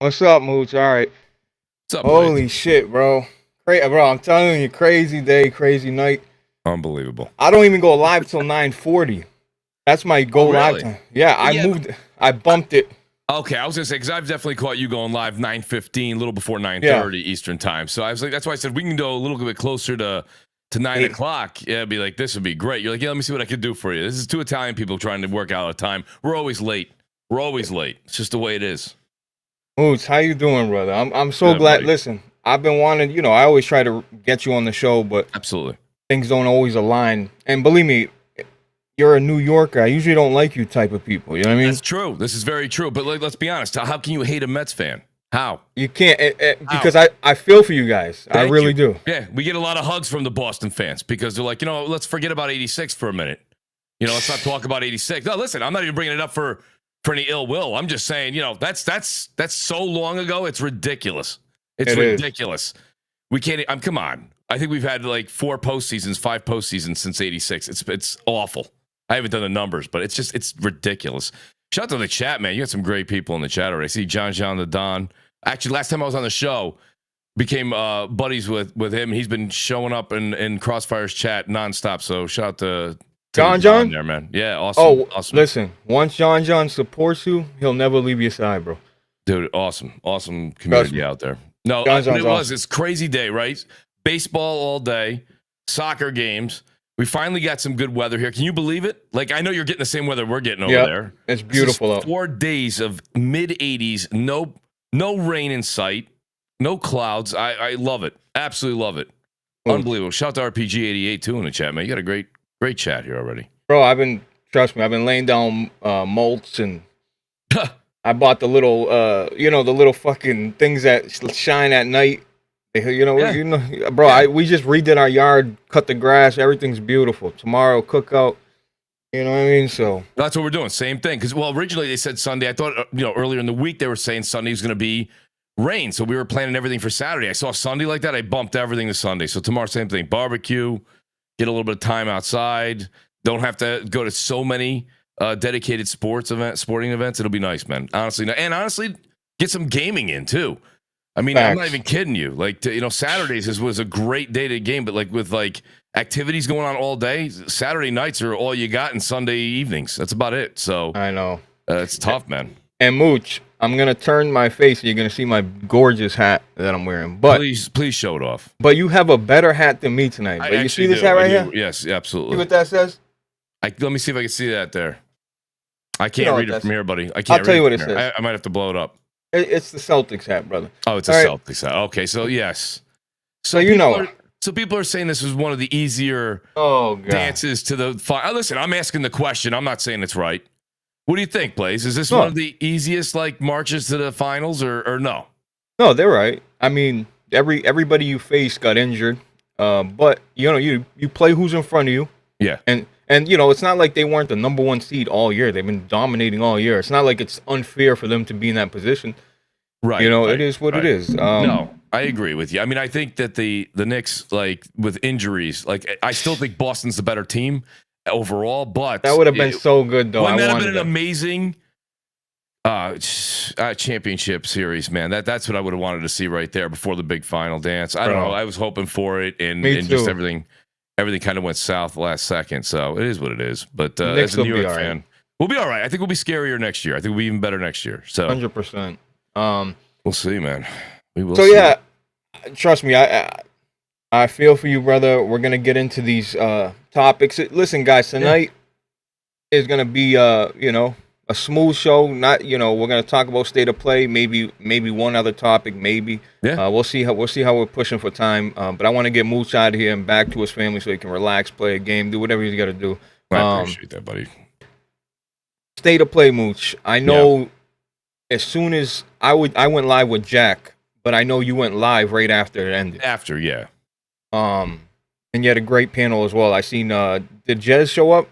What's up, Mooch? All right. What's up, Blaze? Holy shit, bro. Bro, I'm telling you, crazy day, crazy night. Unbelievable. I don't even go live till 9:40. That's my go live really? time. Yeah, I bumped it. Okay, I was gonna say because I've definitely caught you going live 9:15, a little before 9:30 Eastern time. So I was like, that's why I said we can go a little bit closer to 9 o'clock. Yeah, it'd be like this would be great. You're like, yeah, let me see what I could do for you. This is two Italian people trying to work out a time. We're always late. We're always late. It's just the way it is. Mooch, how you doing, brother? I'm so Good, glad. buddy. Listen, I've been wanting, I always try to get you on the show, but Absolutely. things don't always align. And believe me, you're a New Yorker. I usually don't like you type of people. You know what I mean? That's true. This is very true. But let's be honest. How can you hate a Mets fan? How? You can't because I feel for you guys. I really do. Yeah, we get a lot of hugs from the Boston fans because they're like, let's forget about 86 for a minute. Let's not talk about 86. No, listen, I'm not even bringing it up for any ill will. I'm just saying, that's so long ago. It's ridiculous. It's ridiculous. We can't. Come on. I think we've had like 5 postseasons since 86. It's awful. I haven't done the numbers, but it's ridiculous. Shout out to the chat, man. You got some great people in the chat already. I see John the Don. Actually, last time I was on the show, became buddies with him. He's been showing up in Crossfire's chat nonstop. So shout out to John there, man. Yeah, awesome. Oh, awesome. Listen, once John supports you, he'll never leave your side, bro. Dude, awesome community out there. No, it's crazy day, right? Baseball all day, soccer games. We finally got some good weather here. Can you believe it? Like, I know you're getting the same weather we're getting over there. It's beautiful out. 4 days of mid-80s, no rain in sight, no clouds. I love it. Absolutely love it. Unbelievable. Shout out to RPG88 too in the chat, man. You got a great chat here already. Bro, trust me, I've been laying down molts and I bought the little, the little fucking things that shine at night. Bro, we just redid our yard, cut the grass. Everything's beautiful. Tomorrow, cookout. You know what I mean? So that's what we're doing. Same thing. Because originally they said Sunday. I thought earlier in the week they were saying Sunday was going to be rain. So we were planning everything for Saturday. I saw Sunday like that. I bumped everything to Sunday. So tomorrow, same thing. Barbecue. Get a little bit of time outside. Don't have to go to so many dedicated sporting events. It'll be nice, man. Honestly, and honestly, get some gaming in too. I mean, I'm not even kidding you. Like, Saturdays was a great day to game, but like with activities going on all day, Saturday nights are all you got, and Sunday evenings. That's about it. So I know it's tough, man. And Mooch, I'm gonna turn my face. And you're gonna see my gorgeous hat that I'm wearing. But please show it off. But you have a better hat than me tonight. But you see this hat right here? Yes, absolutely. See what that says? Let me see if I can see that there. I can't read it from here, buddy. I can't. I'll tell you what it says. I might have to blow it up. It's the Celtics hat, brother. Oh, it's a Celtics hat. Okay, so yes. So people are saying this is one of the easier dances to the final. Listen, I'm asking the question. I'm not saying it's right. What do you think, Blaze? Is this one of the easiest marches to the finals, or no? No, they're right. I mean, everybody you face got injured, but you play who's in front of you. Yeah, and it's not like they weren't the number 1 seed all year. They've been dominating all year. It's not like it's unfair for them to be in that position. Right. It is what it is. No, I agree with you. I mean, I think that the Knicks, with injuries, I still think Boston's the better team overall, but that would have been so good, though. Wouldn't that have been an amazing championship series, man? That's what I would have wanted to see right there before the big final dance. I don't know. I was hoping for it, and just everything kind of went south last second. So it is what it is. But as a New York fan, we'll be all right. I think we'll be scarier next year. I think we'll be even better next year. So 100%. We'll see, man. We will. So yeah, trust me. I feel for you, brother. We're gonna get into these topics. Listen, guys, tonight is gonna be a smooth show. Not we're gonna talk about state of play. Maybe one other topic. Maybe. Yeah. We'll see how we're pushing for time. But I want to get Mooch out of here and back to his family so he can relax, play a game, do whatever he's got to do. I appreciate that, buddy. State of play, Mooch. I know. Yeah. As soon as I went live with Jack, but I know you went live right after it ended. After, yeah. And you had a great panel as well. I seen. Did Jez show up?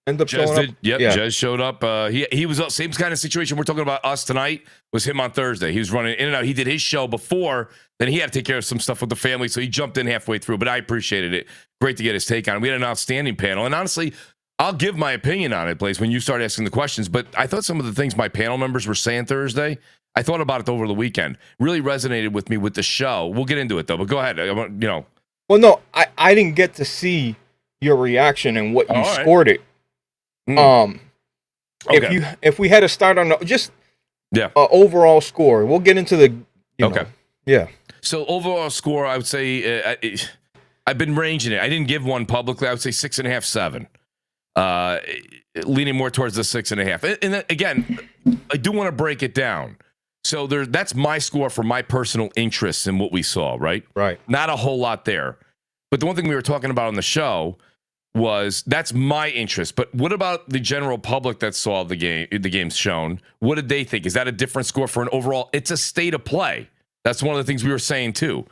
End up showing up? Yep, yeah. Jez showed up. He was same kind of situation we're talking about us tonight. Was him on Thursday. He was running in and out. He did his show before. Then he had to take care of some stuff with the family, so he jumped in halfway through. But I appreciated it. Great to get his take on it. We had an outstanding panel, and honestly, I'll give my opinion on it, Blaze, when you start asking the questions. But I thought some of the things my panel members were saying Thursday, I thought about it over the weekend. Really resonated with me with the show. We'll get into it though, but go ahead. Well, no, I didn't get to see your reaction and what you scored it. Okay. If we had to start on overall score, we'll get into the yeah. So overall score, I would say I've been ranging it. I didn't give one publicly. I would say 6.5, 7. Leaning more towards the 6.5. And then, again, I do want to break it down. So that's my score for my personal interests in what we saw, right? Right. Not a whole lot there. But the one thing we were talking about on the show was that's my interest. But what about the general public that saw the games shown? What did they think? Is that a different score for an overall? It's a state of play. That's one of the things we were saying too.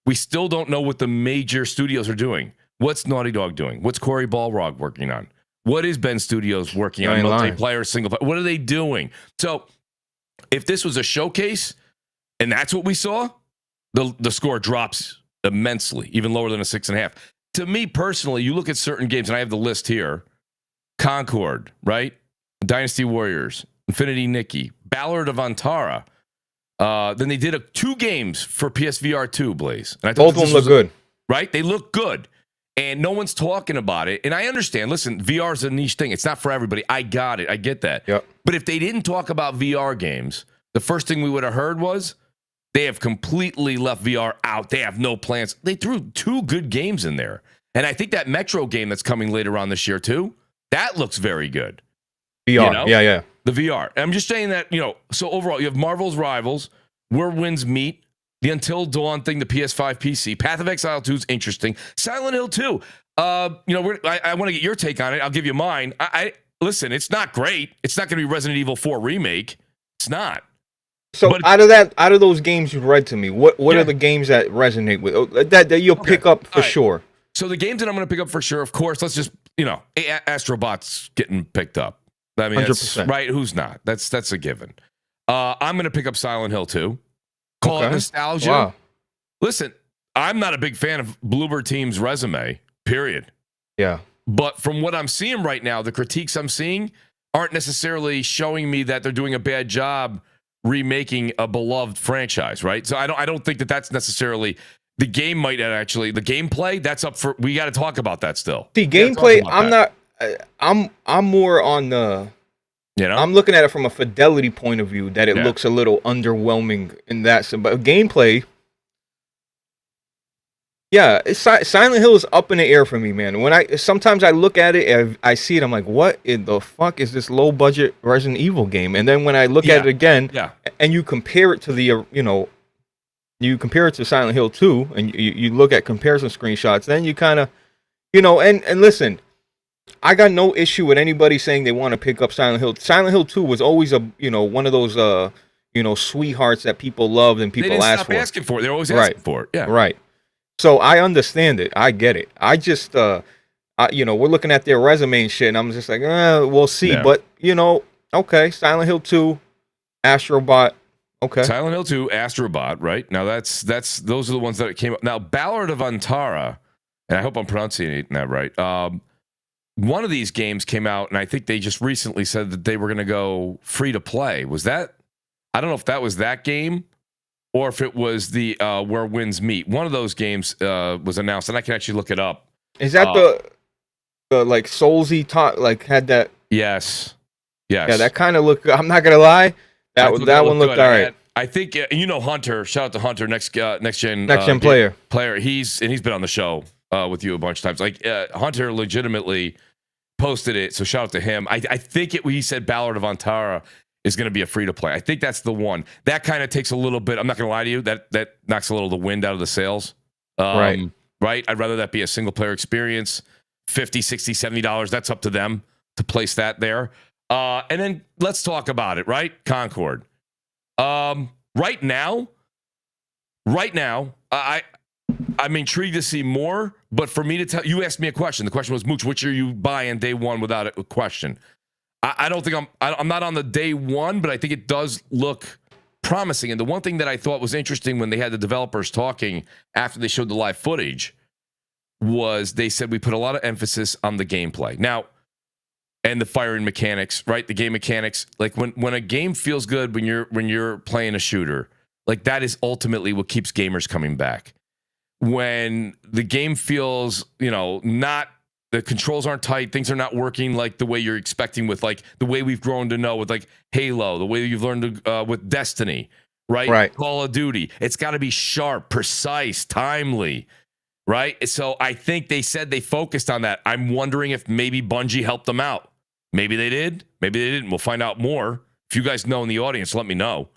We still don't know what the major studios are doing. What's Naughty Dog doing? What's Cory Balrog working on? What is Ben Studios working on? Multiplayer, single player. What are they doing? So if this was a showcase and that's what we saw, the score drops immensely, even lower than a 6.5. To me personally, you look at certain games, and I have the list here. Concord, right? Dynasty Warriors, Infinity Nikki, Ballad of Antara. Then they did 2 games for PSVR 2, Blaze. And I thought both of them look good. Right? They look good. And no one's talking about it. And I understand. Listen, VR is a niche thing. It's not for everybody. I got it. I get that. Yep. But if they didn't talk about VR games, the first thing we would have heard was they have completely left VR out. They have no plans. They threw 2 good games in there. And I think that Metro game that's coming later on this year, too, that looks very good. VR. Yeah. The VR. And I'm just saying that, so overall, you have Marvel's Rivals, Where Winds Meet, the Until Dawn thing, the PS5 PC, Path of Exile 2 is interesting. Silent Hill 2. I want to get your take on it. I'll give you mine. Listen, it's not great. It's not going to be Resident Evil 4 remake. It's not. So out of those games you've read to me, what are the games that resonate with that you'll pick up for sure? So the games that I'm going to pick up for sure, of course, let's just Astro Bot's getting picked up. I mean, 100%. Right? Who's not? That's a given. I'm going to pick up Silent Hill 2. Call it nostalgia. Wow. Listen, I'm not a big fan of Bloober Team's resume, period. Yeah. But from what I'm seeing right now, the critiques I'm seeing aren't necessarily showing me that they're doing a bad job remaking a beloved franchise, right? So I don't think that that's necessarily the game. Might actually the gameplay that's up for. We got to talk about that still. See, gameplay. I'm more on the. I'm looking at it from a fidelity point of view that it looks a little underwhelming in that sense. But gameplay, Silent Hill is up in the air for me, man. Sometimes I look at it, I see it, I'm like, what in the fuck is this low budget Resident Evil game? And then when I look at it again, and you compare it to you compare it to Silent Hill 2, and you look at comparison screenshots, then you kind of, and listen. I got no issue with anybody saying they want to pick up Silent Hill. Silent Hill 2 was always one of those sweethearts that people loved and people asked for. Asking for it. They're always asking for it. Yeah. Right. So I understand it. I get it. I just we're looking at their resume and shit, and I'm just like, we'll see. Yeah. But okay, Silent Hill 2, Astro Bot. Okay. Silent Hill 2, Astro Bot, right? Now those are the ones that came up. Now Ballad of Antara, and I hope I'm pronouncing that right. One of these games came out, and I think they just recently said that they were going to go free to play. Was that? I don't know if that was that game or if it was the Where Winds Meet. One of those games was announced, and I can actually look it up. Is that the like Soulsy talk? Like had that? Yes. Yeah, that kind of looked. I'm not gonna lie. That one looked all right. I think Hunter. Shout out to Hunter, next gen player. He's been on the show with you a bunch of times. Like Hunter legitimately posted it, so shout out to him. I think he said Ballad of Antara is going to be a free to play. I think that's the one. That kind of takes a little bit. I'm not going to lie to you. That knocks a little of the wind out of the sails. Right. I'd rather that be a single player experience. $50, $60, $70. That's up to them to place that there. And then let's talk about it. Right, Concord. Right now, I'm intrigued to see more, but for me to tell you, asked me a question. The question was, Mooch, which are you buying day one without a question? I don't think I'm not on the day one, but I think it does look promising. And the one thing that I thought was interesting when they had the developers talking after they showed the live footage was they said we put a lot of emphasis on the gameplay. Now, and the firing mechanics, right? The game mechanics. Like when a game feels good when you're playing a shooter, like that is ultimately what keeps gamers coming back. When the game feels, not the controls aren't tight, things are not working like the way you're expecting with like the way we've grown to know with like Halo, the way you've learned to, with Destiny, right? Call of Duty. It's got to be sharp, precise, timely, right? So I think they said they focused on that. I'm wondering if maybe Bungie helped them out. Maybe they did. Maybe they didn't. We'll find out more. If you guys know in the audience, let me know.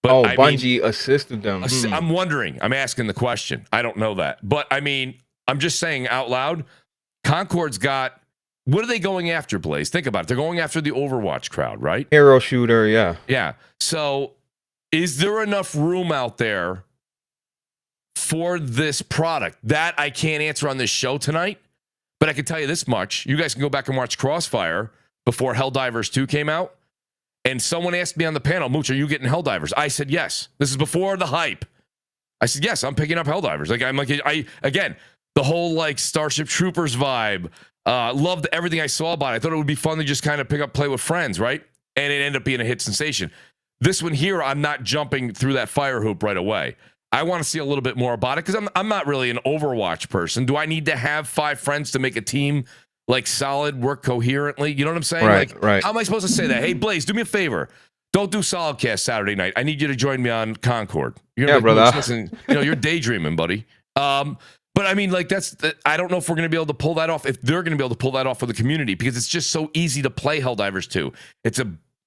But Bungie assisted them. I'm wondering. I'm asking the question. I don't know that. But I mean, I'm just saying out loud, Concord's got, what are they going after, Blaze? Think about it. They're going after the Overwatch crowd, right? Hero shooter, yeah. Yeah. So is there enough room out there for this product? That I can't answer on this show tonight. But I can tell you this much. You guys can go back and watch Crossfire before Helldivers 2 came out. And someone asked me on the panel, Mooch, are you getting Helldivers? I said, yes. This is before the hype. I said, yes, I'm picking up Helldivers. Again, the whole like Starship Troopers vibe. Loved everything I saw about it. I thought it would be fun to just kind of play with friends, right? And it ended up being a hit sensation. This one here, I'm not jumping through that fire hoop right away. I want to see a little bit more about it because I'm not really an Overwatch person. Do I need to have 5 friends to make a team like solid, work coherently? You know what I'm saying? Right. How am I supposed to say that? Hey, Blaze, do me a favor. Don't do Solidcast Saturday night. I need you to join me on Concord. Brother. Listen, you're daydreaming, buddy. But I mean, like I don't know if we're going to be able to pull that off. If they're going to be able to pull that off for the community, because it's just so easy to play Helldivers 2.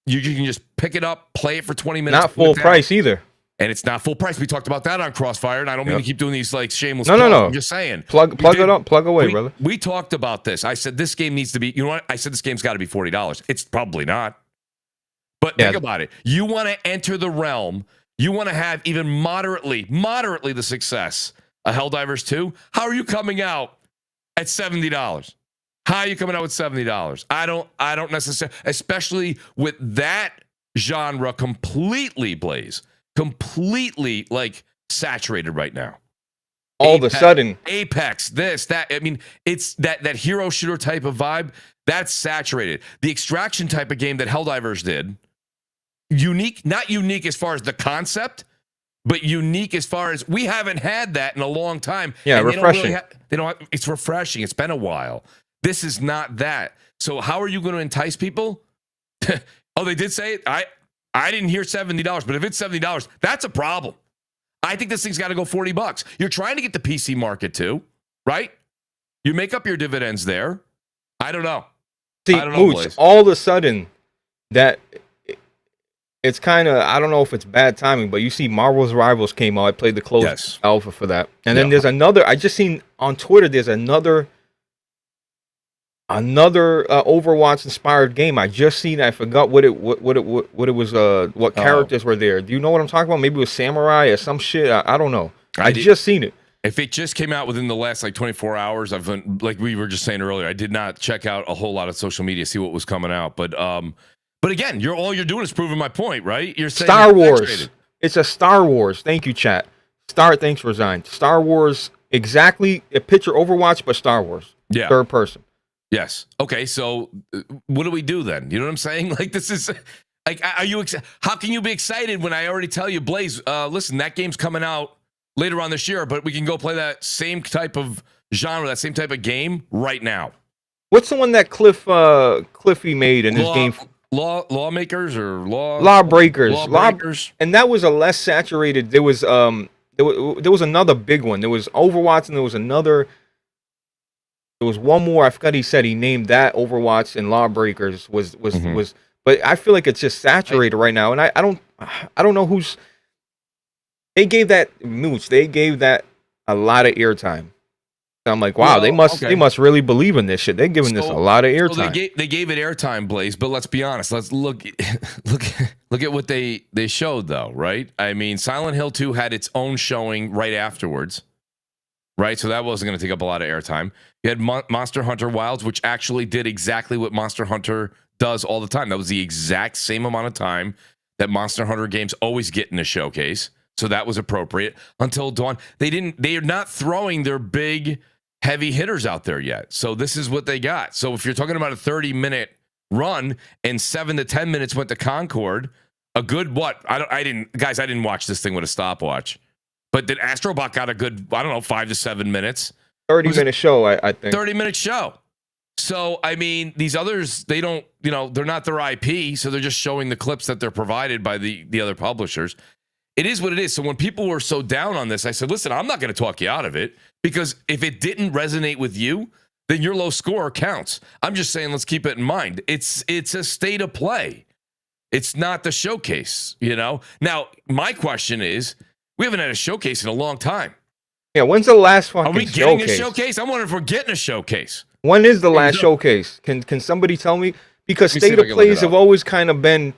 You can just pick it up, play it for 20 minutes. Not full price either. And it's not full price. We talked about that on Crossfire, and I don't mean to keep doing these like shameless. No. I'm just saying. Plug it up, plug away, brother. We talked about this. I said this game needs to be. You know what? I said this game's got to be $40. It's probably not. But think about it. You want to enter the realm. You want to have even moderately the success of Helldivers 2. How are you coming out at $70? How are you coming out with $70? I don't necessarily, especially with that genre completely, Blaze. Completely like saturated right now. All of a sudden. Apex, this, that. I mean, it's that hero shooter type of vibe that's saturated. The extraction type of game that Helldivers did, unique, not unique as far as the concept, but unique as far as we haven't had that in a long time. Yeah, refreshing. It's refreshing. It's been a while. This is not that. So how are you going to entice people? Oh, they did say it. I didn't hear $70, but if it's $70, that's a problem. I think this thing's got to go $40. You're trying to get the PC market too, right? You make up your dividends there. I don't know. See, Mooch, all of a sudden, that it's kind of, I don't know if it's bad timing, but you see Marvel's Rivals came out. I played the closed alpha for that. And then there's another, I just seen on Twitter, there's another Overwatch inspired game. I just seen. I forgot what it was. What characters were there? Do you know what I'm talking about? Maybe it was Samurai or some shit. I don't know. I just seen it. If it just came out within the last like 24 hours, I've been, like we were just saying earlier, I did not check out a whole lot of social media, see what was coming out. But again, all you're doing is proving my point, right? You're saying Star Wars. It's a Star Wars. Thank you, chat. Thanks, Resign. Star Wars. Exactly. A picture Overwatch, but Star Wars. Yeah. Third person. Yes. Okay. So what do we do then? You know what I'm saying? Like this is like, how can you be excited when I already tell you, Blaze, listen, that game's coming out later on this year, but we can go play that same type of genre, that same type of game right now. What's the one that Cliffy made in his game? Lawmakers or Lawbreakers. Lawbreakers. And that was a less saturated. There was another big one. There was Overwatch and there was another. There was one more. I forgot. He said he named that Overwatch and Lawbreakers was. But I feel like it's just saturated right now, and I don't know who's. They gave that Mooch. They gave that a lot of airtime. I'm like, wow, they must really believe in this shit. They're giving this a lot of airtime. They gave it airtime, Blaze. But let's be honest. Let's look at what they showed though, right? I mean, Silent Hill 2 had its own showing right afterwards. Right, so that wasn't going to take up a lot of airtime. You had Monster Hunter Wilds, which actually did exactly what Monster Hunter does all the time. That was the exact same amount of time that Monster Hunter games always get in a showcase. So that was appropriate. Until Dawn, they are not throwing their big heavy hitters out there yet. So this is what they got. So if you're talking about a 30-minute run, and 7 to 10 minutes went to Concord. A good what? I didn't watch this thing with a stopwatch. But did Astro Bot got a good, I don't know, 5 to 7 minutes? 30-minute show, I think. 30-minute show. So, I mean, these others, they don't, they're not their IP, so they're just showing the clips that they're provided by the other publishers. It is what it is. So when people were so down on this, I said, listen, I'm not going to talk you out of it, because if it didn't resonate with you, then your low score counts. I'm just saying, let's keep it in mind. It's a state of play. It's not the showcase, Now, my question is, we haven't had a showcase in a long time. Yeah, when's the last fucking showcase? Are we getting a showcase? I'm wondering if we're getting a showcase. When is the last showcase? Can somebody tell me? Because state of plays have always kind of been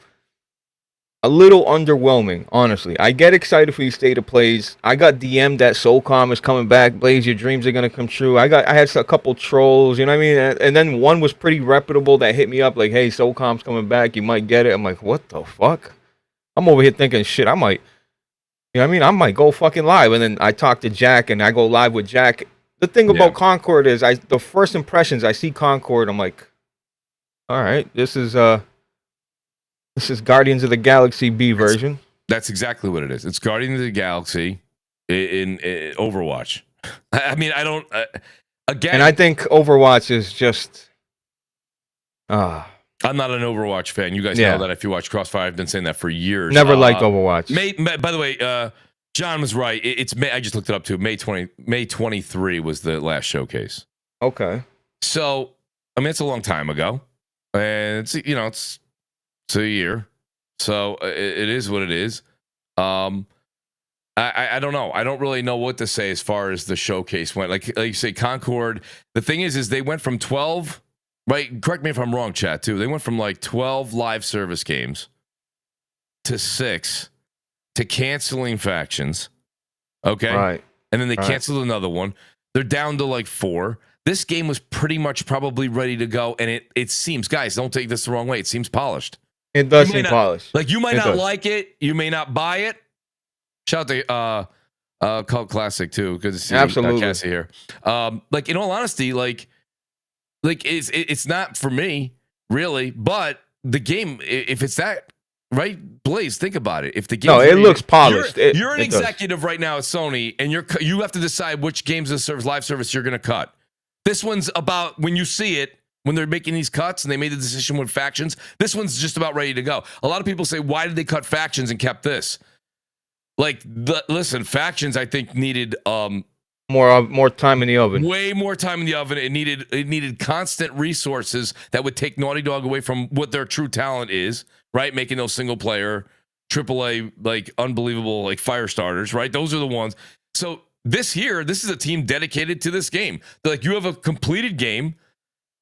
a little underwhelming, honestly. I get excited for these state of plays. I got DM'd that SOCOM is coming back. Blaze, your dreams are gonna come true. I had a couple trolls, you know what I mean? And then one was pretty reputable that hit me up like, hey, SOCOM's coming back. You might get it. I'm like, what the fuck? I'm over here thinking, shit, I might, you know what I mean? I might go fucking live. And then I talk to Jack, and I go live with Jack. The thing about Concord is, the first impressions, I see Concord, I'm like, all right, this is Guardians of the Galaxy B version. That's exactly what it is. It's Guardians of the Galaxy in Overwatch. I mean, I don't again. And I think Overwatch is just. I'm not an Overwatch fan. You guys know that if you watch Crossfire. I've been saying that for years. Never liked Overwatch. By the way, John was right. It's May. I just looked it up too. May 23 was the last showcase. Okay. So I mean, it's a long time ago, and it's a year. So it is what it is. I don't know. I don't really know what to say as far as the showcase went. Like you say, Concord. The thing is they went from 12. Right, correct me if I'm wrong, chat, too. They went from like 12 live service games to 6 to canceling factions. Okay? Right. And then they canceled another one. They're down to like 4. This game was pretty much probably ready to go, and it seems, guys, don't take this the wrong way, it seems polished. It does seem polished. Like, you might not like it, you may not buy it. Shout out to Cult Classic, too. Good to see Cassie here. Like, in all honesty, like it's not for me, really, but the game, if it's that, right, Blaze, think about it. If the game, it looks polished. You're an executive right now at Sony, and you have to decide which games of service, live service you're going to cut. This one's about when you see it, when they're making these cuts, and they made the decision with factions. This one's just about ready to go. A lot of people say, why did they cut factions and kept this? Like, listen, factions, I think, needed more time in the oven. Way more time in the oven. It needed constant resources that would take Naughty Dog away from what their true talent is, right? Making those single player, AAA, like unbelievable, like fire starters, right? Those are the ones. So this is a team dedicated to this game. They're like, you have a completed game,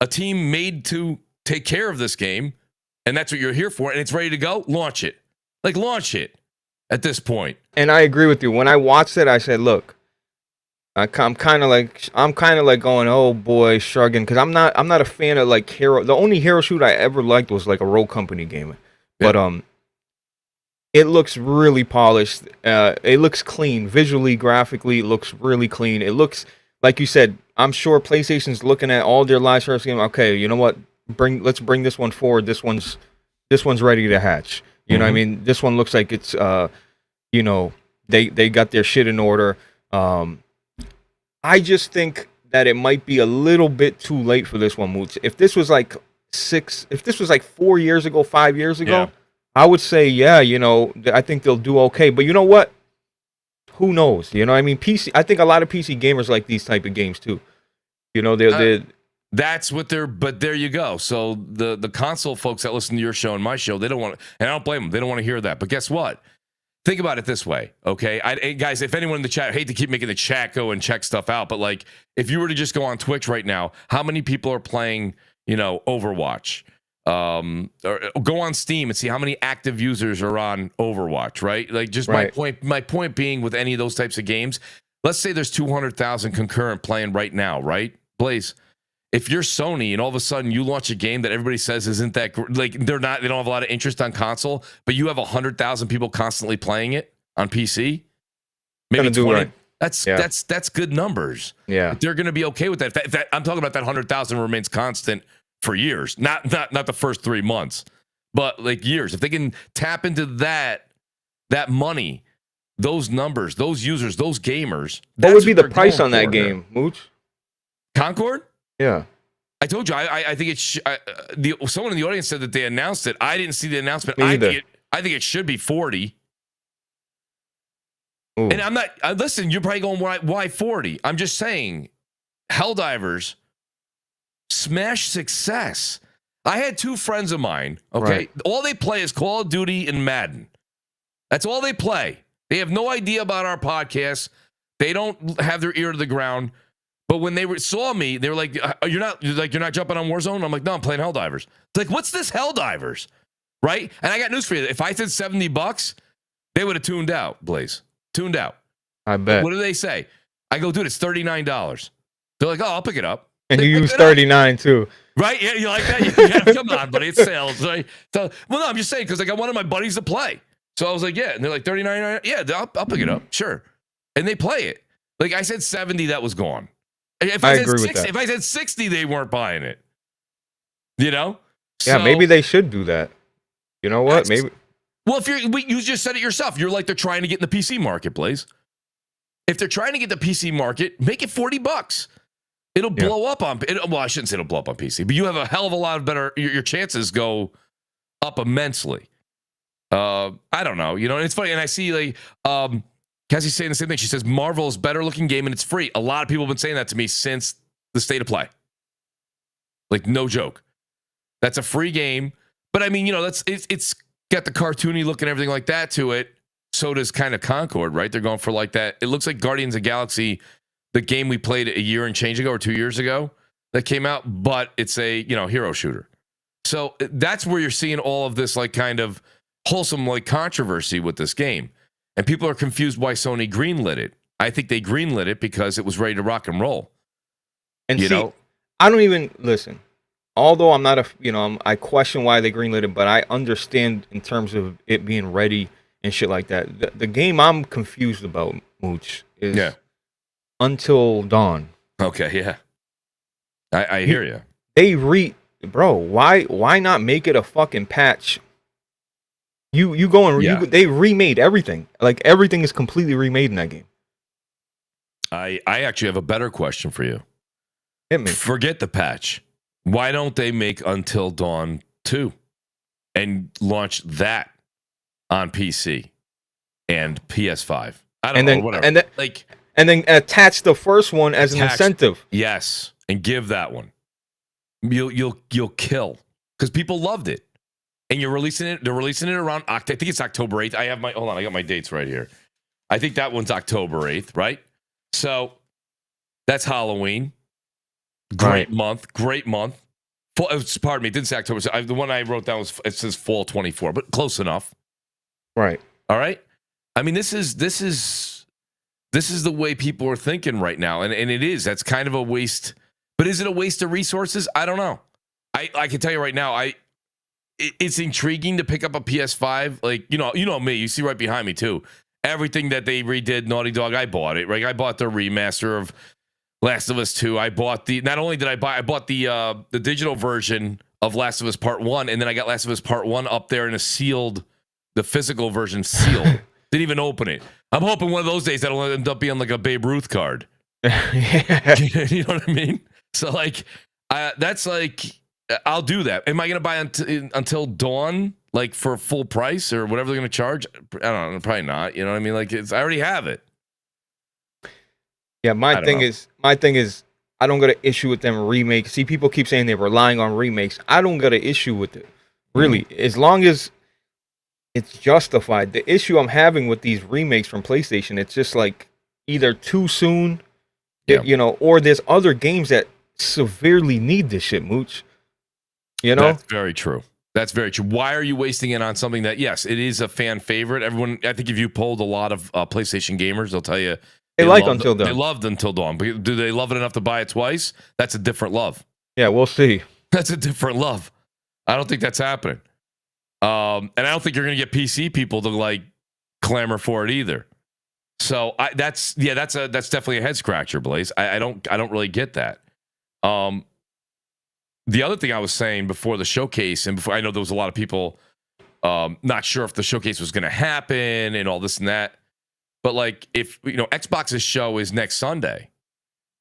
a team made to take care of this game, and that's what you're here for, and it's ready to go. Launch it. Like, launch it at this point. And I agree with you. When I watched it, I said, look, I'm kind of like going, oh boy, shrugging, because I'm not a fan of like hero. The only hero shoot I ever liked was like a Rogue Company game, but it looks really polished. It looks clean visually, graphically. It looks really clean. It looks like you said. I'm sure PlayStation's looking at all their live service games. Okay, you know what? Let's bring this one forward. This one's ready to hatch. You know what I mean? This one looks like it's they got their shit in order. I just think that it might be a little bit too late for this one, Mooch. If this was like 4 years ago, 5 years ago, I would say, I think they'll do okay. But you know what? Who knows? You know, I mean, PC. I think a lot of PC gamers like these type of games too. You know, that's what they're. But there you go. So the console folks that listen to your show and my show, they don't want, and I don't blame them. They don't want to hear that. But guess what? Think about it this way, okay? Guys, if anyone in the chat, I hate to keep making the chat go and check stuff out, but like, if you were to just go on Twitch right now, how many people are playing, Overwatch? Or go on Steam and see how many active users are on Overwatch, right? Like, just my point being with any of those types of games, let's say there's 200,000 concurrent playing right now, right? Blaze, if you're Sony and all of a sudden you launch a game that everybody says isn't that like they don't have a lot of interest on console, but you have 100,000 people constantly playing it on PC, maybe 20. Right. That's good numbers. Yeah, they're going to be okay with that. I'm talking about that 100,000 remains constant for years, not the first 3 months, but like years. If they can tap into that money, those numbers, those users, those gamers. What would be the price on that game, Mooch? Concord? Yeah. I told you, I think it's someone in the audience said that they announced it. I didn't see the announcement. Me I either. think it should be 40. Ooh. And I'm not, listen, you're probably going, why 40? I'm just saying, Helldivers, smash success. I had 2 friends of mine, okay? Right. All they play is Call of Duty and Madden. That's all they play. They have no idea about our podcast. They don't have their ear to the ground. But when they saw me, they were like, you're not jumping on Warzone? I'm like, no, I'm playing Helldivers. It's like, what's this Helldivers? Right? And I got news for you. If I said $70, they would have tuned out, Blaze. Tuned out. I bet. What do they say? I go, dude, it's $39. They're like, oh, I'll pick it up. And They you pick use it up. 39 too. Right? Yeah, you like that? Yeah, come on, buddy. It's sales. Right? So, well, no, I'm just saying, because like I wanted my buddies to play. So I was like, yeah. And they're like, $39. Yeah, I'll pick it up. Sure. And they play it. Like I said 70, that was gone. If I agree with that. If I said 60, they weren't buying it. You know? Yeah, maybe they should do that. You know what? Maybe. Well, if you just said it yourself. You're like, they're trying to get in the PC market, Blaze. If they're trying to get the PC market, make it $40. It'll blow up on. Well, I shouldn't say it'll blow up on PC, but you have a hell of a lot of better. Your chances go up immensely. I don't know. You know, and it's funny, and I see like Cassie's saying the same thing. She says Marvel is better looking game and it's free. A lot of people have been saying that to me since the state of play. Like, no joke. That's a free game. But I mean, you know, it's got the cartoony look and everything like that to it. So does kind of Concord, right? They're going for like that. It looks like Guardians of the Galaxy, the game we played a year and change ago or 2 years ago that came out, but it's a, you know, hero shooter. So that's where you're seeing all of this like kind of wholesome like controversy with this game. And people are confused why Sony greenlit it. I think they greenlit it because it was ready to rock and roll. And you know, I don't even listen. Although I'm not I question why they greenlit it, but I understand in terms of it being ready and shit like that. The game I'm confused about, Mooch, is Until Dawn. Okay, yeah. I hear you. Why not make it a fucking patch? You go and they remade everything. Like everything is completely remade in that game. I actually have a better question for you. Hit me. Forget the patch. Why don't they make Until Dawn 2 and launch that on PC and PS5? I don't know. Whatever. And then attach the first one as an incentive. Yes, and give that one. You'll kill because people loved it. And you're releasing it. They're releasing it around. I think it's October 8th. Hold on. I got my dates right here. I think that one's October 8th, right? So that's Halloween. Great month. Pardon me. It didn't say October. So the one I wrote down says fall 24, but close enough. Right. All right. I mean, this is the way people are thinking right now, and it is. That's kind of a waste. But is it a waste of resources? I don't know. I can tell you right now. It's intriguing to pick up a PS5. Like, you know me. You see right behind me too. Everything that they redid, Naughty Dog, I bought it. Right, I bought the remaster of Last of Us 2. I bought not only did I bought the digital version of Last of Us Part 1, and then I got Last of Us Part 1 up there in the physical version sealed. Didn't even open it. I'm hoping one of those days that'll end up being like a Babe Ruth card. You know what I mean? So like, that's like. I'll do that. Am I going to buy Until Dawn, like for full price or whatever they're going to charge? I don't know. Probably not. You know what I mean? Like I already have it. Yeah, my thing is, I don't got an issue with them remakes. See, people keep saying they're relying on remakes. I don't got an issue with it. Really, as long as it's justified. The issue I'm having with these remakes from PlayStation, it's just like either too soon, or there's other games that severely need this shit, Mooch. You know? That's very true. Why are you wasting it on something that, yes, it is a fan favorite? Everyone, I think if you polled a lot of PlayStation gamers, they'll tell you they like Until Dawn. They loved Until Dawn. But do they love it enough to buy it twice? That's a different love. Yeah, we'll see. That's a different love. I don't think that's happening. And I don't think you're going to get PC people to like clamor for it either. So that's definitely a head scratcher, Blaze. I don't really get that. the other thing I was saying before the showcase, and before I know there was a lot of people not sure if the showcase was going to happen and all this and that. But like, if Xbox's show is next Sunday,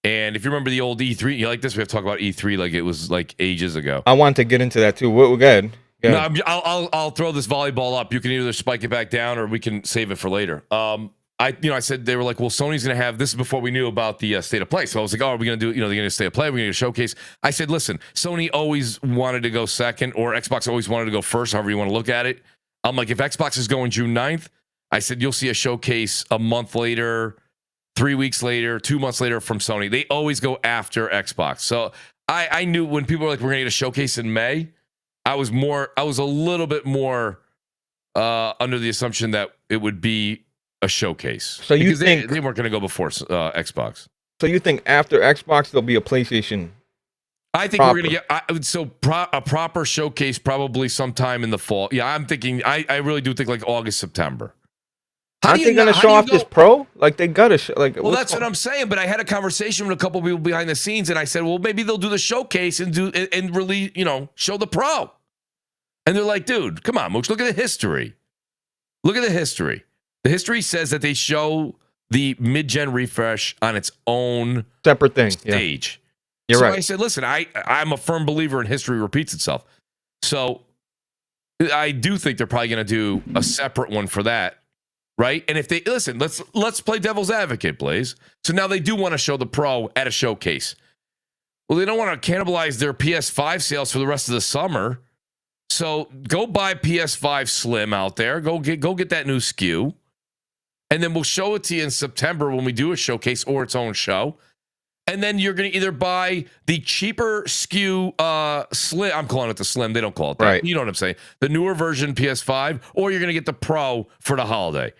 and if you remember the old E3, like this, we have to talk about E3 like it was like ages ago. I want to get into that too. We're good. No, I'll throw this volleyball up. You can either spike it back down or we can save it for later. I said, they were like, well, Sony's going to have, this is before we knew about the state of play. So I was like, oh, are we going to do, they're going to state of play? We're going to showcase. I said, listen, Sony always wanted to go second, or Xbox always wanted to go first, however you want to look at it. I'm like, if Xbox is going June 9th, I said, you'll see a showcase a month later, 3 weeks later, 2 months later from Sony. They always go after Xbox. So I knew when people were like, we're going to get a showcase in May, I was a little bit more under the assumption that it would be a showcase. So you think they weren't going to go before Xbox? So you think after Xbox there'll be a PlayStation? I think we're going to get a proper showcase probably sometime in the fall. Yeah, I'm thinking. I really do think like August, September. Aren't they going to show off this Pro? Like they got to like. Well, that's what I'm saying. But I had a conversation with a couple people behind the scenes, and I said, well, maybe they'll do the showcase and really, show the Pro. And they're like, dude, come on, Mooch, look at the history. Look at the history. The history says that they show the mid-gen refresh on its own separate thing stage. Yeah. You're right. I said, listen, I'm a firm believer in history repeats itself. So I do think they're probably going to do a separate one for that, right? And if they listen, let's play devil's advocate, Blaze. So now they do want to show the Pro at a showcase. Well, they don't want to cannibalize their PS5 sales for the rest of the summer. So go buy PS5 Slim out there. Go get that new SKU. And then we'll show it to you in September when we do a showcase or its own show. And then you're going to either buy the cheaper SKU Slim. I'm calling it the Slim. They don't call it that. Right. You know what I'm saying? The newer version PS5, or you're going to get the Pro for the holiday.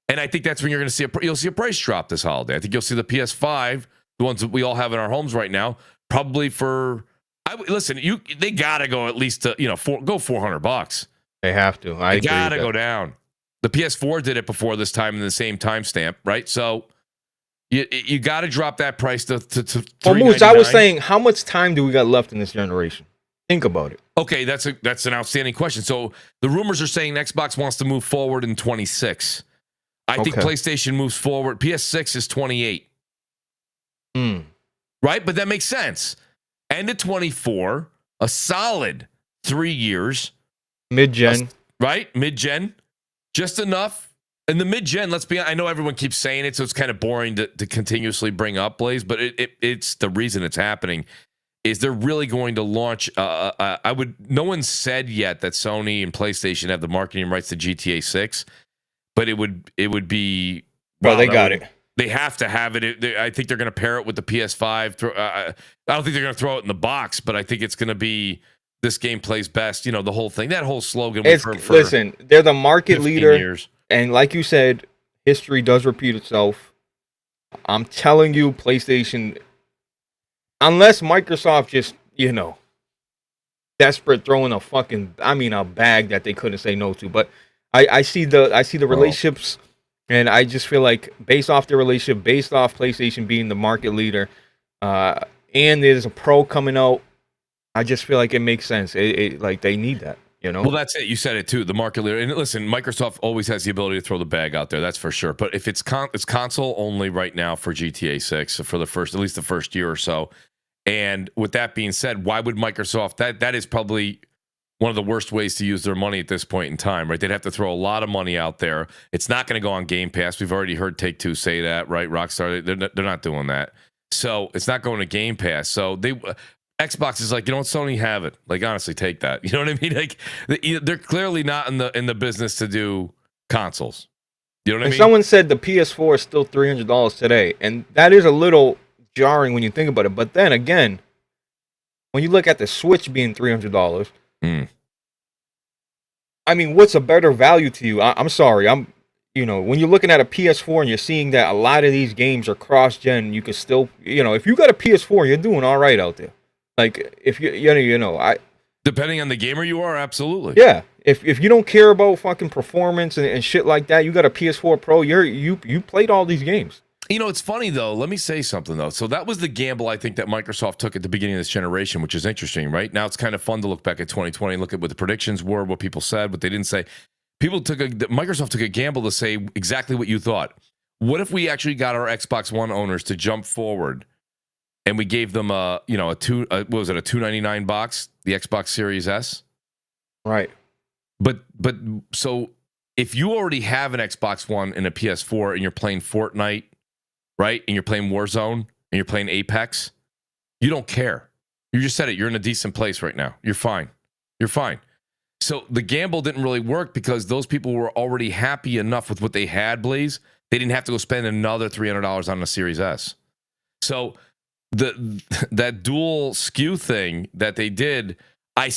And I think that's when you're going to you'll see a price drop this holiday. I think you'll see the PS5, the ones that we all have in our homes right now, probably for... they gotta go at least to go $400. They have to. They gotta go down. The PS4 did it before this time in the same timestamp, right? So you got to drop that price to Mooch, I was saying, how much time do we got left in this generation? Think about it. Okay, that's an outstanding question. So the rumors are saying Xbox wants to move forward in 26. I think PlayStation moves forward. PS6 is 28. Right, but that makes sense. End of 24, a solid 3 years. Mid-gen. Right? Mid-gen. Just enough. And the mid-gen, let's be honest, I know everyone keeps saying it, so it's kind of boring to continuously bring up, Blaze, but it's the reason it's happening is they're really going to launch. No one said yet that Sony and PlayStation have the marketing rights to GTA 6, but it would be. Well, they got it. They have to have it. I think they're going to pair it with the PS5. I don't think they're going to throw it in the box, but I think it's going to be this game plays best. The whole thing, that whole slogan. Listen, they're the market leader. Years. And like you said, history does repeat itself. I'm telling you, PlayStation, unless Microsoft just, desperate throwing a bag that they couldn't say no to. But I see the relationships. And I just feel like based off the relationship, based off PlayStation being the market leader, and there's a Pro coming out, I just feel like it makes sense. Like they need that, Well, that's it. You said it too. The market leader. And listen, Microsoft always has the ability to throw the bag out there. That's for sure. But if it's console only right now for GTA 6 for at least the first year or so. And with that being said, why would Microsoft? That is probably one of the worst ways to use their money at this point in time, right? They'd have to throw a lot of money out there. It's not going to go on Game Pass. We've already heard Take-Two say that, right? Rockstar, they're not doing that. So it's not going to Game Pass. So Xbox is like, Sony, have it. Like, honestly, take that. You know what I mean? Like, they're clearly not in the business to do consoles. You know what I mean? Someone said the PS4 is still $300 today, and that is a little jarring when you think about it. But then again, when you look at the Switch being $300. I mean, what's a better value to you? I'm sorry. When you're looking at a PS4 and you're seeing that a lot of these games are cross-gen, you can still, if you got a PS4, you're doing all right out there. Like, if depending on the gamer you are, absolutely. Yeah. If you don't care about fucking performance and shit like that, you got a PS4 Pro, you played all these games. You know, it's funny though. Let me say something though. So that was the gamble I think that Microsoft took at the beginning of this generation, which is interesting, right? Now it's kind of fun to look back at 2020 and look at what the predictions were, what people said, what they didn't say. Microsoft took a gamble to say exactly what you thought. What if we actually got our Xbox One owners to jump forward and we gave them what was it, a $299 box, the Xbox Series S? Right. But so if you already have an Xbox One and a PS4 and you're playing Fortnite, right? And you're playing Warzone and you're playing Apex, you don't care. You just said it. You're in a decent place right now. You're fine. You're fine. So the gamble didn't really work because those people were already happy enough with what they had, Blaze. They didn't have to go spend another $300 on the Series S. So that dual SKU thing that they did, I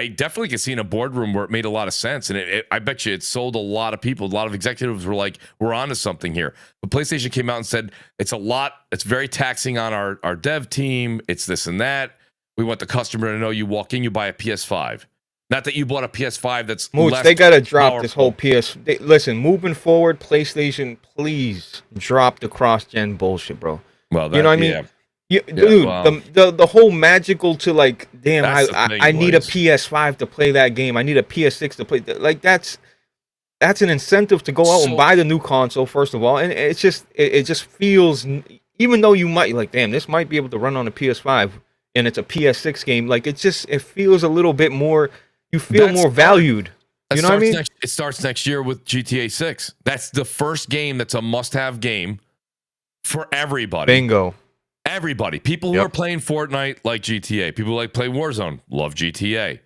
definitely can see in a boardroom where it made a lot of sense. And I bet you it sold a lot of people. A lot of executives were like, we're onto something here. But PlayStation came out and said, it's very taxing on our dev team. It's this and that. We want the customer to know you walk in, you buy a PS5. Not that you bought a PS5 that's Mooch, they got to drop this whole listen, moving forward, PlayStation, please drop the cross-gen bullshit, bro. Well, you know what I mean? Yeah. Dude, well, the whole magical to like, damn, I need a PS5 to play that game. I need a PS6 to play. Like that's an incentive to go out and buy the new console, first of all. And it just feels, even though you might like, damn, this might be able to run on a PS5 and it's a PS6 game. Like it feels a little bit more. You feel more valued. You know what I mean? It starts next year with GTA 6. That's the first game that's a must-have game for everybody. Bingo. Everybody. People who are playing Fortnite like GTA. People who like play Warzone love GTA.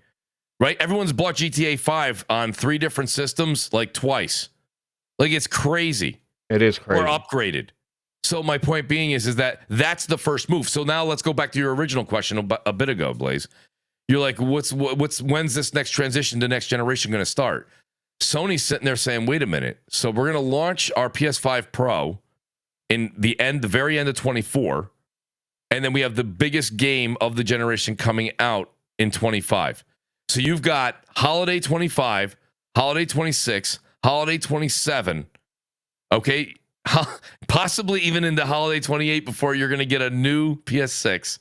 Right? Everyone's bought GTA 5 on 3 different systems like twice. Like it's crazy. It is crazy. Or upgraded. So my point being is that that's the first move. So now let's go back to your original question a bit ago, Blaze. You're like, when's this next transition to next generation going to start? Sony's sitting there saying, wait a minute. So we're going to launch our PS5 Pro in the very end of 24. And then we have the biggest game of the generation coming out in 25. So you've got holiday 25, holiday 26, holiday 27. Okay. Possibly even into holiday 28 before you're going to get a new PS6.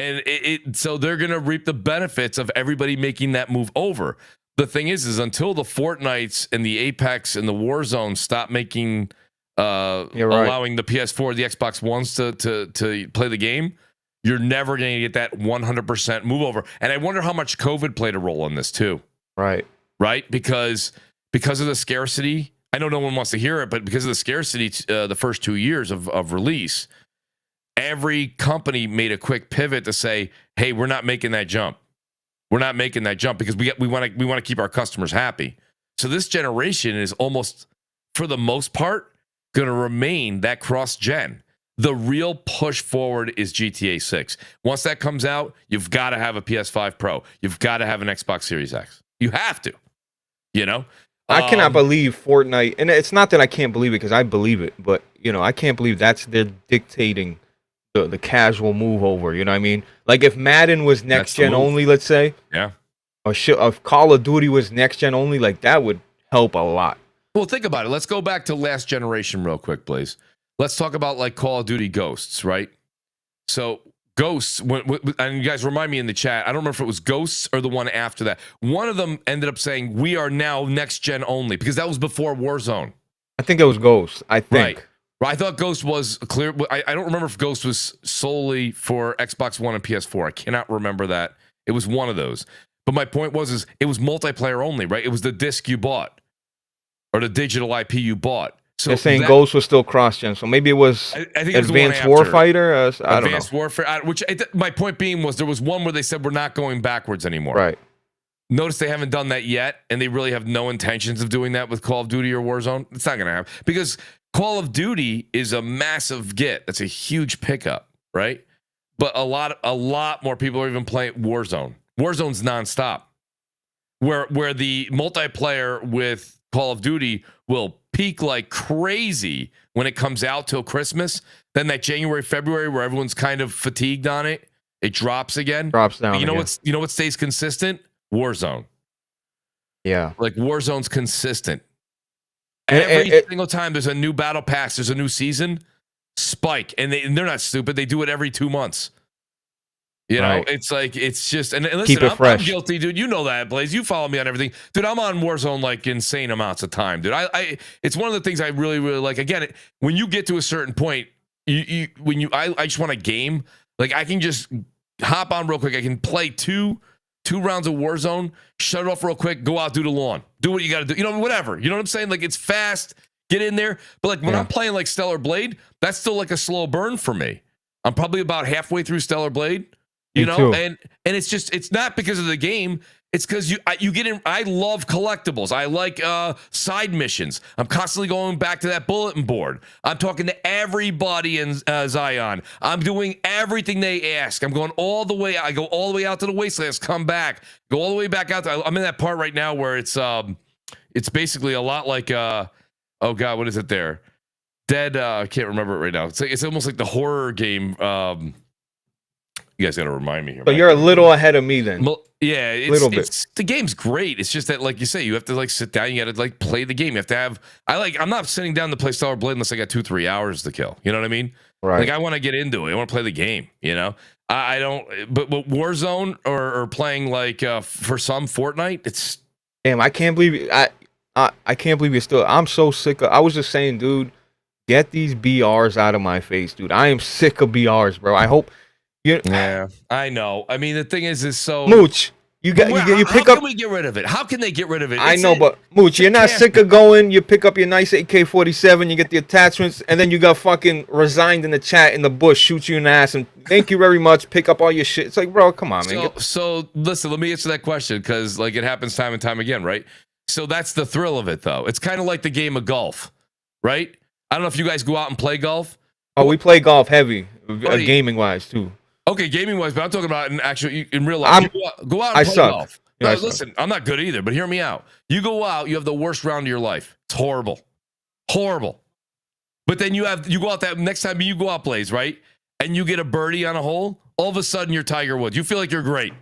And so they're going to reap the benefits of everybody making that move over. The thing is until the Fortnites and the Apex and the Warzone stop making, allowing the PS4, the Xbox Ones to play the game, you're never going to get that 100% move over. And I wonder how much COVID played a role in this too. Right. Because of the scarcity. I know no one wants to hear it, but because of the scarcity, the first 2 years of release, every company made a quick pivot to say, hey, we're not making that jump. We're not making that jump because we want to keep our customers happy. So this generation is almost, for the most part, going to remain that cross-gen. The real push forward is GTA 6. Once that comes out, you've got to have a PS5 Pro. You've got to have an Xbox Series X. You have to. You know? I cannot believe Fortnite, and it's not that I can't believe it because I believe it, but I can't believe they're dictating the casual move over. You know what I mean? Like if Madden was next gen only, let's say, or if Call of Duty was next gen only, like that would help a lot. Well, think about it. Let's go back to last generation real quick, please. Let's talk about like Call of Duty Ghosts, right? So Ghosts, and you guys remind me in the chat, I don't remember if it was Ghosts or the one after that. One of them ended up saying, we are now next gen only, because that was before Warzone. I think it was Ghosts, I think. Right. I thought Ghost was clear. I don't remember if Ghost was solely for Xbox One and PS4. I cannot remember that. It was one of those. But my point was it was multiplayer only, right? It was the disc you bought or the digital IP you bought. So they're saying Ghost was still cross-gen, so maybe it was, I think Advanced Warfighter. I don't know. Advanced Warfare. My point being was there was one where they said we're not going backwards anymore. Right. Notice they haven't done that yet, and they really have no intentions of doing that with Call of Duty or Warzone. It's not going to happen because Call of Duty is a massive get. That's a huge pickup, right? But a lot more people are even playing Warzone. Warzone's nonstop. Where the multiplayer with Call of Duty will peak like crazy when it comes out till Christmas. Then that January, February, where everyone's kind of fatigued on it, it drops again. Drops down. You know what stays consistent? Warzone. Yeah. Like Warzone's consistent. Every single time there's a new battle pass, there's a new season, spike, and they're not stupid. They do it every 2 months. You know, it's like, it's just, and listen, Keep it fresh. I'm guilty, dude. You know that, Blaze. You follow me on everything, dude. I'm on Warzone like insane amounts of time, dude. It's one of the things I really, really like. Again, when you get to a certain point, I just want a game. Like, I can just hop on real quick. I can play two rounds of Warzone, shut it off real quick, go out, do the lawn, do what you got to do. You know, whatever. You know what I'm saying? Like, it's fast, get in there. But like when I'm playing like Stellar Blade, that's still like a slow burn for me. I'm probably about halfway through Stellar Blade. You know, and it's just, it's not because of the game. It's because you get in. I love collectibles. I like side missions. I'm constantly going back to that bulletin board. I'm talking to everybody in Zion. I'm doing everything they ask. I'm going all the way. I go all the way out to the wastelands. Come back. Go all the way back out. I'm in that part right now where it's basically a lot like oh god, what is it there? Dead. I can't remember it right now. It's almost like the horror game. You guys got to remind me here. But you're a little ahead of me then. Well, yeah, the game's great. It's just that, like you say, you have to like sit down. You got to like play the game. You have to have. I'm not sitting down to play Stellar Blade unless I got 2-3 hours to kill. You know what I mean? Right. Like I want to get into it. I want to play the game. You know, I don't. But Warzone or playing like for some Fortnite, it's. Damn, I can't believe I can't believe you're still. I'm so sick of. I was just saying, dude, get these BRs out of my face, dude. I am sick of BRs, bro. I hope. Yeah, I know. I mean, the thing is so Mooch. You pick how up. Can we get rid of it? How can they get rid of it? I know, but Mooch, you're not sick of going. You pick up your nice AK-47, you get the attachments, and then you got fucking resigned in the chat in the bush, shoot you in the ass, and thank you very much. Pick up all your shit. It's like, bro, come on, man. So listen, let me answer that question because like it happens time and time again, right? So that's the thrill of it, though. It's kind of like the game of golf, right? I don't know if you guys go out and play golf. Oh, we play golf heavy, gaming wise too. Okay, gaming wise, but I'm talking about in real life. Go out and play golf. No, listen, I'm not good either, but hear me out. You go out, you have the worst round of your life. It's horrible. Horrible. But then you go out that next time you go out, Blaze, right? And you get a birdie on a hole, all of a sudden you're Tiger Woods. You feel like you're great.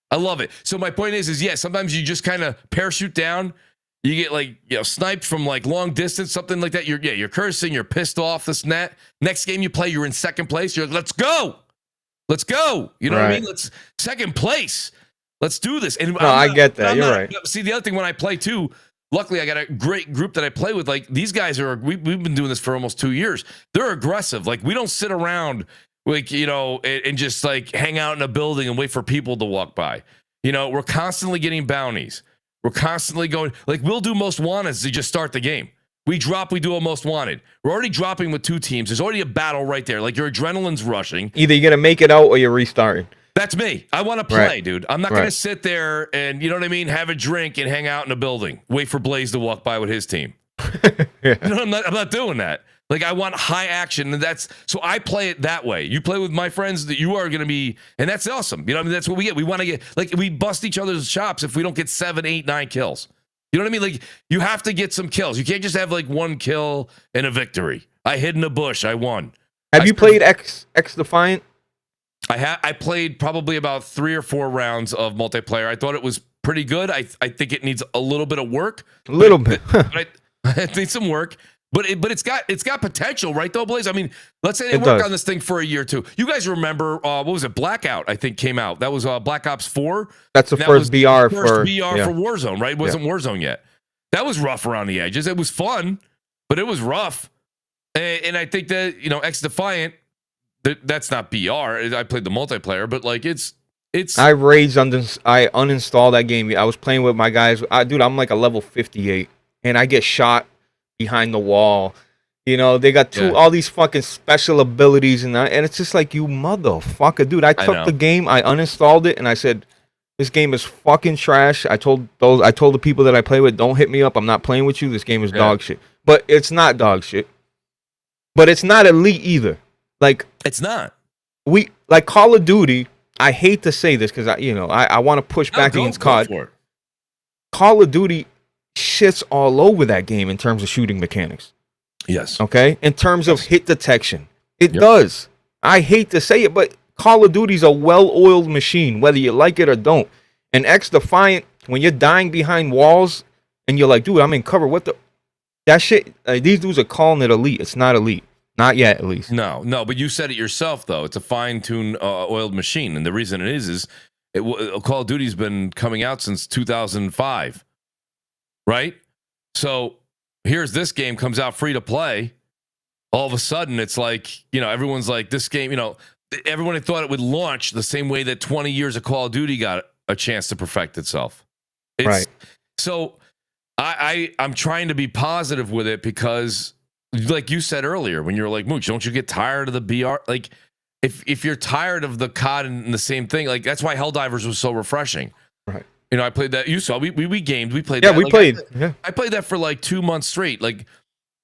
I love it. So my point is yeah, sometimes you just kind of parachute down. You get like, sniped from like long distance, something like that. You're cursing, you're pissed off, this and that. Next game you play, you're in second place. You're like, let's go. Let's go. You know what I mean? Let's second place. Let's do this. And I get that. You're right. See, the other thing when I play too, luckily I got a great group that I play with. Like these guys we've been doing this for almost 2 years. They're aggressive. Like we don't sit around like, and just like hang out in a building and wait for people to walk by. We're constantly getting bounties. We're constantly going, like we'll do most wanteds to just start the game. We do a most wanted. We're already dropping with 2 teams. There's already a battle right there. Like your adrenaline's rushing. Either you're going to make it out or you're restarting. That's me. I want to play, dude. I'm not going to sit there and, you know what I mean, have a drink and hang out in a building. Wait for Blaze to walk by with his team. I'm not doing that. Like I want high action, and so I play it that way. You play with my friends that you are going to be, and that's awesome. That's what we get. We want to get, like we bust each other's chops if we don't get 7, 8, 9 kills. You know what I mean? Like you have to get some kills. You can't just have like 1 kill and a victory. I hid in a bush. I won. Have you played Xdefiant? I played probably about 3 or 4 rounds of multiplayer. I thought it was pretty good. I think it needs a little bit of work. A little bit. But it needs some work. But it's got potential, right though, Blaze? I mean, let's say they work on this thing for a year or 2. You guys remember what was it? Blackout, I think, came out. That was Black Ops 4. That's the first BR for Warzone, right? It wasn't Warzone yet. That was rough around the edges. It was fun, but it was rough. And I think that Xdefiant, that's not BR. I played the multiplayer, but like it's. I uninstalled that game. I was playing with my guys. Dude, I'm like a level 58, and I get shot behind the wall. They got all these fucking special abilities, and it's just like, you motherfucker, dude. I took the game, I uninstalled it, and I said, this game is fucking trash. I told the people that I play with, don't hit me up. I'm not playing with you. This game is dog shit. But it's not dog shit. But it's not elite either. Like it's not. We like Call of Duty. I hate to say this because I want to push back against COD. Call of Duty shits all over that game in terms of shooting mechanics. Yes. Okay? In terms of hit detection. It does. I hate to say it, but Call of Duty's a well-oiled machine, whether you like it or don't. And Xdefiant, when you're dying behind walls and you're like, dude, I'm in cover, what the... That shit, these dudes are calling it elite. It's not elite. Not yet, at least. No, but you said it yourself, though. It's a fine-tuned, oiled machine, and the reason it is Call of Duty's been coming out since 2005, right? So here's this game comes out free to play. All of a sudden, it's like, everyone's like, this game, everyone had thought it would launch the same way that 20 years of Call of Duty got a chance to perfect itself. Right. So I'm trying to be positive with it because, like you said earlier, when you were like, Mooch, don't you get tired of the BR? Like, if you're tired of the COD and the same thing, like, that's why Helldivers was so refreshing. Right. I played that. You saw, we gamed. We played that. Yeah, we played. I played that for like 2 months straight. Like,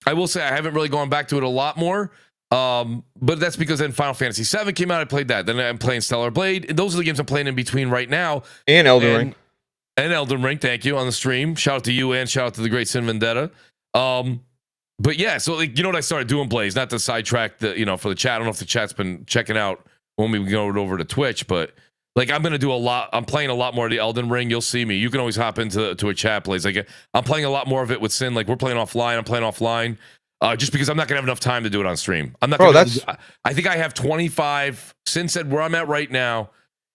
I will say I haven't really gone back to it a lot more. But that's because then Final Fantasy VII came out. I played that. Then I'm playing Stellar Blade. Those are the games I'm playing in between right now. And Elden Ring. And Elden Ring, thank you, on the stream. Shout out to you and shout out to the great Sin Vendetta. But yeah, so like, what I started doing, Blaze, not to sidetrack the, for the chat. I don't know if the chat's been checking out when we go over to Twitch, but like I'm gonna do a lot. I'm playing a lot more of the Elden Ring. You'll see me. You can always hop into a chat, Blaze. Like I'm playing a lot more of it with Sin. Like we're playing offline. I'm playing offline. Just because I'm not gonna have enough time to do it on stream. I'm not. I think I have 25. Sin said where I'm at right now.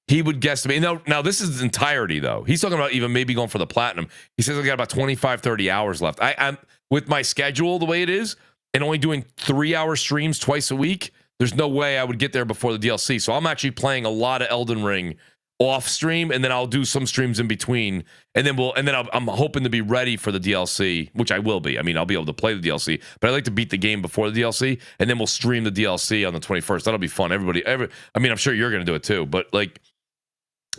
He would guess to me. Now this is entirety though. He's talking about even maybe going for the platinum. He says I got about 25, 30 hours left. I'm with my schedule the way it is and only doing 3-hour streams twice a week. There's no way I would get there before the DLC. So I'm actually playing a lot of Elden Ring off stream, and then I'll do some streams in between, and then I'm hoping to be ready for the DLC, which I will be. I mean, I'll be able to play the DLC, but I like to beat the game before the DLC, and then we'll stream the DLC on the 21st. That'll be fun. I mean, I'm sure you're gonna do it too, but like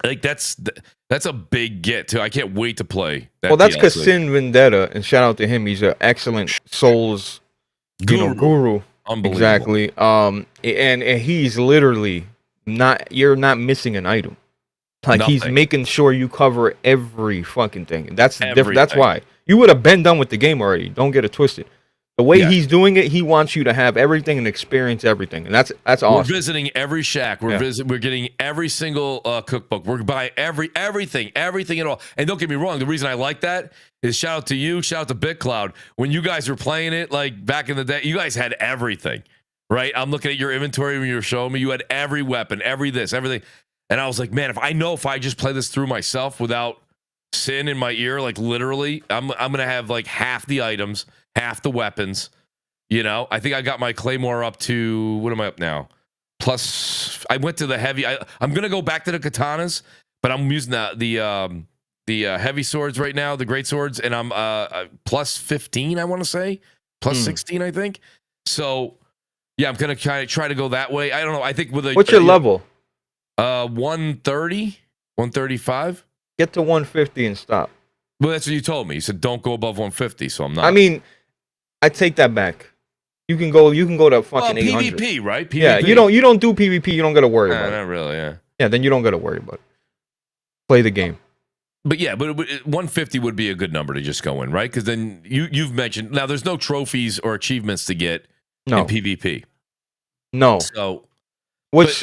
that's a big get too. I can't wait to play that. Well, that's because DLC. Sin Vendetta, and shout out to him. He's an excellent Souls guru. Unbelievable. Exactly. And he's literally you're not missing an item. Like Nothing. He's making sure you cover every fucking thing. That's different. That's Everything. why you would have been done with the game already. Don't get it twisted. The way he's doing it, he wants you to have everything and experience everything, and that's awesome. We're visiting every shack. We're getting every single cookbook. We're buying everything at all. And don't get me wrong, the reason I like that is shout out to you, shout out to BitCloud. When you guys were playing it, like back in the day, you guys had everything, right? I'm looking at your inventory when you were showing me. You had every weapon, everything. And I was like, man, if I just play this through myself without Sin in my ear, like literally, I'm gonna have like half the items, half the weapons. I think I got my Claymore up to, what am I up now? Plus, I went to the heavy. I'm gonna go back to the katanas, but I'm using the heavy swords right now, the great swords, and I'm plus 15. I want to say plus 16. I think. So yeah, I'm gonna kind of try to go that way. I don't know. I think with what's your level? 130, 135. Get to 150 and stop. Well, that's what you told me. You said don't go above 150, so I'm not. I mean, I take that back. You can go to fucking 800. PvP, right? PvP. Yeah, you don't do PvP. You don't got to worry about it. Not really. Yeah. Yeah, then you don't got to worry about it. Play the game. But yeah, but 150 would be a good number to just go in, right? Because then you've mentioned now there's no trophies or achievements to get in PvP. No. So.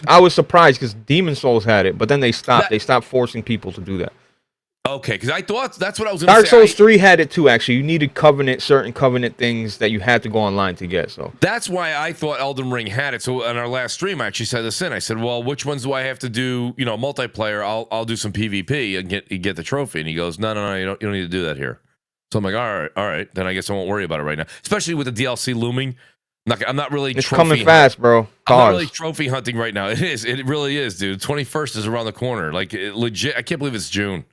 I was surprised because Demon Souls had it, but then they stopped. They stopped forcing people to do that. Okay, because I thought that's what I was going to say. Dark Souls 3 had it too, actually. You needed certain Covenant things that you had to go online to get. So that's why I thought Elden Ring had it. So on our last stream, I actually said this in. I said, well, which ones do I have to do, multiplayer? I'll do some PvP and get the trophy. And he goes, no, you don't need to do that here. So I'm like, all right. Then I guess I won't worry about it right now. Especially with the DLC looming. I'm not really. It's coming fast, bro. I'm not really trophy hunting right now. It is. It really is, dude. 21st is around the corner. Like legit. I can't believe it's June.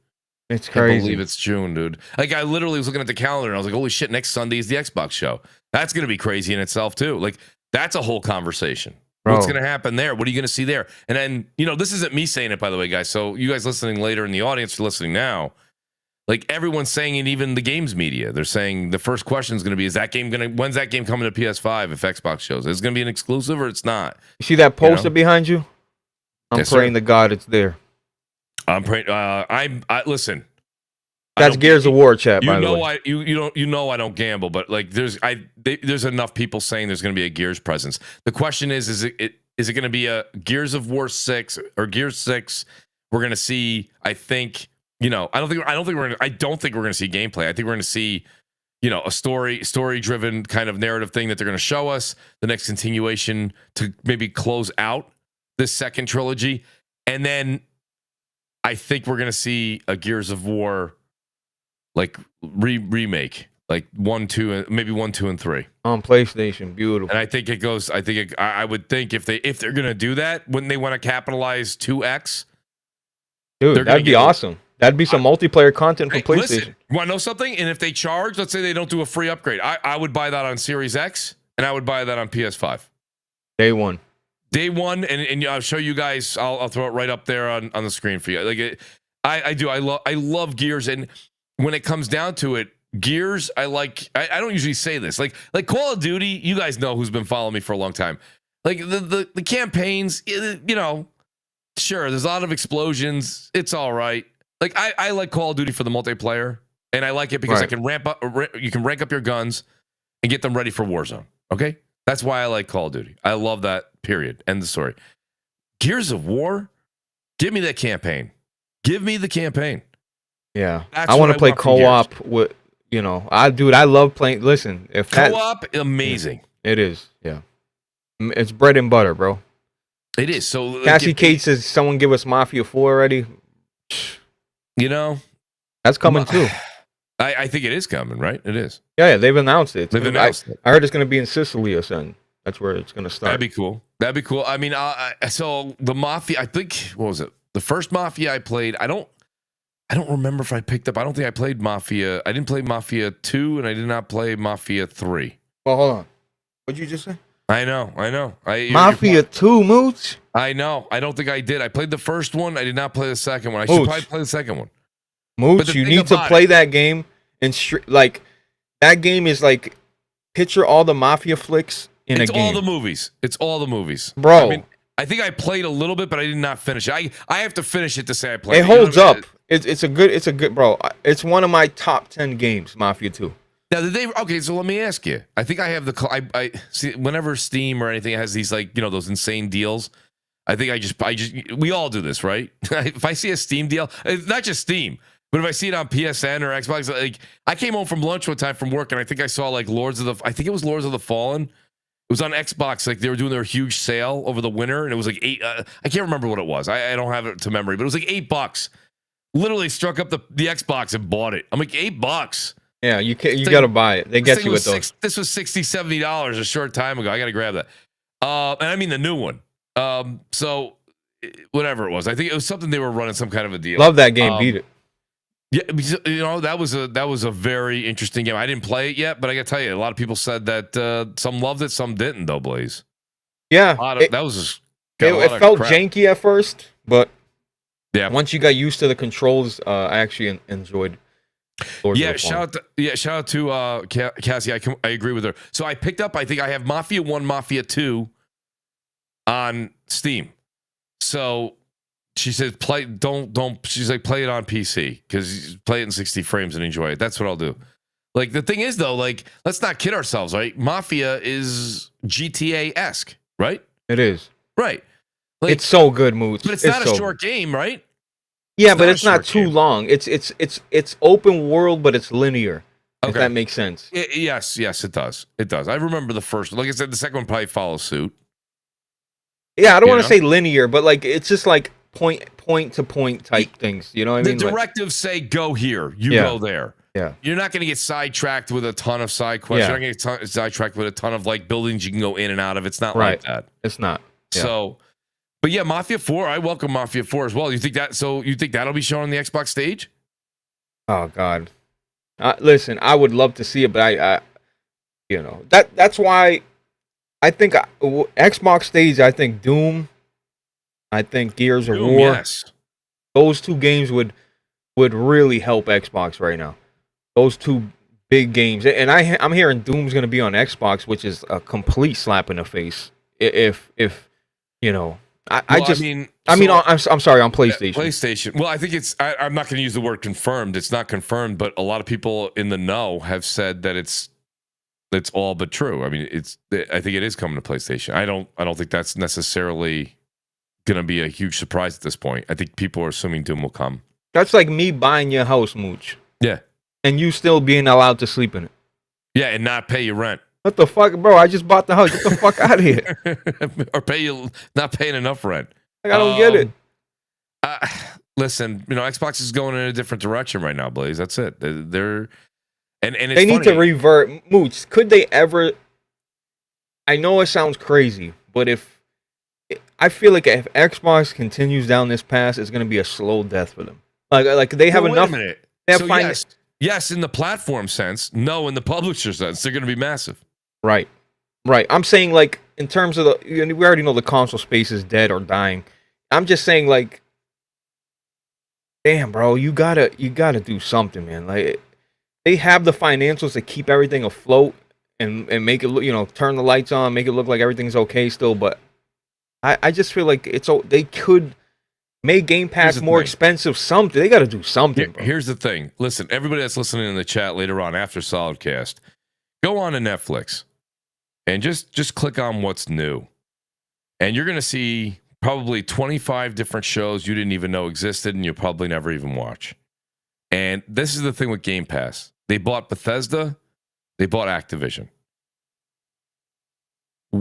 It's crazy. I can't believe it's June, dude. Like I literally was looking at the calendar and I was like, holy shit! Next Sunday is the Xbox show. That's gonna be crazy in itself too. Like that's a whole conversation. Bro. What's gonna happen there? What are you gonna see there? And then this isn't me saying it, by the way, guys. So you guys listening later in the audience, listening now. Like everyone's saying it, even the games media, they're saying the first question is going to be, when's that game coming to PS5 if Xbox shows? Is it going to be an exclusive or it's not? You see that poster behind you? I'm praying to God it's there. I'm praying. Listen. That's Gears of War chat, by the way. You know I don't gamble, but like there's enough people saying there's going to be a Gears presence. The question is it going to be a Gears of War 6 or Gears 6? We're going to see, I think. I don't think we're going to see gameplay. I think we're going to see a story driven kind of narrative thing that they're going to show us, the next continuation to maybe close out this second trilogy, and then I think we're going to see a Gears of War like remake, like 1, 2, and maybe 1, 2, and 3 on PlayStation. Beautiful. And I think it goes. I would think if they're going to do that, wouldn't they want to capitalize 2X? Dude, that'd be awesome. That'd be some multiplayer content for PlayStation. Listen, want to know something? And if they charge, let's say they don't do a free upgrade, I would buy that on Series X, and I would buy that on PS5. Day one, and I'll show you guys. I'll throw it right up there on the screen for you. Like I do. I love Gears, and when it comes down to it, Gears, I like. I don't usually say this. Like Call of Duty, you guys know who's been following me for a long time. Like the campaigns, sure, there's a lot of explosions. It's all right. Like I like Call of Duty for the multiplayer, and I like it because I can you can rank up your guns and get them ready for Warzone. Okay, that's why I like Call of Duty. I love that. Period. End of story. Gears of War, give me that campaign. Give me the campaign. Yeah, I want to play co-op with. I love playing. Listen, if co-op, amazing. It is. Yeah, it's bread and butter, bro. It is. So Cassie Kate says, "Someone give us Mafia 4 already." That's coming too. I think it is coming, right? It is. Yeah, they've announced it. I heard it's going to be in Sicily or something. That's where it's going to start. That'd be cool. I mean, so the Mafia, I think, what was it? The first Mafia I played, I don't remember if I picked up. I don't think I played Mafia. I didn't play Mafia 2, and I did not play Mafia 3. Well, hold on. What'd you just say? I know. Mafia 2, Mooch? I know. I don't think I did. I played the first one. I did not play the second one. I should probably play the second one. Mooch, you need to play that game. And that game is like, picture all the Mafia flicks in a game. It's all the movies. Bro. I mean, I think I played a little bit, but I did not finish it. I have to finish it to say I played it. It holds up. It's a good, bro. It's one of my top 10 games, Mafia 2. Now, okay, so let me ask you. I think I have I see whenever Steam or anything has these those insane deals. I think we all do this, right? If I see a Steam deal, it's not just Steam, but if I see it on PSN or Xbox, like I came home from lunch one time from work and I think I saw like I think it was Lords of the Fallen. It was on Xbox, like they were doing their huge sale over the winter, and it was like $8. I can't remember what it was. I don't have it to memory, but it was like $8. Literally struck up the Xbox and bought it. I'm like $8. Yeah, you got to buy it. They get you with those. This was $60, $70 a short time ago. I got to grab that. And I mean the new one. So whatever it was, I think it was something they were running some kind of a deal. Love that game. Beat it. Yeah, that was a very interesting game. I didn't play it yet, but I got to tell you, a lot of people said that some loved it, some didn't, though. Blaze. Yeah, it felt janky at first, but yeah, once you got used to the controls, I actually enjoyed. Shout out to Cassie. I agree with her. So I picked up. I think I have Mafia 1, Mafia 2 on Steam. So she said, she's like, play it on PC because play it in 60 frames and enjoy it. That's what I'll do. Like the thing is though, like let's not kid ourselves, right? Mafia is GTA-esque, right? It is. Right. Like, it's so good, Mooch. But it's not a short game, right? Yeah, but it's not too long. It's open world, but it's linear. Okay. If that makes sense. Yes, it does. It does. I remember the first one. Like I said, the second one probably follows suit. Yeah, I don't want to say linear, but like it's just like point to point type things. You know what I mean? The directives say go here, you go there. Yeah. You're not going to get sidetracked with a ton of side quests. You're not going to get sidetracked with a ton of like buildings you can go in and out of. It's not like that. It's not. Yeah. So, but yeah, Mafia 4. I welcome Mafia 4 as well. You think that'll be shown on the Xbox stage? Oh God. Listen, I would love to see it, but I that's why I think Xbox stage. I think Doom. I think Gears of War. Yes. Those two games would really help Xbox right now. Those two big games, and I'm hearing Doom's going to be on Xbox, which is a complete slap in the face. If you know, I'm sorry, on PlayStation. PlayStation. Well, I think I'm not going to use the word confirmed. It's not confirmed, but a lot of people in the know have said that it's all but true. I mean, I think it is coming to PlayStation. I don't think that's necessarily going to be a huge surprise at this point. I think people are assuming Doom will come. That's like me buying your house, Mooch. Yeah. And you still being allowed to sleep in it. Yeah, and not pay your rent. What the fuck, bro? I just bought the house. Get the fuck out of here. Or not paying enough rent. Like, I don't get it. Listen, Xbox is going in a different direction right now, Blaze. That's it. They're and it's They need funny. to revert. Mooch, could they ever? I know it sounds crazy, but I feel like if Xbox continues down this path, it's going to be a slow death for them. Like they have enough. Wait a minute. They have So yes, in the platform sense. No, in the publisher sense, they're going to be massive. Right. I'm saying like in terms of we already know the console space is dead or dying. I'm just saying like, damn, bro, you gotta do something, man. Like they have the financials to keep everything afloat and make it look, turn the lights on, make it look like everything's okay still. But I just feel like they could make Game Pass more expensive. Something they got to do something. Bro. Here's the thing. Listen, everybody that's listening in the chat later on after Solidcast, go on to Netflix and just click on what's new, and you're gonna see probably 25 different shows you didn't even know existed and you'll probably never even watch. And this is the thing with Game Pass. They bought Bethesda, they bought Activision.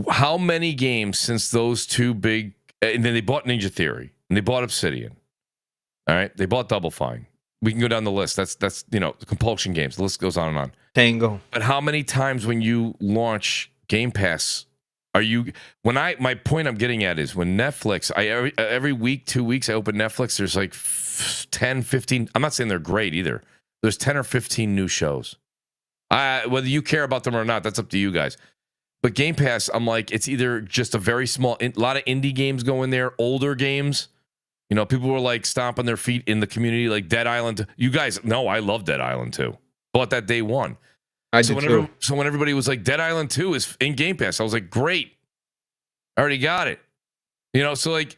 How many games since those two big, and then they bought Ninja Theory and they bought Obsidian. All right, they bought Double Fine. We can go down the list. That's the compulsion games. The list goes on and on. Tango. But how many times when you launch Game Pass my point I'm getting at is when Netflix, every week, 2 weeks, I open Netflix, there's like 10, 15, I'm not saying they're great either. There's 10 or 15 new shows. Whether you care about them or not, that's up to you guys. But Game Pass, I'm like, it's either just a very small, a lot of indie games go in there, older games. People were like stomping their feet in the community, like Dead Island. You guys know I love Dead Island 2. Bought that day one. So when everybody was like, Dead Island 2 is in Game Pass, I was like, great. I already got it. So like,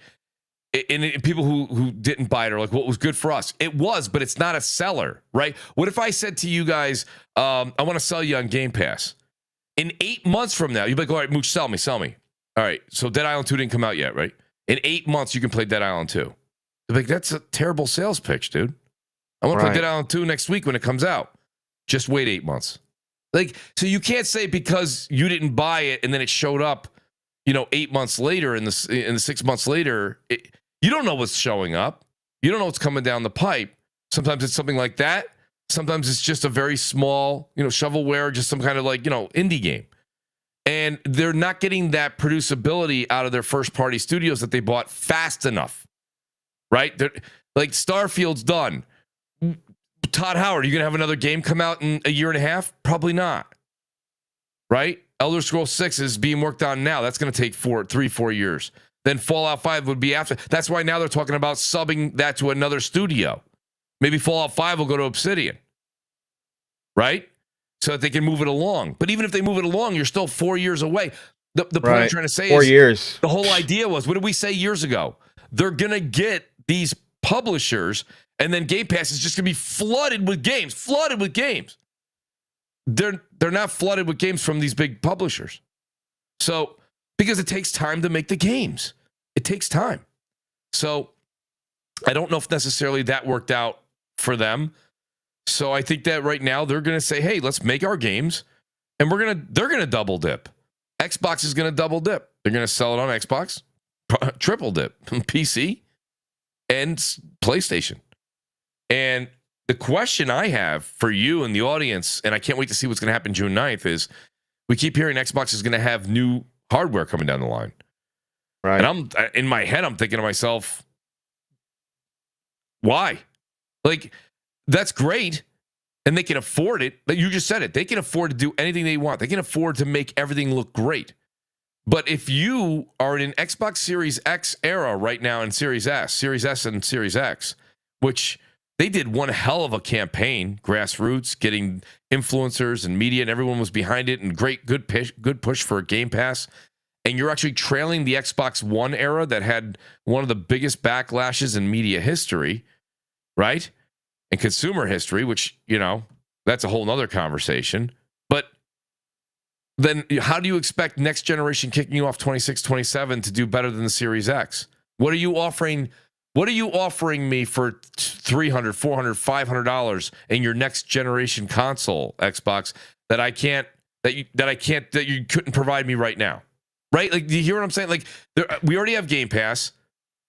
and people who didn't buy it are like, well, it was good for us. It was, but it's not a seller, right? What if I said to you guys, I want to sell you on Game Pass. In 8 months from now, you'd be like, all right, Mooch, sell me. All right, so Dead Island 2 didn't come out yet, right? In 8 months, you can play Dead Island 2. They're like, that's a terrible sales pitch, dude. I want to play Dead Island 2 next week when it comes out. Just wait 8 months. Like, so you can't say because you didn't buy it and then it showed up, 8 months later in the 6 months later, you don't know what's showing up. You don't know what's coming down the pipe. Sometimes it's something like that. Sometimes it's just a very small, shovelware, just some kind of like, indie game. And they're not getting that producibility out of their first party studios that they bought fast enough. Right? They're, like Starfield's done. Todd Howard, are you going to have another game come out in a year and a half? Probably not. Right? Elder Scrolls 6 is being worked on now. That's going to take 3-4 years. Then Fallout 5 would be after. That's why now they're talking about subbing that to another studio. Maybe Fallout 5 will go to Obsidian. Right? So that they can move it along. But even if they move it along, you're still 4 years away. The point I'm trying to say 4 is years. The whole idea was, what did we say years ago? They're going to get these publishers, and then Game Pass is just going to be flooded with games. They're not flooded with games from these big publishers. So, because it takes time to make the games. It takes time. So, I don't know if necessarily that worked out for them. So, I think that right now they're going to say, hey, let's make our games, and they're going to double dip. Xbox is going to double dip. They're going to sell it on Xbox, triple dip, PC, and PlayStation. And the question I have for you and the audience, and I can't wait to see what's going to happen June 9th, is we keep hearing Xbox is going to have new hardware coming down the line. Right. And in my head, I'm thinking to myself, why? Like, that's great. And they can afford it. But you just said it. They can afford to do anything they want. They can afford to make everything look great. But if you are in an Xbox Series X era right now in Series S and Series X, which they did one hell of a campaign, grassroots, getting influencers and media, and everyone was behind it, and good push for a Game Pass. And you're actually trailing the Xbox One era that had one of the biggest backlashes in media history, right? And consumer history, which, that's a whole nother conversation. But then how do you expect next generation kicking you off 26, 27 to do better than the Series X? What are you offering? What are you offering me for $300, $400, $500 in your next generation console, Xbox, that I can't that you couldn't provide me right now, right? Like, do you hear what I'm saying? Like, we already have Game Pass.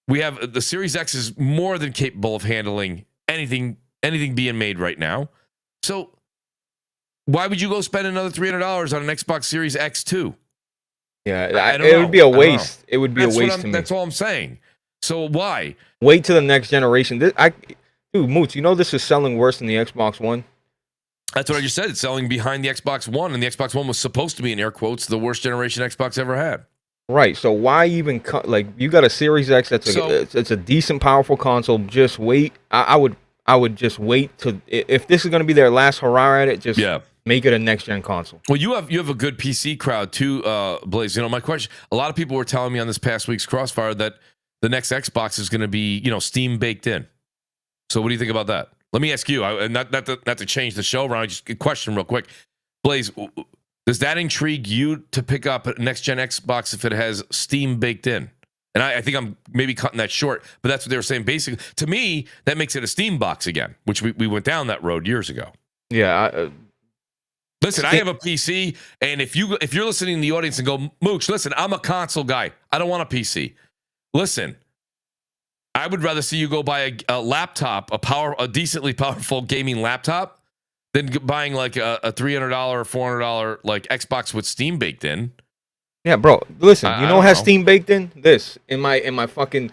We have the Series X is more than capable of handling anything being made right now. So why would you go spend another $300 on an Xbox Series X2? Yeah, it would be a waste. It would be a waste to me. That's all I'm saying. So why? Wait till the next generation. Dude, Mooch, you know this is selling worse than the Xbox One? That's what I just said. It's selling behind the Xbox One, and the Xbox One was supposed to be, in air quotes, the worst generation Xbox ever had. Right. So why even like you got a Series X that's it's a decent, powerful console. Just wait. I would just wait to if this is going to be their last hurrah at it. Just make it a next gen console. Well, you have a good PC crowd too, Blaze. You know, my question. A lot of people were telling me on this past week's Crossfire that the next Xbox is going to be Steam baked in. So what do you think about that? Let me ask you. Not to change the show around. Just a question real quick, Blaze. Does that intrigue you to pick up a next-gen Xbox if it has Steam baked in? And I think I'm maybe cutting that short, but that's what they were saying. Basically, to me, that makes it a Steam box again, which we went down that road years ago. Yeah. Listen, I have a PC, and if you're listening in the audience and go, Mooch, listen, I'm a console guy. I don't want a PC. Listen, I would rather see you go buy a laptop, a decently powerful gaming laptop, than buying like a $300 or $400 like Xbox with Steam baked in. Yeah, bro. Listen, you know what has Steam baked in? This in my fucking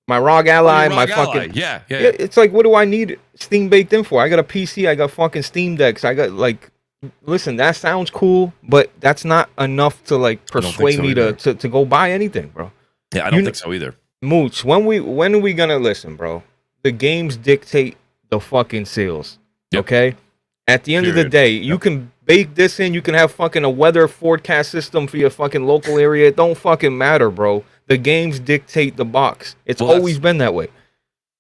my ROG Ally, fucking yeah. It's like, what do I need Steam baked in for? I got a PC, I got fucking Steam Decks, I got like. Listen, that sounds cool, but that's not enough to like persuade me to go buy anything, bro. Yeah, I don't think so either. Mooch, when are we gonna listen, bro? The games dictate the fucking sales. Yep. Okay. At the end of the day, you can bake this in. You can have fucking a weather forecast system for your fucking local area. It don't fucking matter, bro. The games dictate the box. It's always been that way.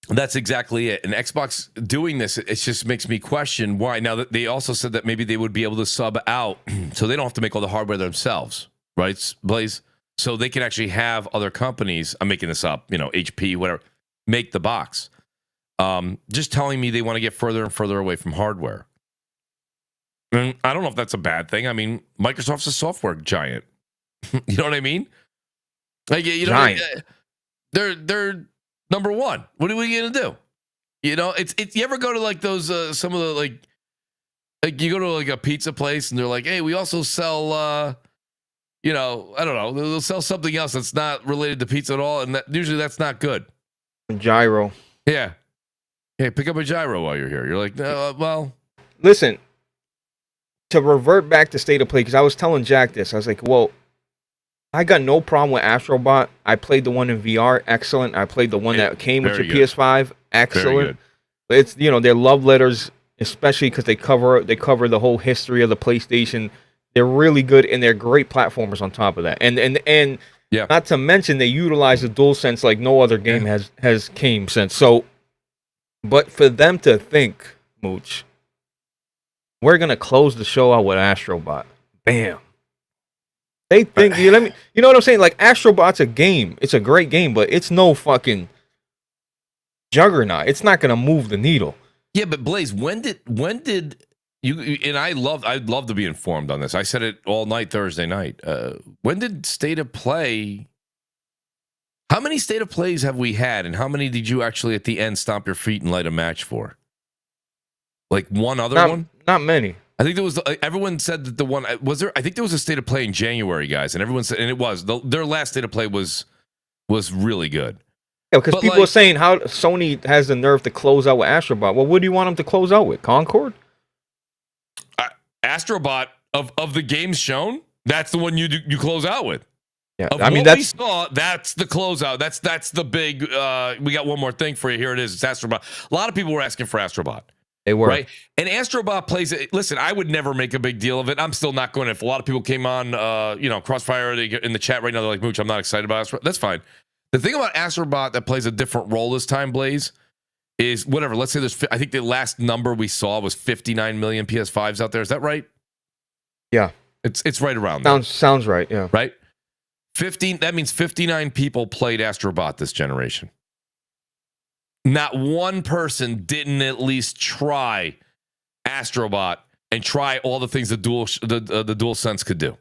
That's exactly it. And Xbox doing this, it just makes me question why. Now, that they also said that maybe they would be able to sub out so they don't have to make all the hardware themselves, right, Blaze? So they can actually have other companies, I'm making this up, HP, whatever, make the box. Just telling me they want to get further and further away from hardware. And I don't know if that's a bad thing. I mean, Microsoft's a software giant. You know what I mean? Like, giant. They're number one. What are we gonna do? It's you ever go to like those some of the like you go to like a pizza place and they're like, hey, we also sell I don't know, they'll sell something else that's not related to pizza at all, and usually that's not good. Gyro. Yeah. Hey, pick up a gyro while you're here. You're like, well, listen. To revert back to State of Play, because I was telling Jack this, I was like, well, I got no problem with Astro Bot. I played the one in VR, excellent. I played the one that came with your PS5, excellent. But it's their love letters, especially because they cover the whole history of the PlayStation. They're really good, and they're great platformers on top of that. And not to mention they utilize the DualSense like no other game has came since. So, but for them to think, Mooch, we're gonna close the show out with Astro Bot. Bam. They think you know what I'm saying? Like, Astro Bot's a game. It's a great game, but it's no fucking juggernaut. It's not gonna move the needle. Yeah, but Blaze, when did you? And I'd love to be informed on this. I said it all night Thursday night. When did State of Play? How many State of Plays have we had, and how many did you actually at the end stomp your feet and light a match for? Like one other one? Not many. I think there was. Everyone said that the one was there. I think there was a State of Play in January, guys, and everyone said, and it was their last State of Play was really good. Yeah, because people are saying how Sony has the nerve to close out with Astro Bot. Well, what do you want them to close out with? Concord? Astro Bot of the games shown, that's the one you close out with. Yeah, I mean we saw, that's the closeout. That's the big. We got one more thing for you. Here it is. It's Astro Bot. A lot of people were asking for Astro Bot. They were. Right. And Astro Bot plays it. Listen, I would never make a big deal of it. I'm still not going to. If a lot of people came on, Crossfire in the chat right now, they're like, Mooch, I'm not excited about Astro Bot. That's fine. The thing about Astro Bot that plays a different role this time, Blaze, is whatever. Let's say I think the last number we saw was 59 million PS5s out there. Is that right? Yeah. It's right around there. Sounds right, yeah. Right? 15, that means 59 people played Astro Bot this generation. Not one person didn't at least try Astro Bot and try all the things the DualSense could do.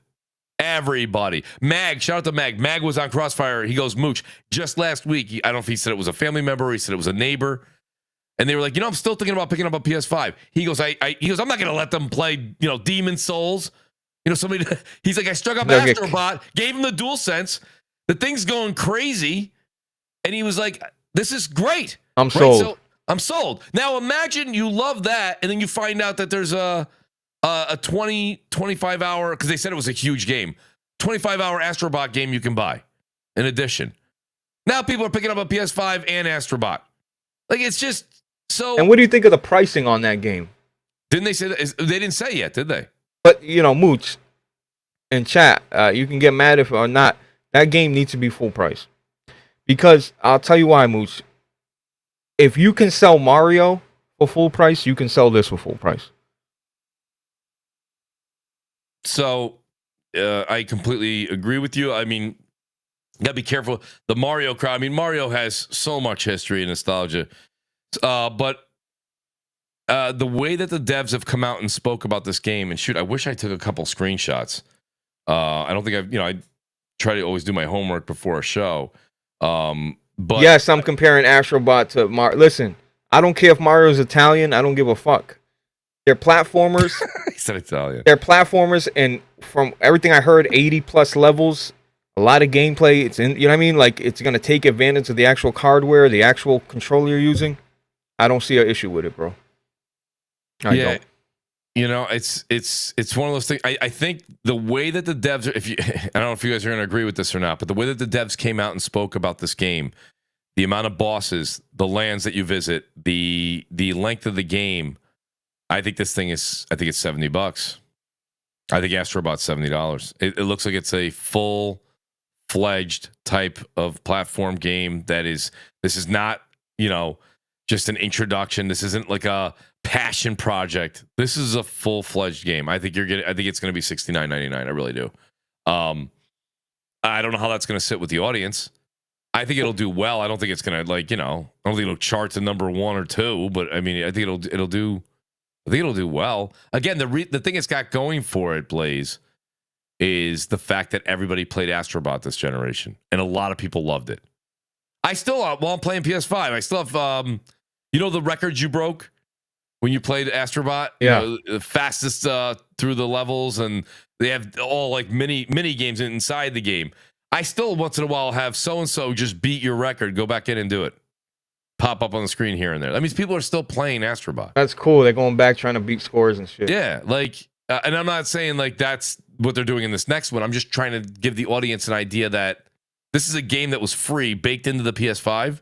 Everybody. Mag, shout out to Mag. Mag was on Crossfire. He goes, Mooch, just last week, I don't know if he said it was a family member or he said it was a neighbor. And they were like, I'm still thinking about picking up a PS5. He goes, I'm not going to let them play, Demon Souls. Somebody, he's like, I struck up Astro Bot, gave him the DualSense. The thing's going crazy. And he was like, this is great. I'm sold. So I'm sold. Now imagine you love that, and then you find out that there's a 25 hour, because they said it was a huge game, 25-hour Astro Bot game you can buy in addition. Now people are picking up a PS5 and Astro Bot. Like, it's just so. And what do you think of the pricing on that game? Didn't they say that? They didn't say yet, did they? But, Mooch, in chat, you can get mad if or not. That game needs to be full price. Because I'll tell you why, Mooch. If you can sell Mario for full price, you can sell this for full price. So I completely agree with you. I mean, you gotta be careful. The Mario crowd. I mean, Mario has so much history and nostalgia. But the way that the devs have come out and spoke about this game, and shoot, I wish I took a couple screenshots. I don't think I try to always do my homework before a show. But yes, I'm comparing Astro Bot to Mario. Listen, I don't care if Mario's Italian. I don't give a fuck. They're platformers. He said Italian. They're platformers, and from everything I heard, 80 plus levels, a lot of gameplay. It's in, Like, it's gonna take advantage of the actual hardware, the actual controller you're using. I don't see an issue with it, bro. I don't. It's one of those things. I think the way that the devs are, I don't know if you guys are going to agree with this or not, but the way that the devs came out and spoke about this game, the amount of bosses, the lands that you visit, the length of the game, I think this thing is, I think it's $70. I think Astro Bot's $70. It looks like it's a full-fledged type of platform game this is not, just an introduction. This isn't like a passion project. This is a full-fledged game. I think it's going to be $69.99. I really do. I don't know how that's going to sit with the audience. I think it'll do well. I don't think it's going to I don't think it'll chart to number 1 or 2, but I mean, I think it'll do well. Again, the thing it's got going for it, Blaze, is the fact that everybody played Astro Bot this generation, and a lot of people loved it. I still, while I'm playing PS5, I still have, the records you broke when you played Astro Bot? Yeah. The fastest through the levels, and they have all like mini games inside the game. I still, once in a while, have so-and-so just beat your record, go back in and do it. Pop up on the screen here and there. That means people are still playing Astro Bot. That's cool. They're going back trying to beat scores and shit. Yeah, and I'm not saying that's what they're doing in this next one. I'm just trying to give the audience an idea that this is a game that was free, baked into the PS5,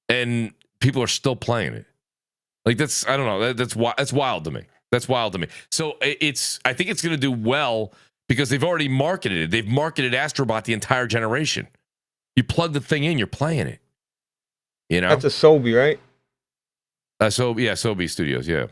and people are still playing it. That's, I don't know. That's wild to me. That's wild to me. So I think it's going to do well because they've already marketed it. They've marketed Astro Bot the entire generation. You plug the thing in, you're playing it. That's a Sobi, right? Sobi Studios, yeah.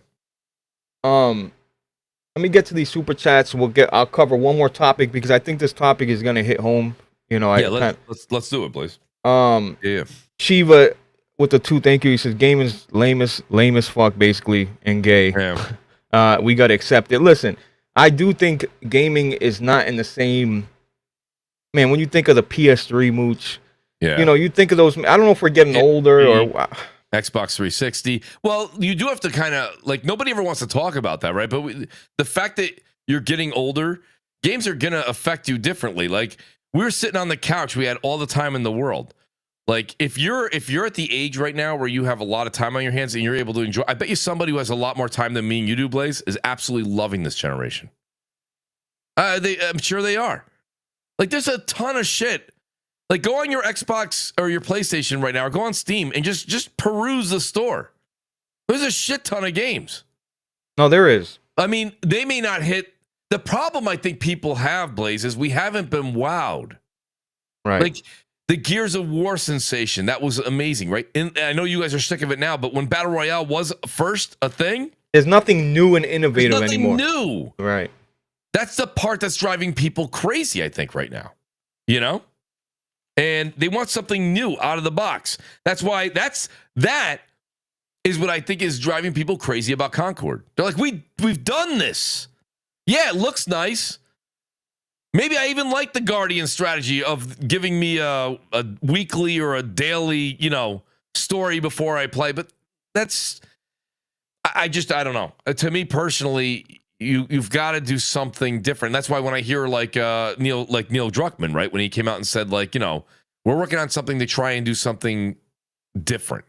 Let me get to these super chats. I'll cover one more topic because I think this topic is gonna hit home. Let's do it, please. Yeah. Shiva with the 2, thank you. He says game is lame as fuck, basically, and gay. Yeah. We gotta accept it. Listen, I do think gaming is not in the same. Man, when you think of the PS3, Mooch, you think of those. I don't know if we're getting older or Xbox 360. Well, you do have to kind of nobody ever wants to talk about that, right? But the fact that you're getting older, games are gonna affect you differently. Like, we were sitting on the couch, we had all the time in the world. Like, if you're at the age right now where you have a lot of time on your hands and you're able to enjoy, I bet you somebody who has a lot more time than me and you do, Blaze, is absolutely loving this generation. I'm sure they are. There's a ton of shit. Go on your Xbox or your PlayStation right now, or go on Steam and just peruse the store. There's a shit ton of games. No, there is. I mean, they may not hit. The problem I think people have, Blaze, is we haven't been wowed. Right. The Gears of War sensation, that was amazing, right? And I know you guys are sick of it now, but when Battle Royale was first a thing, there's nothing new and innovative anymore. New. Right. That's the part that's driving people crazy, I think, right now. And they want something new out of the box. That's why that is what I think is driving people crazy about Concord. They're like, we've done this. Yeah, it looks nice. Maybe I even like the Guardian strategy of giving me a weekly or a daily, story before I play. But I don't know. To me personally, you've got to do something different. That's why when I hear like Neil Druckman, right, when he came out and said like, we're working on something to try and do something different.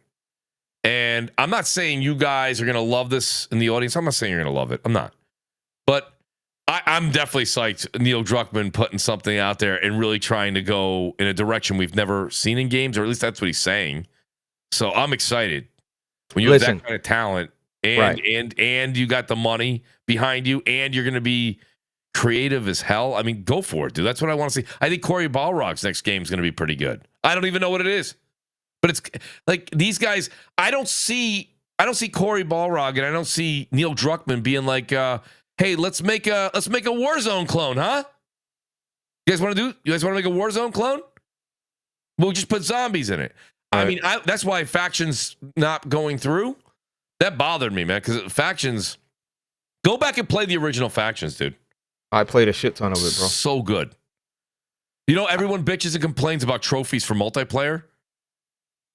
And I'm not saying you guys are going to love this in the audience. I'm not saying you're going to love it. I'm not. But I'm definitely psyched Neil Druckman putting something out there and really trying to go in a direction we've never seen in games, or at least that's what he's saying. So I'm excited. When you have that kind of talent and you got the money behind you and you're going to be creative as hell, I mean, go for it, dude. That's what I want to see. I think Corey Balrog's next game is going to be pretty good. I don't even know what it is. But it's like these guys, I don't see Corey Balrog and I don't see Neil Druckman being like, hey, let's make a Warzone clone, huh? You guys want to make a Warzone clone? We'll just put zombies in it. Right. I mean, that's why Factions not going through, that bothered me, man, because Factions, go back and play the original Factions, dude. I played a shit ton of it, bro. So good. Everyone bitches and complains about trophies for multiplayer.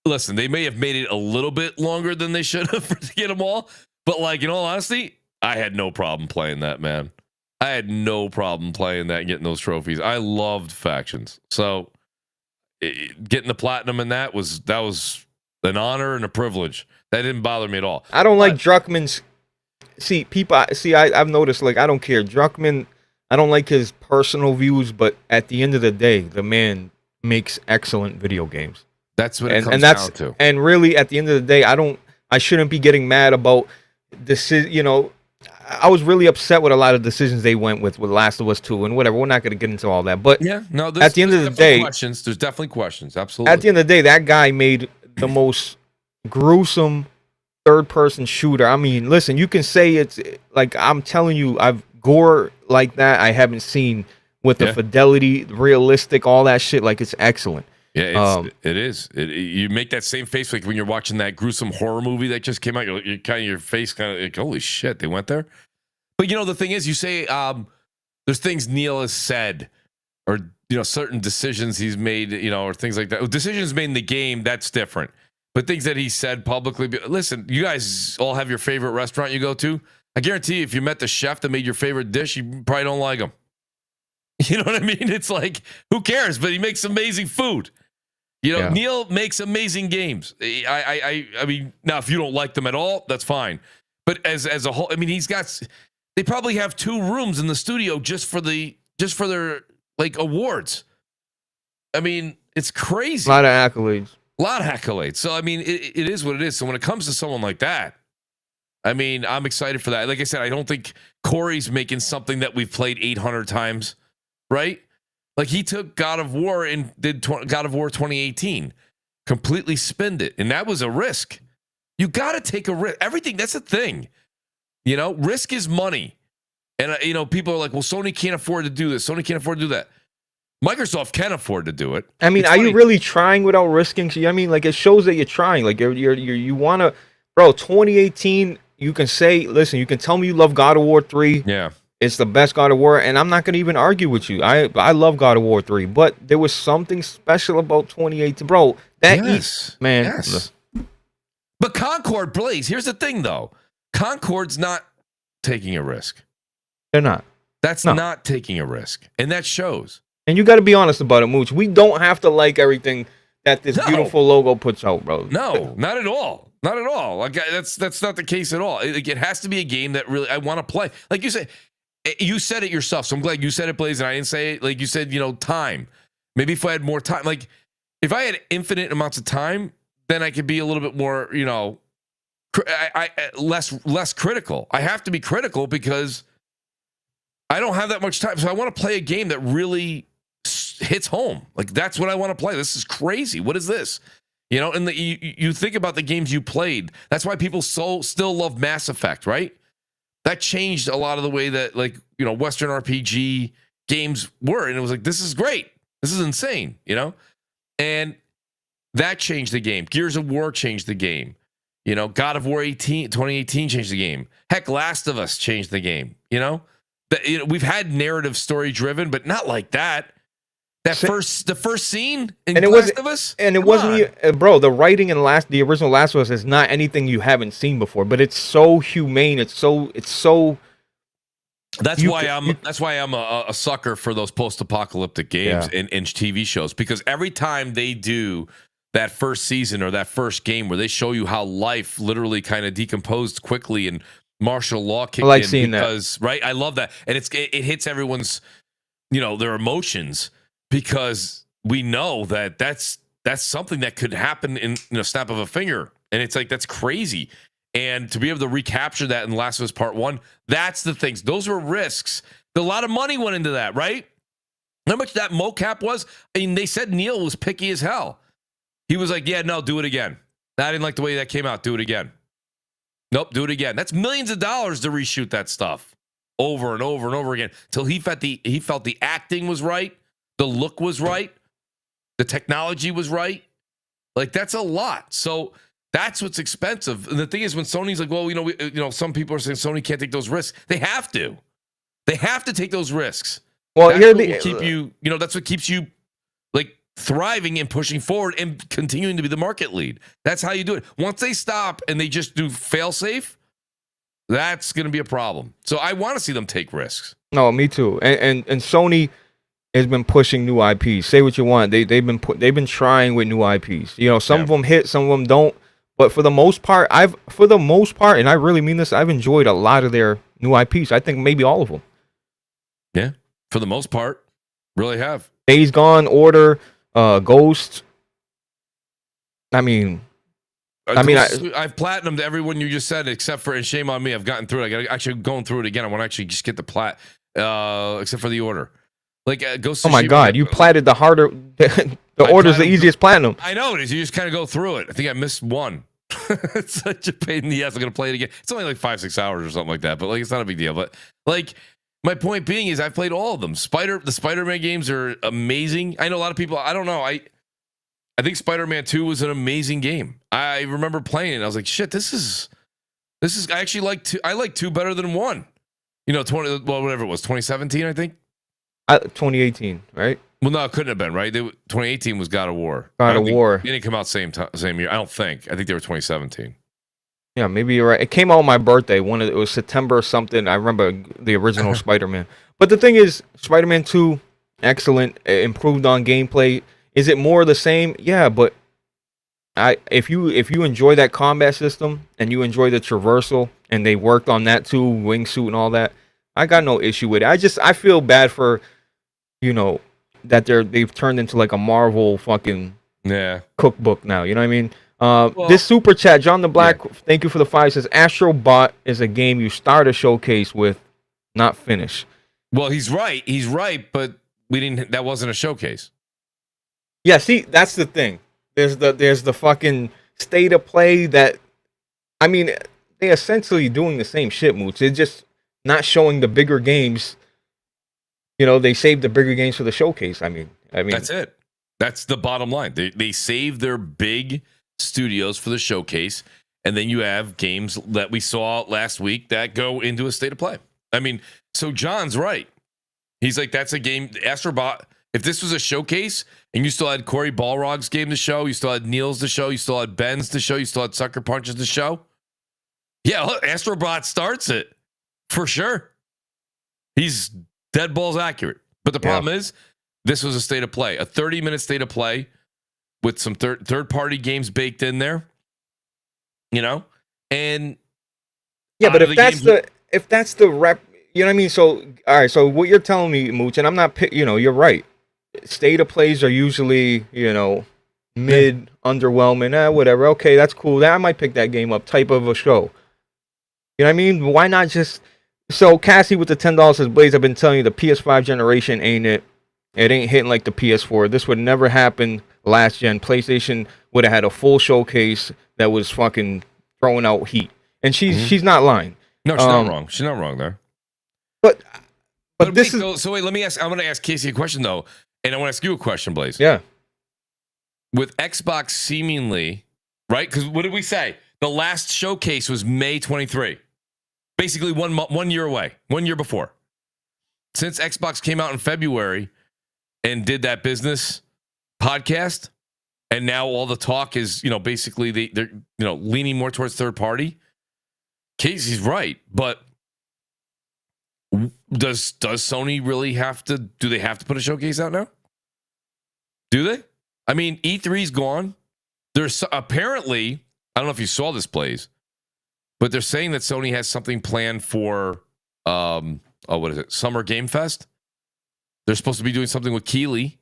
Listen, they may have made it a little bit longer than they should have to get them all. But, like, in all honesty, I had no problem playing that, man. I had no problem playing that and getting those trophies. I loved Factions. So, getting the platinum in that was an honor and a privilege. That didn't bother me at all. I don't like Druckman's. I've noticed, like, I don't care. Druckman, I don't like his personal views, but at the end of the day, the man makes excellent video games. That's what it comes down to. And really, at the end of the day, I shouldn't be getting mad about I was really upset with a lot of decisions they went with Last of Us 2 and whatever. We're not going to get into all that. But yeah, no, at the end of the day, there's definitely questions. Absolutely. At the end of the day, that guy made the most gruesome third-person shooter. I mean, listen, you can say it's like, I'm telling you, gore like that I haven't seen with the fidelity, realistic, all that shit. Like, it's excellent. Yeah, it is. You make that same face like when you're watching that gruesome horror movie that just came out. Your face kind of like, holy shit, they went there. But the thing is, you say there's things Neil has said, or certain decisions he's made, or things like that. Decisions made in the game, that's different. But things that he said publicly. Listen, you guys all have your favorite restaurant you go to. I guarantee you, if you met the chef that made your favorite dish, you probably don't like him. You know what I mean? It's like, who cares? But he makes amazing food. Neil makes amazing games. I mean, now if you don't like them at all, that's fine. But as a whole, I mean, they probably have 2 rooms in the studio just for their like awards. I mean, it's crazy. A lot of accolades. So I mean, it is what it is. So when it comes to someone like that, I mean, I'm excited for that. Like I said, I don't think Corey's making something that we've played 800 times, right? Like, he took God of War and did God of War 2018, completely spinned it, and that was a risk. You got to take a risk. Everything, that's a thing. Risk is money. And, people are like, well, Sony can't afford to do this. Sony can't afford to do that. Microsoft can afford to do it. I mean, are you really trying without risking? I mean, like, it shows that you're trying. Like, you want to, bro, 2018, you can say, listen, you can tell me you love God of War 3. Yeah. It's the best God of War, and I'm not going to even argue with you. I love God of War 3, but there was something special about 2018. Bro, man. Yes. But Concord, Blaze, here's the thing, though. Concord's not taking a risk. They're not. That's not taking a risk, and that shows. And you got to be honest about it, Mooch. We don't have to like everything that this beautiful logo puts out, bro. No, not at all. Not at all. Like, that's not the case at all. It has to be a game that really I want to play. Like you say. You said it yourself, so I'm glad you said it, Blaze, and I didn't say it. Like you said, time. Maybe if I had more time, like if I had infinite amounts of time, then I could be a little bit more, less critical. I have to be critical because I don't have that much time. So I want to play a game that really hits home. Like, that's what I want to play. This is crazy. What is this? And you think about the games you played. That's why people still love Mass Effect, right? That changed a lot of the way that, like, Western RPG games were. And it was like, this is great. This is insane, And that changed the game. Gears of War changed the game. You know, God of War 2018 changed the game. Heck, Last of Us changed the game. You know, we've had narrative story driven, but not like that. The first scene in Last of Us, and it wasn't even, bro. The writing in the original Last of Us is not anything you haven't seen before, but it's so humane. It's so. That's why I'm a sucker for those post-apocalyptic games and TV shows, because every time they do that first season or that first game where they show you how life literally kind of decomposed quickly and martial law kicked in, seeing that. Right, I love that, and it hits everyone's, their emotions, because we know that that's something that could happen in a snap of a finger, and it's like, that's crazy. And to be able to recapture that in Last of Us Part 1, that's the things. Those were risks. A lot of money went into that, right? How much that mocap was? I mean, they said Neil was picky as hell. He was like, yeah, no, do it again. I didn't like the way that came out. Do it again. Nope, do it again. That's millions of dollars to reshoot that stuff over and over and over again till he felt the acting was right, the look was right, the technology was right. Like, that's a lot. So that's what's expensive. And the thing is, when Sony's like, well, some people are saying Sony can't take those risks. They have to. They have to take those risks. Well, that's what will keep you, that's what keeps you like thriving and pushing forward and continuing to be the market lead. That's how you do it. Once they stop and they just do fail safe, that's going to be a problem. So I want to see them take risks. No, me too. And Sony has been pushing new IPs. Say what you want. They've been trying with new IPs. Some of them hit, some of them don't. But for the most part, and I really mean this, I've enjoyed a lot of their new IPs. I think maybe all of them. Yeah, for the most part, really have. Days Gone, Order, Ghost. I've I've platinumed everyone you just said, except for, and shame on me, I've gotten through it. I got to actually going through it again. I want to actually just get the plat, except for the Order. Like Ghost. Oh my God, you platted the harder. The Order's the easiest platinum. I know it is. You just kind of go through it. I think I missed one. It's such a pain in the ass. I'm gonna play it again. It's only like 5-6 hours or something like that, but like, it's not a big deal. But like, my point being is, I've played all of them. The Spider-Man games are amazing. I know a lot of people. I don't know. I think Spider-Man 2 was an amazing game. I remember playing it. I was like, shit, this is. I actually like 2. I like 2 better than 1. Whatever it was, 2017, I think. 2018, right? Well, no, it couldn't have been, right? 2018 was God of War. God of War. It didn't come out same year. I don't think. I think they were 2017. Yeah, maybe you're right. It came out on my birthday. It was September or something. I remember the original Spider-Man. But the thing is, Spider-Man 2, excellent. Improved on gameplay. Is it more of the same? Yeah, but if you enjoy that combat system and you enjoy the traversal, and they worked on that too, wingsuit and all that, I got no issue with it. I feel bad for, that they've turned into like a Marvel fucking cookbook now. You know what I mean? This super chat, John the Black, thank you for the 5, says Astro Bot is a game you start a showcase with, not finish. Well, he's right. He's right, but that wasn't a showcase. Yeah, see, that's the thing. There's the fucking state of play that, they essentially doing the same shit, Mooch. They're just not showing the bigger games. They saved the bigger games for the showcase. I mean, that's it. That's the bottom line. They save their big studios for the showcase, and then you have games that we saw last week that go into a state of play. So John's right. He's like, that's a game. Astro Bot. If this was a showcase and you still had Corey Balrog's game to show, you still had Neil's to show, you still had Ben's to show, you still had Sucker Punches to show. Yeah, look, Astro Bot starts it for sure. He's dead balls accurate. But the problem is, this was a state of play, a 30-minute state of play with some third-party games baked in there. And but if that's the rep, you know what I mean? So all right, so what you're telling me, Mooch, and I'm not, you're right. State of plays are usually, mid, underwhelming, whatever. Okay, that's cool. I might pick that game up, type of a show. You know what I mean? Why not just... So Cassie with the $10 says, Blaze, I've been telling you the PS5 generation ain't it. It ain't hitting like the PS4. This would never happen last gen. PlayStation would have had a full showcase that was fucking throwing out heat. And she's not lying. No, she's not wrong. She's not wrong there. But this is... So wait, let me ask... I'm going to ask Casey a question, though. And I want to ask you a question, Blaze. Yeah. With Xbox seemingly... Right? Because what did we say? The last showcase was May 23. Basically 1 year away, 1 year before. Since Xbox came out in February and did that business podcast, and now all the talk is, basically they're leaning more towards third party. Casey's right, but does Sony really do they have to put a showcase out now? Do they? I mean, E3's gone. There's apparently, I don't know if you saw this, Blaze, but they're saying that Sony has something planned for what is it? Summer Game Fest. They're supposed to be doing something with Keighley.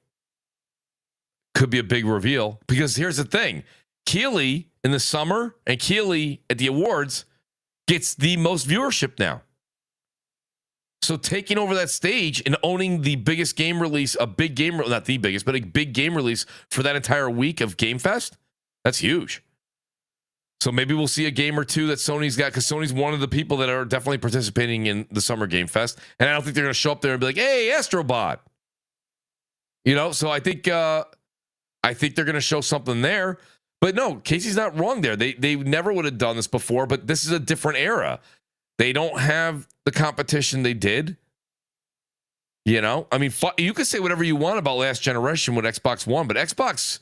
Could be a big reveal, because here's the thing. Keighley in the summer and Keighley at the awards gets the most viewership now. So taking over that stage and owning the biggest game release, not the biggest, but a big game release for that entire week of Game Fest, that's huge. So maybe we'll see a game or two that Sony's got, because Sony's one of the people that are definitely participating in the Summer Game Fest. And I don't think they're going to show up there and be like, hey, Astro Bot. So I think they're going to show something there. But no, Casey's not wrong there. They never would have done this before, but this is a different era. They don't have the competition they did. I mean, you could say whatever you want about last generation with Xbox One, but Xbox,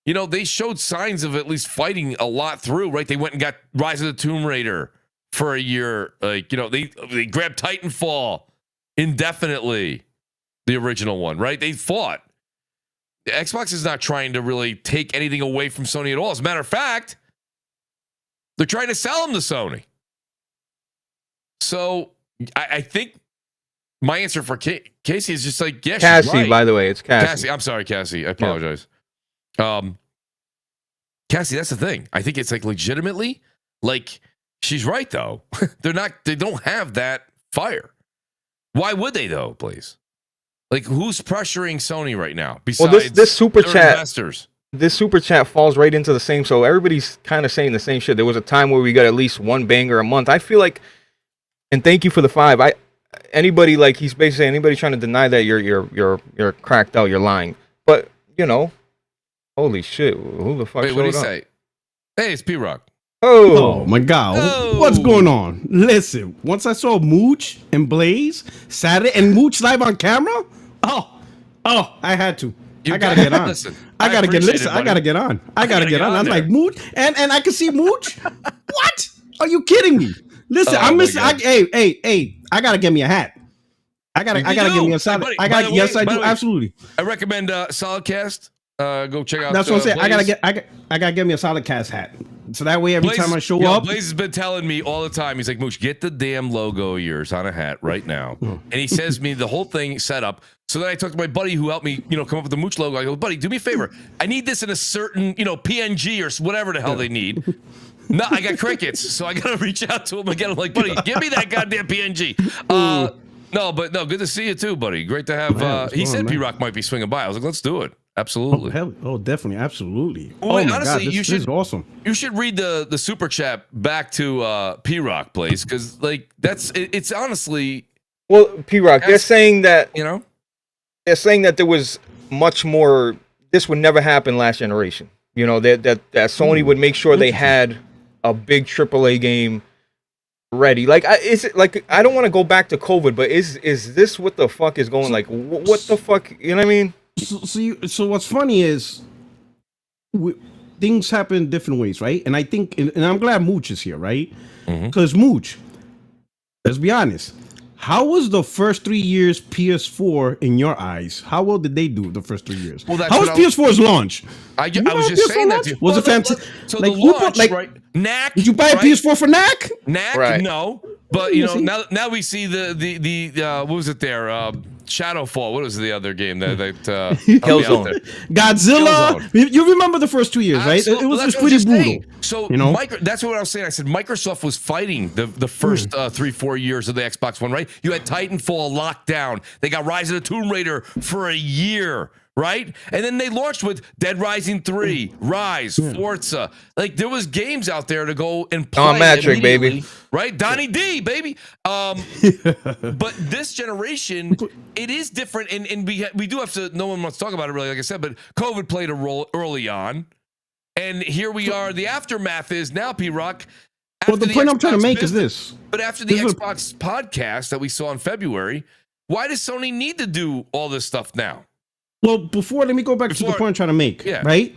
they showed signs of at least fighting a lot through, right? They went and got Rise of the Tomb Raider for a year. They grabbed Titanfall indefinitely, the original one, right? They fought. Xbox is not trying to really take anything away from Sony at all. As a matter of fact, they're trying to sell them to Sony. So I think my answer for Casey is just like, yes, Cassie, right. By the way, it's Cassie. I'm sorry, Cassie. I apologize. Yeah. Cassie, that's the thing. I think it's like legitimately, like, she's right though. They don't have that fire. Why would they though, please? Like, who's pressuring Sony right now? Besides this super chat investors. This super chat falls right into the same. So everybody's kind of saying the same shit. There was a time where we got at least one banger a month. I feel like, and thank you for the 5. Anybody, like, he's basically saying, anybody trying to deny that you're cracked out, you're lying. But holy shit, who the fuck? Wait, what did he showed up? say? Hey, it's P-Rock. Oh my God. Oh. What's going on? Listen, once I saw Mooch and Blaze Saturday and Mooch live on camera, I had to. I gotta get on. Listen, I gotta get on. I gotta get on. I'm there. like, Mooch, and I can see Mooch. What? Are you kidding me? Listen, I'm missing. Hey, I gotta get me a hat. I gotta get me a solid. Buddy, Yes, I do. Absolutely. I recommend Solidcast. Go check out. That's what I'm saying. Blaze. I gotta get me a solid cast hat. So that way, every time I show up, Blaze has been telling me all the time. He's like, Mooch, get the damn logo of yours on a hat right now. And he says me the whole thing set up. So then I talked to my buddy who helped me, come up with the Mooch logo. I go, buddy, do me a favor. I need this in a certain, PNG or whatever the hell they need. No, I got crickets, so I gotta reach out to him again. I'm like, buddy, give me that goddamn PNG. No, good to see you too, buddy. Great to have. Man, he said P-Rock might be swinging by. I was like, let's do it. Absolutely. Definitely, absolutely. Well, my honestly, God, this is awesome. You should read the super chat back to P-Rock, please, because like it's honestly. Well, P-Rock, they're saying that they're saying that there was much more. This would never happen last generation. That Sony would make sure they had a big AAA game ready. Like, I don't want to go back to COVID, but is this what the fuck is going? Like, what the fuck? You know what I mean? So what's funny is things happen different ways, right? And I think, and I'm glad Mooch is here, right? Because Mooch, let's be honest, how was the first 3 years PS4 in your eyes? How well did they do the first 3 years? Well, how was PS4's launch? I was just saying that to you. Was it fantastic? So the launch, right? Knack. Did you buy a PS4 for Knack? Knack, right. No. But now we see the what was it there? Shadowfall. What was the other game that Killzone. Godzilla. Killzone. You remember the first 2 years, right? It was pretty brutal. So that's what I was saying. I said Microsoft was fighting the first 3-4 years of the Xbox One, right? You had Titanfall locked down. They got Rise of the Tomb Raider for a year. Right? And then they launched with Dead Rising 3, Rise, Forza. Like, there was games out there to go and play. Don Matrick, baby. Right? Donnie D, baby. But this generation, it is different. And we do have to, no one wants to talk about it really, like I said, but COVID played a role early on. And here we are. The aftermath is now, P-Rock. Well, the point I'm trying to make is this. But after the Xbox podcast that we saw in February, why does Sony need to do all this stuff now? Well, let me go back to the point I'm trying to make. Yeah. Right?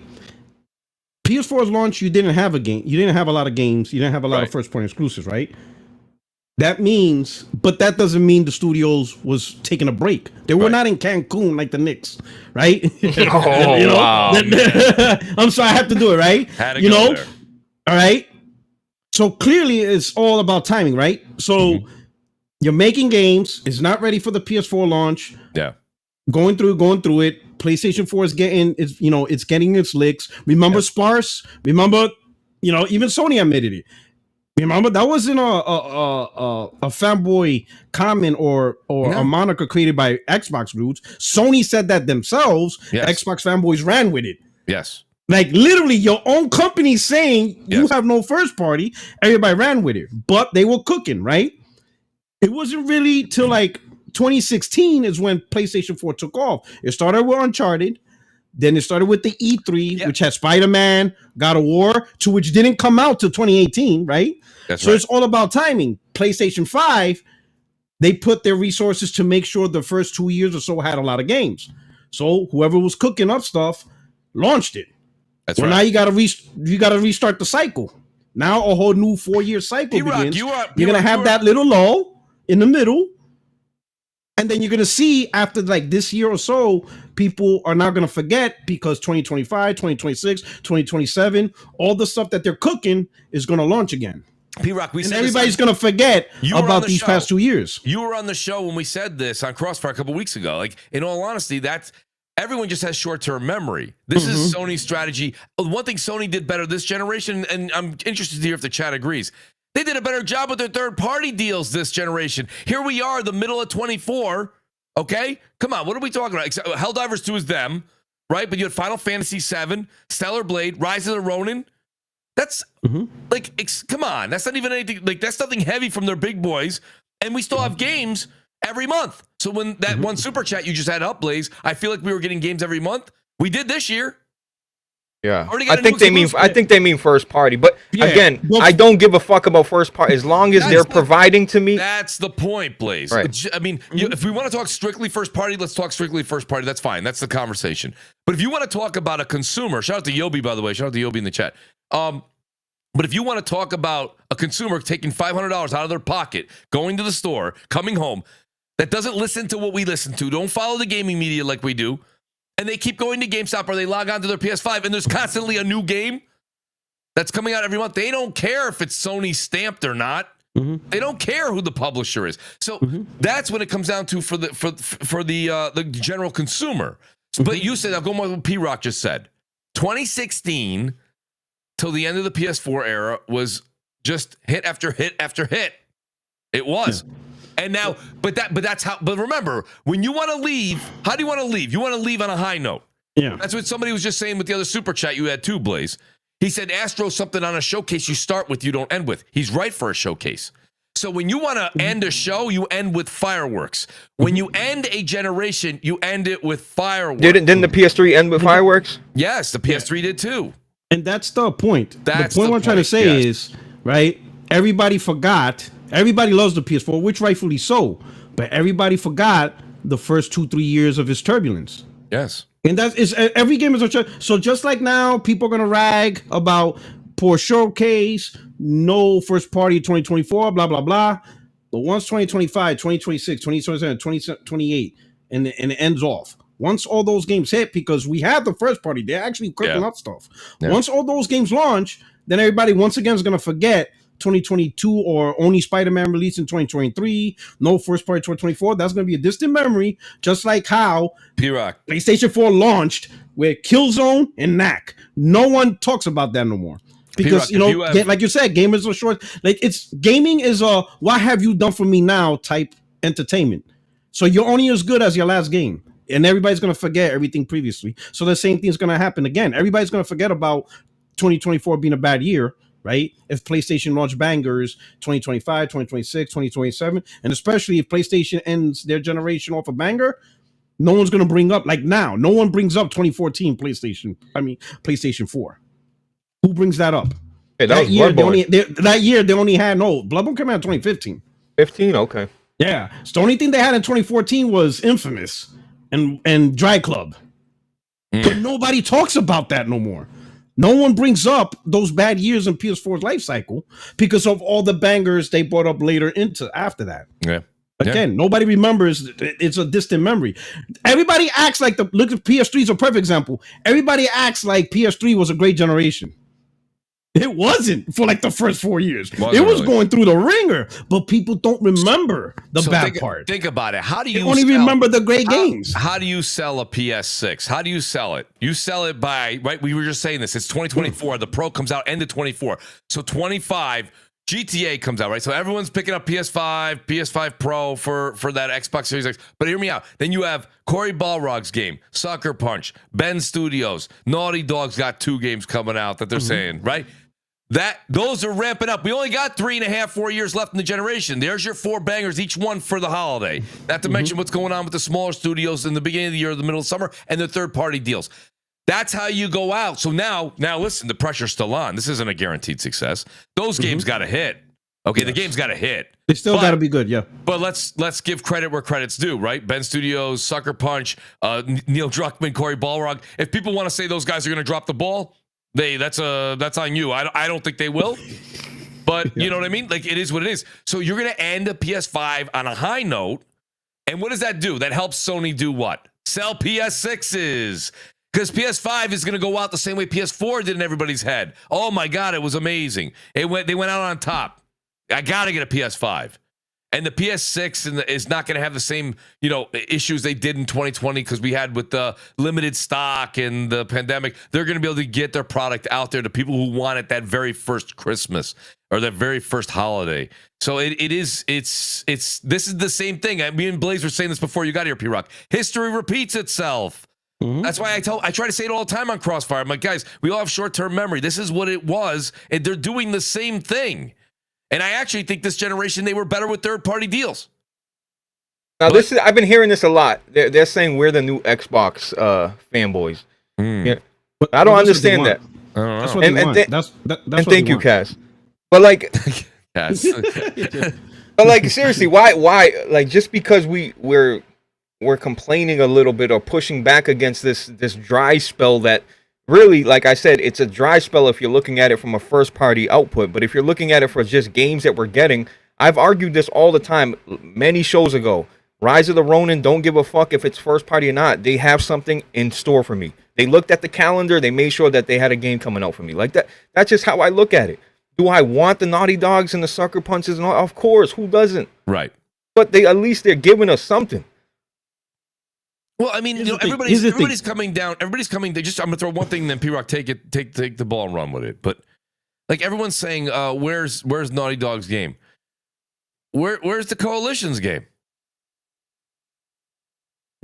PS4's launch, you didn't have a game. You didn't have a lot of games. You didn't have a lot of first-party exclusives, right? That means, but that doesn't mean the studios was taking a break. They were not in Cancun like the Knicks, right? Wow. I'm sorry, I have to do it, right? Had to go there. All right. So clearly, it's all about timing, right? So you're making games. It's not ready for the PS4 launch. Yeah. Going through it. PlayStation 4 is getting it's getting its licks. Remember Sparse? Remember, even Sony admitted it. Remember, that wasn't a fanboy comment or a moniker created by Xbox dudes. Sony said that themselves. Yes. Xbox fanboys ran with it. Yes. Like literally your own company saying you have no first party. Everybody ran with it. But they were cooking, right? It wasn't really till like 2016 is when PlayStation 4 took off. It started with Uncharted. Then it started with the E3, which had Spider-Man, God of War, which didn't come out till 2018, right? That's so it's all about timing. PlayStation 5, they put their resources to make sure the first 2 years or so had a lot of games. So whoever was cooking up stuff launched it. That's now you gotta restart the cycle. Now a whole new 4-year cycle begins. You're gonna have that little lull in the middle. And then you're going to see after like this year or so, people are not going to forget because 2025, 2026, 2027, all the stuff that they're cooking is going to launch again. P-Rock, and everybody's going to forget about these past 2 years. You were on the show when we said this on Crossfire a couple weeks ago. Like, in all honesty, everyone just has short-term memory. This is Sony's strategy. One thing Sony did better this generation, and I'm interested to hear if the chat agrees, they did a better job with their third-party deals this generation. Here we are, the middle of 24, okay? Come on, what are we talking about? Helldivers 2 is them, right? But you had Final Fantasy 7, Stellar Blade, Rise of the Ronin. That's, come on. That's not even anything, that's nothing heavy from their big boys. And we still have games every month. So when that one super chat you just had up, Blaze, I feel like we were getting games every month. We did this year. Yeah, I think they mean first party, but again, I don't give a fuck about first party as long as they're providing to me. That's the point, Blaze. Right. I mean, if we want to talk strictly first party, let's talk strictly first party. That's fine. That's the conversation. But if you want to talk about a consumer, shout out to Yobi, by the way. Shout out to Yobi in the chat. But if you want to talk about a consumer taking $500 out of their pocket, going to the store, coming home, that doesn't listen to what we listen to, don't follow the gaming media like we do, and they keep going to GameStop or they log on to their PS5 and there's constantly a new game that's coming out every month. They don't care if it's Sony stamped or not. They don't care who the publisher is. So that's when it comes down to for the general consumer. But you said, I'll go with what P-Rock just said. 2016 till the end of the PS4 era was just hit after hit after hit. It was. Yeah. And now, but remember, when you want to leave, how do you want to leave? You want to leave on a high note. Yeah. That's what somebody was just saying with the other super chat you had too, Blaze. He said, Astro, something on a showcase you start with, you don't end with. He's right for a showcase. So when you want to end a show, you end with fireworks. When you end a generation, you end it with fireworks. Didn't the PS3 end with fireworks? Yes, the PS3 did too. And that's the point. The point I'm trying to say is, right, everybody forgot. Everybody loves the PS4, which rightfully so. But everybody forgot the first 2-3 years of its turbulence. Yes. And every game is a so just like now, people are gonna rag about poor showcase, no first party 2024, blah blah blah. But once 2025, 2026, 2027, 2028, and it ends off. Once all those games hit, because we have the first party, they're actually cooking up stuff. Yeah. Once all those games launch, then everybody once again is gonna forget 2022 or only Spider-Man released in 2023, no first party 2024. That's going to be a distant memory, just like how P-Rock PlayStation 4 launched with Killzone and Knack. No one talks about that no more because like you said, gamers are short. Like gaming is a what have you done for me now type entertainment. So you're only as good as your last game, and everybody's going to forget everything previously. So the same thing is going to happen again. Everybody's going to forget about 2024 being a bad year. Right? If PlayStation launch bangers 2025, 2026, 2027, and especially if PlayStation ends their generation off a banger, no one's going to bring up, like now, no one brings up 2014 PlayStation 4. Who brings that up? Hey, that was year, Bloodborne. that year, they only had Bloodborne came out in 2015. 15, okay. Yeah, so the only thing they had in 2014 was Infamous and Dry Club, but nobody talks about that no more. No one brings up those bad years in PS4's life cycle because of all the bangers they brought up later into after that. Yeah. Again, nobody remembers. It's a distant memory. Everybody acts like look at PS3 is a perfect example. Everybody acts like PS3 was a great generation. It wasn't for like the first 4 years. It was really going through the ringer, but people don't remember the bad part. Think about it. How do you only remember the great games? How do you sell a PS6? How do you sell it? You sell it by, right? We were just saying this. It's 2024. The Pro comes out end of 24. So 25, GTA comes out, right? So everyone's picking up PS5, PS5 Pro for that Xbox Series X. But hear me out. Then you have Cory Balrog's game, Sucker Punch, Ben Studios, Naughty Dog's got 2 games coming out that they're saying, right? Those are ramping up. We only got 3.5, 4 years left in the generation. There's your 4 bangers, each one for the holiday. Not to mention what's going on with the smaller studios in the beginning of the year, the middle of summer, and the third-party deals. That's how you go out. So now listen, the pressure's still on. This isn't a guaranteed success. Those games got to hit. Okay, the game's got to hit. They still got to be good, yeah. But let's give credit where credit's due, right? Ben Studios, Sucker Punch, Neil Druckman, Cory Balrog. If people want to say those guys are going to drop the ball, that's on you. I don't think they will. But you know what I mean? Like, it is what it is. So you're going to end a PS5 on a high note. And what does that do? That helps Sony do what? Sell PS6s. Because PS5 is going to go out the same way PS4 did in everybody's head. Oh my God, it was amazing. They went out on top. I got to get a PS5. And the PS6 is not going to have the same, issues they did in 2020 because we had with the limited stock and the pandemic. They're going to be able to get their product out there to people who want it that very first Christmas or that very first holiday. So this is the same thing. Me and Blaze were saying this before you got here, P-Rock. History repeats itself. That's why I try to say it all the time on Crossfire. I'm like, guys, we all have short-term memory. This is what it was, and they're doing the same thing. And I actually think this generation, they were better with third-party deals. Now, I've been hearing this a lot. They're saying we're the new Xbox fanboys. Yeah. I don't understand that. I don't know. That's what they want. That's and thank you, Cass. But like, Cass. but like, seriously, why? Like, just because we're complaining a little bit or pushing back against this dry spell that really, like I said, it's a dry spell if you're looking at it from a first-party output. But if you're looking at it for just games that we're getting, I've argued this all the time many shows ago. Rise of the Ronin, don't give a fuck if it's first-party or not. They have something in store for me. They looked at the calendar. They made sure that they had a game coming out for me. Like that. That's just how I look at it. Do I want the Naughty Dogs and the Sucker Punches? And all? Of course. Who doesn't? Right. But at least they're giving us something. Well, I mean, everybody's coming down. Everybody's coming. I'm gonna throw one thing, and then P-Rock take the ball and run with it. But like everyone's saying, where's Naughty Dog's game? Where's the Coalition's game?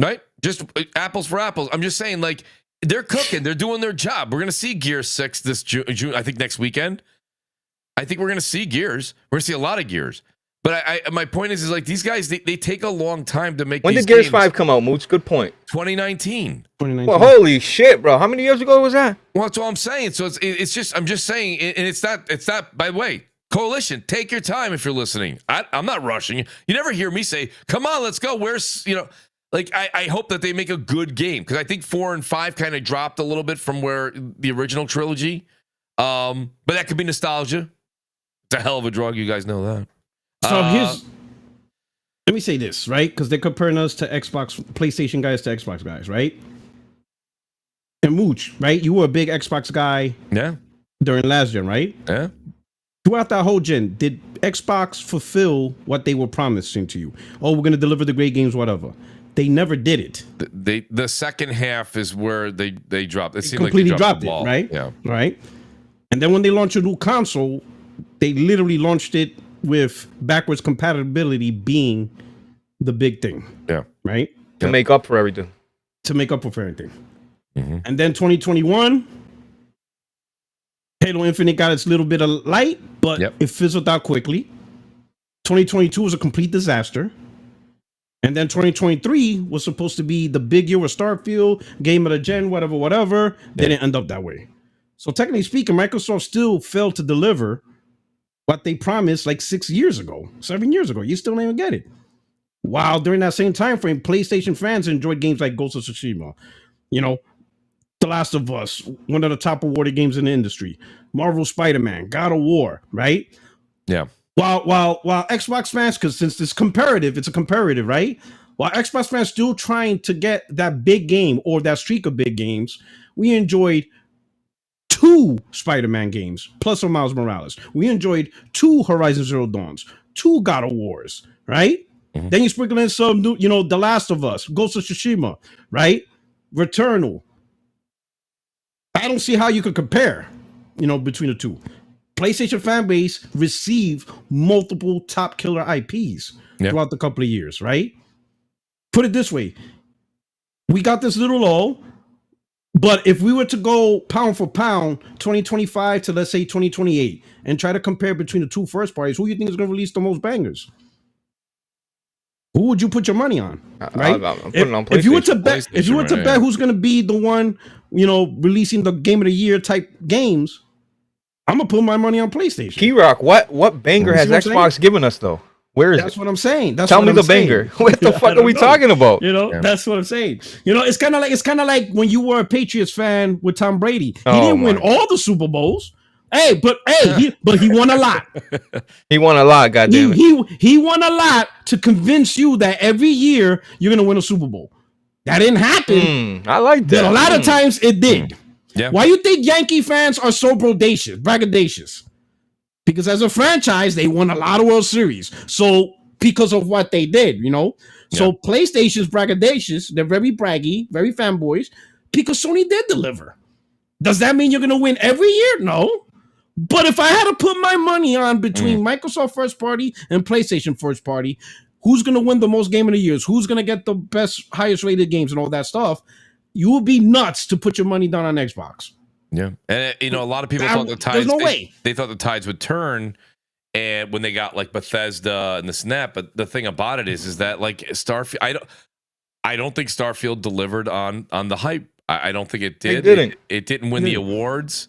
Right? Just apples for apples. I'm just saying, like, they're cooking. They're doing their job. We're gonna see Gears 6 this June. I think next weekend. I think we're gonna see Gears. We're gonna see a lot of Gears. But my point is like these guys, they take a long time to make. When these did Gears games. 5 come out, Mooch? Good point. 2019. Well, holy shit, bro! How many years ago was that? Well, that's all I'm saying. So I'm just saying, and it's not. By the way, Coalition, take your time if you're listening. I'm not rushing you. You never hear me say, "Come on, let's go." Where's like I hope that they make a good game because I think 4 and 5 kind of dropped a little bit from where the original trilogy. But that could be nostalgia. It's a hell of a drug. You guys know that. So let me say this, right? Because they're comparing us to PlayStation guys to Xbox guys, right? And Mooch, right? You were a big Xbox guy during last gen, right? Yeah. Throughout that whole gen, did Xbox fulfill what they were promising to you? Oh, we're going to deliver the great games, whatever. They never did it. The second half is where they dropped. It seemed completely like they dropped the ball. it, right? Yeah. Right. And then when they launched a new console, they literally launched it with backwards compatibility being the big thing. Yeah. Right? To make up for everything. To make up for everything. Mm-hmm. And then 2021, Halo Infinite got its little bit of light, but it fizzled out quickly. 2022 was a complete disaster. And then 2023 was supposed to be the big year with Starfield, game of the gen, whatever. Didn't end up that way. So technically speaking, Microsoft still failed to deliver what they promised like 7 years ago. You still don't even get it. While during that same time frame, PlayStation fans enjoyed games like Ghost of Tsushima, you know, The Last of Us, one of the top awarded games in the industry, Marvel Spider-Man, God of War, right? Yeah. While Xbox fans, because since it's a comparative, right? While Xbox fans still trying to get that big game or that streak of big games, we enjoyed 2 Spider-Man games plus or Miles Morales. We enjoyed 2 Horizon Zero Dawns, 2 God of Wars, right? Mhm. Then you sprinkle in some new, The Last of Us, Ghost of Tsushima, right? Returnal. I don't see how you could compare, between the two. PlayStation fan base received multiple top killer IPs throughout the couple of years, right? Put it this way. We got this little lull, but if we were to go pound for pound, 2025 to let's say 2028, and try to compare between the 2 first parties, who do you think is going to release the most bangers? Who would you put your money on? Right? I'm putting on if you were to PlayStation, bet who's going to be the one, releasing the game of the year type games, I'm gonna put my money on PlayStation. Key-Rock, what banger has Xbox given us though? Where is That's it? what I'm saying. Tell me the banger. What the fuck are we talking about? That's what I'm saying. It's kind of like when you were a Patriots fan with Tom Brady. He Oh, didn't win all the Super Bowls. But he won a lot. He won a lot, goddamn it. He won a lot to convince you that every year you're gonna win a Super Bowl. That didn't happen. I like that. But a lot of times it did. Yeah. Why you think Yankee fans are so braggadocious? Because as a franchise, they won a lot of World Series. So because of what they did, So PlayStation's braggadocious. They're very braggy, very fanboys, because Sony did deliver. Does that mean you're going to win every year? No. But if I had to put my money on between Microsoft first party and PlayStation first party, who's going to win the most game of the years? Who's going to get the best, highest rated games and all that stuff? You would be nuts to put your money down on Xbox. Yeah. And, a lot of people thought the tides, they thought the tides would turn and when they got like Bethesda and this and that. But the thing about it is that like Starfield, I don't think Starfield delivered on the hype. I don't think it did. It didn't win the awards.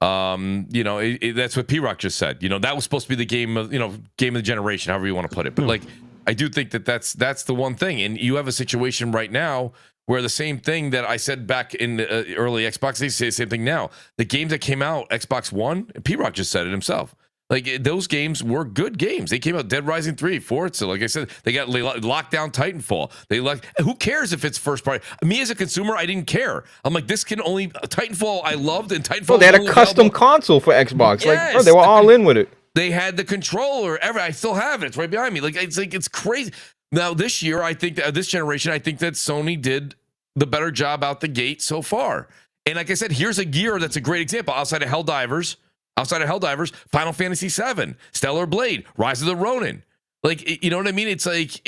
That's what P-Rock just said. That was supposed to be the game of the generation, however you want to put it. But like, I do think that's the one thing. And you have a situation right now where the same thing that I said back in the early Xbox, they say the same thing now. The games that came out, Xbox One, P-Rock just said it himself. Like those games were good games. They came out Dead Rising 3, Forza. Like I said, they got Lockdown Titanfall. Who cares if it's first party? Me as a consumer, I didn't care. I'm like, this can only Titanfall I loved and Titanfall. Bro, they had a custom console for Xbox. Yes, bro, they were all in with it. They had the controller. I still have it. It's right behind me. It's crazy. Now this year, I think that this generation, I think that Sony did the better job out the gate so far. And like I said, here's a gear that's a great example. Outside of Helldivers, Final Fantasy VII, Stellar Blade, Rise of the Ronin. Like, you know what I mean? It's like,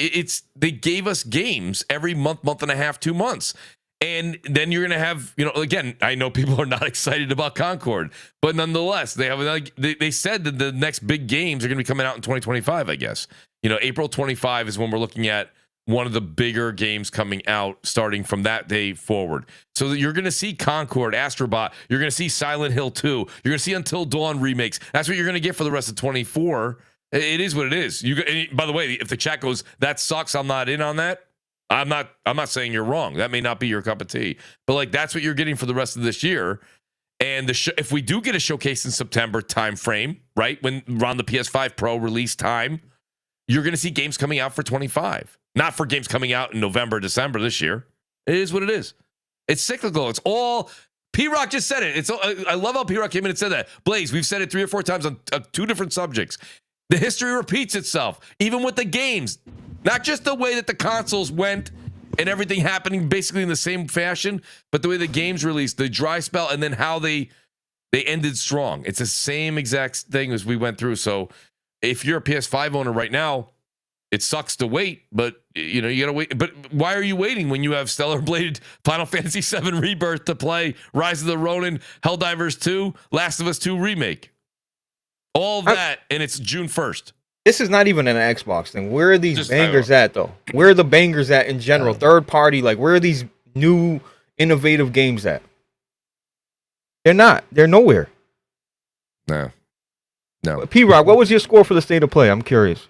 they gave us games every month and a half, 2 months. And then you're going to have, again, I know people are not excited about Concord, but nonetheless, they said that the next big games are going to be coming out in 2025, I guess. April 25 is when we're looking at one of the bigger games coming out starting from that day forward. So you're going to see Concord, Astro Bot. You're going to see Silent Hill 2. You're going to see Until Dawn remakes. That's what you're going to get for the rest of 24. It is what it is. By the way, if the chat goes, that sucks, I'm not in on that. I'm not saying you're wrong. That may not be your cup of tea. But like that's what you're getting for the rest of this year. And if we do get a showcase in September timeframe, right, when around the PS5 Pro release time, you're going to see games coming out for 25. Not for games coming out in November, December this year. It is what it is. It's cyclical. It's all P-Rock just said it. I love how P-Rock came in and said that. Blaze, we've said it 3 or 4 times on 2 different subjects. The history repeats itself, even with the games. Not just the way that the consoles went and everything happening basically in the same fashion, but the way the games released, the dry spell, and then how they ended strong. It's the same exact thing as we went through. So if you're a PS5 owner right now, it sucks to wait, but you gotta wait. But why are you waiting when you have Stellar Blade, Final Fantasy VII Rebirth to play, Rise of the Ronin, Helldivers 2, Last of Us 2 remake, all that, and it's June 1st. This is not even an Xbox thing. Where are these bangers at though? Where are the bangers at in general? Third party, like where are these new innovative games at? They're not. They're nowhere. No. P-Rock, what was your score for the state of play? I'm curious.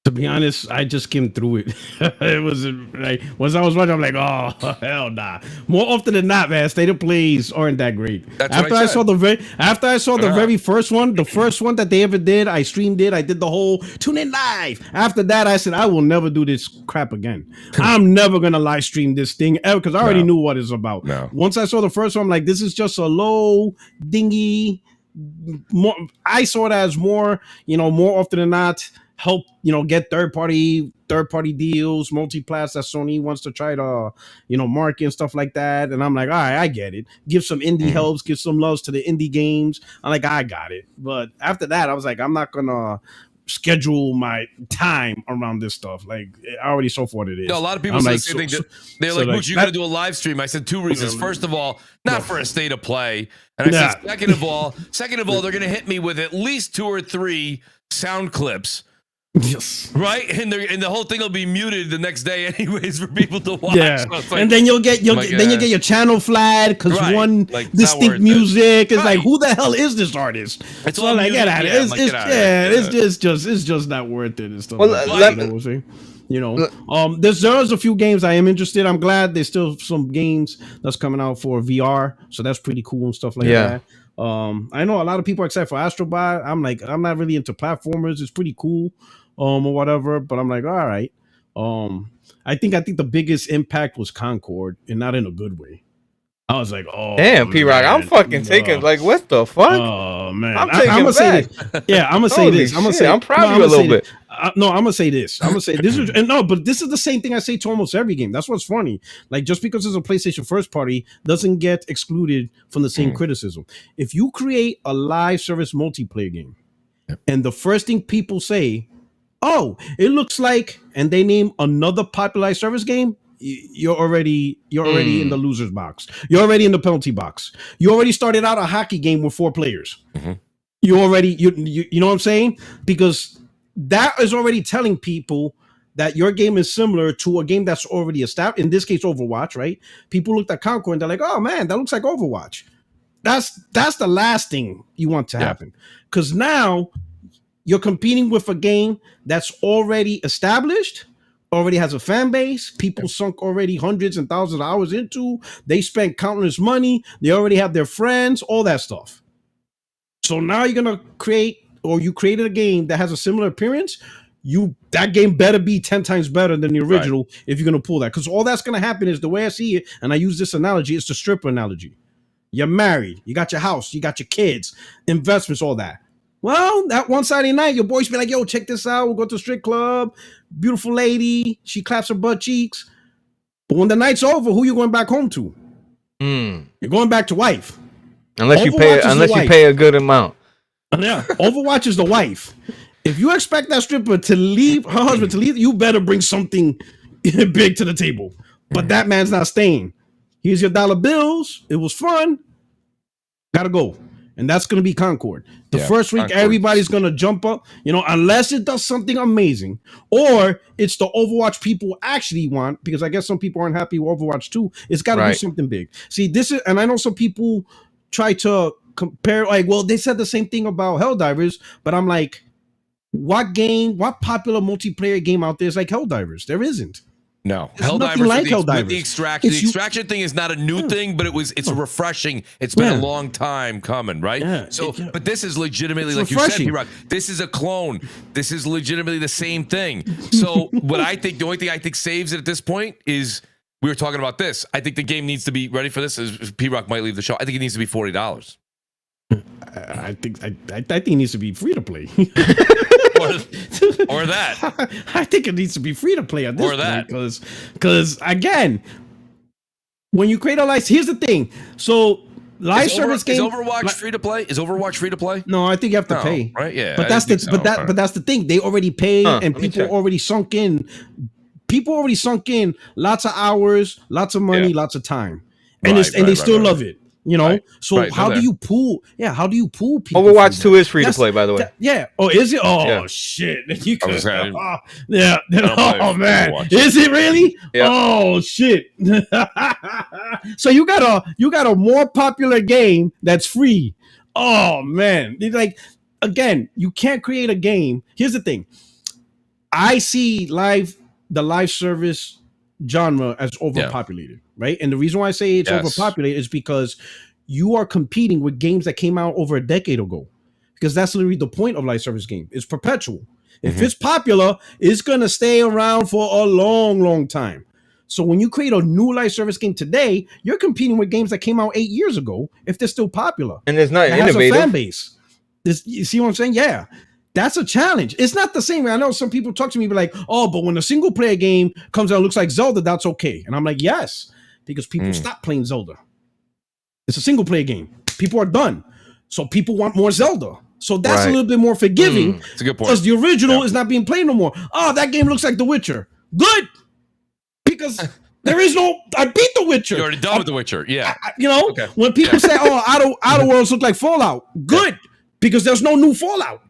To be honest, I just came through it. It was like once I was watching, I'm like, oh hell nah. More often than not, man, state of plays aren't that great. That's after what I saw the very first one, the first one that they ever did, I streamed it. I did the whole tune in live. After that, I said I will never do this crap again. I'm never gonna live stream this thing ever because I already knew what it's about. No. Once I saw the first one, I'm like, this is just a low dingy. More, I saw it as more, more often than not. Help get third party deals, multi-plats that Sony wants to try to market and stuff like that. And I'm like, all right, I get it. Give some indie helps, give some loves to the indie games. I'm like, I got it. But after that, I was like, I'm not gonna schedule my time around this stuff. Like, I already saw what it is. No, a lot of people say the same thing. They're like, Mooch, you're gonna do a live stream. I said 2 reasons. First of all, not for a state of play. And I said, second of all, they're gonna hit me with at least 2 or 3 sound clips. Yes. Right, and the whole thing will be muted the next day, anyways, for people to watch. Yeah, so like, and then you'll get your channel flagged because one distinct music is like, who the hell is this artist? It's so all like, get out of it. It's just not worth it and stuff. Well, there's a few games I am interested. I'm glad there's still some games that's coming out for VR, so that's pretty cool and stuff like that. I know a lot of people are excited for Astro Bot. I'm like, I'm not really into platformers. It's pretty cool. Or whatever, but I'm like, all right. I think the biggest impact was Concord, and not in a good way. I was like, oh damn, P-Rock, I'm fucking taking like, what the fuck? Oh man, I'm gonna say this. Yeah, I'm gonna say this. I'm gonna say I'm proud of you a little bit. I'm gonna say this. I'm gonna say this is but this is the same thing I say to almost every game. That's what's funny. Like, just because it's a PlayStation first party doesn't get excluded from the same criticism. If you create a live service multiplayer game, and the first thing people say, oh, it looks like, and they name another popular service game, you're already in the loser's box. You're already in the penalty box. You already started out a hockey game with 4 players. You already, you know what I'm saying? Because that is already telling people that your game is similar to a game that's already established. In this case, Overwatch, right? People looked at Concord and they're like, oh man, that looks like Overwatch. That's the last thing you want to happen. Because now you're competing with a game that's already established, already has a fan base, people sunk already hundreds and thousands of hours into, they spent countless money, they already have their friends, all that stuff. So now you're gonna you created a game that has a similar appearance, that game better be 10 times better than the original if you're gonna pull that. Because all that's gonna happen is, the way I see it, and I use this analogy, it's the stripper analogy. You're married, you got your house, you got your kids, investments, all that. Well, that one Saturday night, your boys be like, yo, check this out. We'll go to a strip club. Beautiful lady. She claps her butt cheeks. But when the night's over, who you going back home to? You're going back to wife. Unless you pay a good amount. Yeah. Overwatch is the wife. If you expect that stripper to leave, her husband to leave, you better bring something big to the table. But that man's not staying. Here's your dollar bills. It was fun. Gotta go. And that's going to be Concord. The first week, everybody's going to jump up, unless it does something amazing, or it's the Overwatch people actually want, because I guess some people aren't happy with Overwatch 2. It's got to do something big. See, this is, and I know some people try to compare, like, well, they said the same thing about Helldivers, but I'm like, what popular multiplayer game out there is like Helldivers? There isn't. No, Helldivers like with the extraction. The extraction thing is not a new thing, but it's refreshing. It's been a long time coming, right? Yeah. So, but this is legitimately, like refreshing. You said, P-Rock, this is a clone. This is legitimately the same thing. So, what I think, the only thing I think saves it at this point is, we were talking about this. I think the game needs to be ready for this. As P-Rock might leave the show, I think it needs to be $40. I think it needs to be free to play. or that. I think it needs to be free to play at this point, because again, when you create a license, here's the thing. So live service game, is Overwatch free to play? Is Overwatch free to play? No, I think you have to pay. Right? Yeah. But that's the thing. They already paid, and people already sunk in. People already sunk in lots of hours, lots of money, lots of time, and they still love it. You know, Right. so Right, how they're do there. you pull? Yeah, how do you pull people? Overwatch from 2 is free to That's- play, by the way. yeah. Oh, is it? Oh Yeah. shit! You I was could. saying, Yeah. don't play Oh man, Overwatch. is it really? Yeah. Oh shit! So you got a more popular game that's free. Oh man, it's like again, you can't create a game. Here's the thing. I see the live service genre as overpopulated, right? And the reason why I say it's Yes. overpopulated is because you are competing with games that came out over a decade ago. Because that's literally the point of live service game. It's perpetual. If it's popular, it's gonna stay around for a long, long time. So when you create a new live service game today, you're competing with games that came out 8 years ago if they're still popular. And there's nothing That has a fan innovative. base. You see what I'm saying? Yeah. That's a challenge. It's not the same. I know some people talk to me be like, oh, but when a single player game comes out and looks like Zelda, that's okay. And I'm like, yes, because people stop playing Zelda. It's a single player game. People are done. So people want more Zelda. So that's a Right. little bit more forgiving. It's a good point. Because the original is not being played no more. Oh, that game looks like The Witcher. Good. Because there is no, I beat The Witcher. You're already done with The Witcher. Yeah. You know, Okay. when people say, oh, Outer Worlds look like Fallout. Good. Because there's no new Fallout.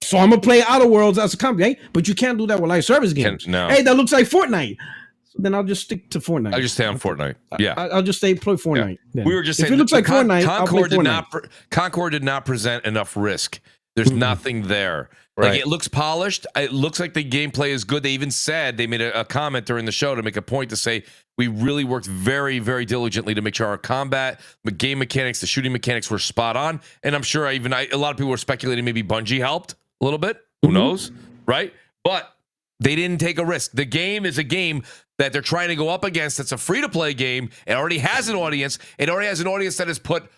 So I'm gonna play Outer Worlds as a company, right? But you can't do that with live service games. No. Hey, that looks like Fortnite. So then I'll just stick to Fortnite. I just stay on Fortnite. Yeah. I'll just stay play Fortnite. then. We were just if saying it looks like Fortnite, Concord I'll play did Fortnite. Concord did not present enough risk. There's nothing there. Right. Like it looks polished. It looks like the gameplay is good. They even said they made a comment during the show to make a point to say we really worked very, very diligently to make sure our combat, the game mechanics, the shooting mechanics were spot on. And I'm sure a lot of people were speculating maybe Bungie helped a little bit. Who knows, right? But they didn't take a risk. The game is a game that they're trying to go up against. That's a free-to-play game. It already has an audience. It already has an audience that has put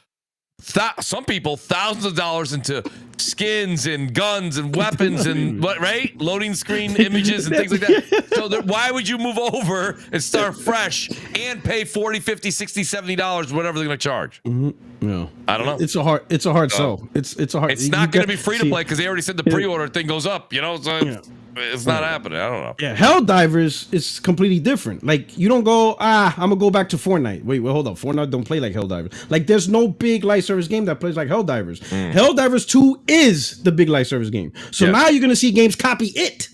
some people thousands of dollars into skins and guns and weapons and right loading screen images and things like that. So why would you move over and start fresh and pay $40, $50, $60, $70, whatever they're going to charge? Yeah. I don't know. It's a hard sell. It's a hard. It's not going to be free to play because they already said the pre-order thing goes up. You know, so it's not happening. I don't know. Yeah, Helldivers is completely different. Like you don't go, I'm gonna go back to Fortnite. Wait, hold up. Fortnite don't play like Helldivers. Like there's no big live service game that plays like Helldivers. Helldivers 2 is the big live service game. So now you're gonna see games copy it.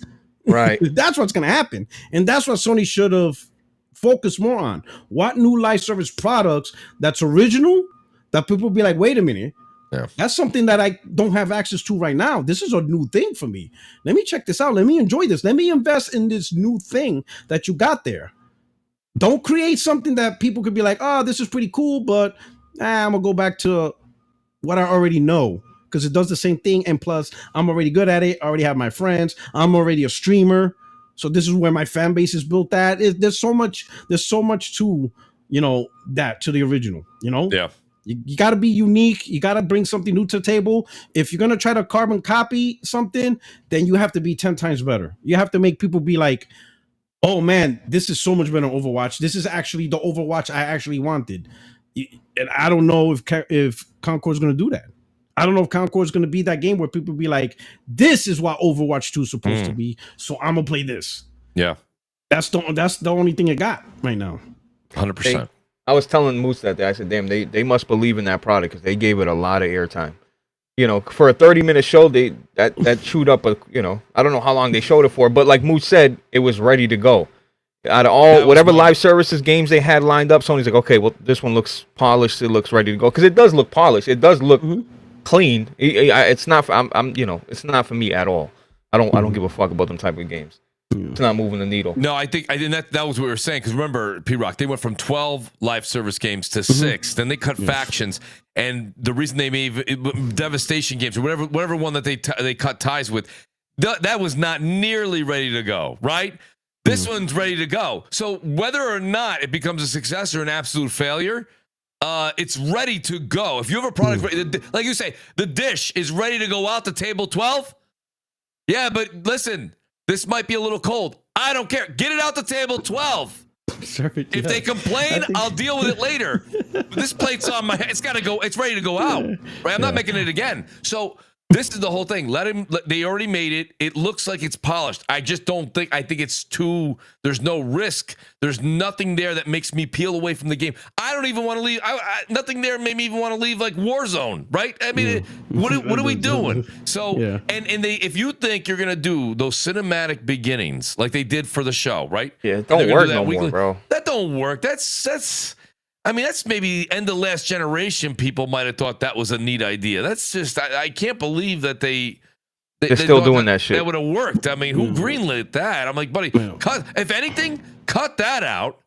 Right. That's what's gonna happen. And that's what Sony should have focused more on. What new live service products that's original that people be like, wait a minute. Yeah. That's something that I don't have access to right now. This is a new thing for me. Let me check this out. Let me enjoy this. Let me invest in this new thing that you got there. Don't create something that people could be like, oh, this is pretty cool, but I'm going to go back to what I already know because it does the same thing. And plus, I'm already good at it. I already have my friends. I'm already a streamer. So this is where my fan base is built at. There's so much to, that to the original, Yeah. You got to be unique. You got to bring something new to the table. If you're going to try to carbon copy something, then you have to be 10 times better. You have to make people be like, oh man, this is so much better than Overwatch. This is actually the Overwatch I actually wanted. And I don't know if Concord's going to do that. I don't know if Concord's going to be that game where people be like, this is what Overwatch 2 is supposed to be. So I'm going to play this. Yeah. That's the only thing it got right now. 100%. I was telling Moose that day. I said, damn, they must believe in that product because they gave it a lot of airtime. For a 30-minute show, that chewed up I don't know how long they showed it for, but like Moose said, it was ready to go. Out of all whatever live services games they had lined up, Sony's like, okay, well, this one looks polished. It looks ready to go because it does look polished. It does look clean. It's not. It's not for me at all. I don't give a fuck about them type of games. It's not moving the needle. No, I think that was what we were saying. Because remember, P-Rock, they went from 12 live service games to 6. Then they cut factions, and the reason they made Devastation games or whatever one that they cut ties with, that was not nearly ready to go. Right? This one's ready to go. So whether or not it becomes a success or an absolute failure, it's ready to go. If you have a product, like you say, the dish is ready to go out to table 12. Yeah, but listen. This might be a little cold. I don't care. Get it out the table 12. If they complain, I'll deal with it later. But this plate's on my head. It's got to go. It's ready to go out. Right? I'm not making it again. So This is the whole thing. They already made it. It looks like it's polished. I just don't think, I think it's too, there's no risk. There's nothing there that makes me peel away from the game. I don't even want to leave. Nothing there made me even want to leave like Warzone, right? I mean, what are we doing? So, and if you think you're going to do those cinematic beginnings like they did for the show, right? Yeah, it don't work no more, bro. That don't work. That's I mean, that's maybe end of last generation. People might have thought that was a neat idea. That's just, I can't believe that they're still doing that shit. That would have worked. I mean, who greenlit that? I'm like, buddy, if anything, cut that out.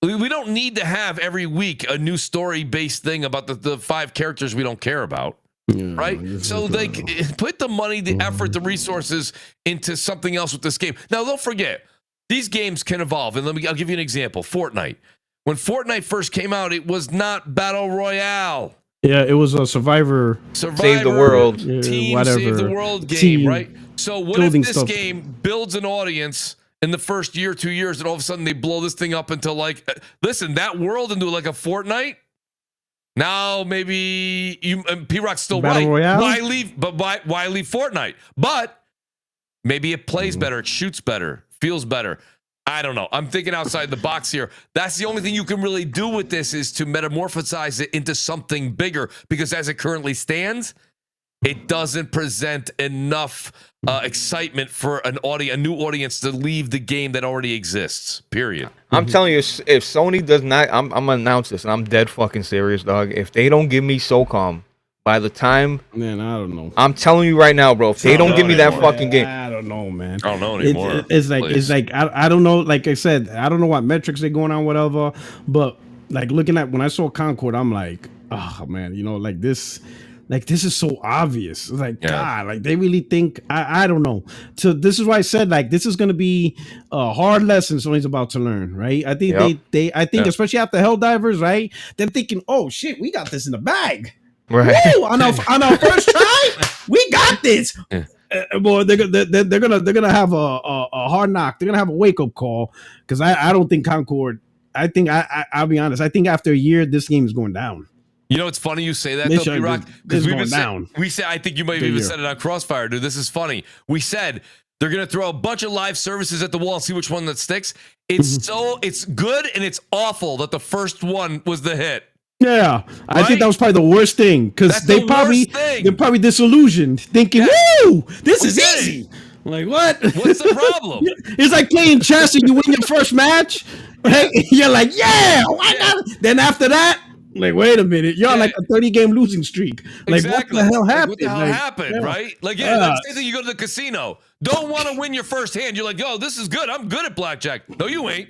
We don't need to have every week a new story-based thing about the 5 characters we don't care about. Right? So like, put the money, the effort, the resources into something else with this game. Now, don't forget, these games can evolve. And I'll give you an example. Fortnite. When Fortnite first came out, it was not Battle Royale. Yeah, it was a Survivor Save the World. Team Save the World game, right? So what if this game builds an audience in the first year, 2 years, and all of a sudden they blow this thing up into like, listen, that world into like a Fortnite? Now maybe P-Rock's still Battle right. Royale? Why leave Fortnite? But maybe it plays better, it shoots better, feels better. I don't know. I'm thinking outside the box here. That's the only thing you can really do with this is to metamorphosize it into something bigger, because as it currently stands, it doesn't present enough excitement for a new audience to leave the game that already exists, period. I'm telling you, if Sony does not, I'm going to announce this, and I'm dead fucking serious, dog. If they don't give me SOCOM by the time, man, I don't know. I'm telling you right now, bro. If they don't give me that fucking game, I don't know, man. I don't know anymore. It's like I don't know. Like I said, I don't know what metrics they're going on, whatever. But like looking at when I saw Concord, I'm like, oh man, like this is so obvious. Like God, like they really think. I don't know. So this is why I said like this is gonna be a hard lesson Sony's about to learn, right? I think I think especially after Helldivers, right? They're thinking, oh shit, we got this in the bag. Right. Woo! On our first try, we got this. Boy, they're gonna have a hard knock. They're gonna have a wake up call, because I don't think Concord. I think I'll be honest. I think after a year, this game is going down. You know, it's funny you say that, though, P-Rock, because we said, I think you might have even said it on Crossfire, dude. This is funny. We said they're gonna throw a bunch of live services at the wall and see which one that sticks. It's good and it's awful that the first one was the hit. Yeah, I think that was probably the worst thing, because they're probably disillusioned, thinking, "Woo, this is easy." Like, what? What's the problem? It's like playing chess and you win your first match. Right? You're like, "Yeah, why not?" Then after that, like, wait a minute, you're on like a 30-game losing streak. Like, what the hell happened? What the hell happened, right? Like, let's say that you go to the casino, don't want to win your first hand. You're like, "Oh, this is good. I'm good at blackjack." No, you ain't.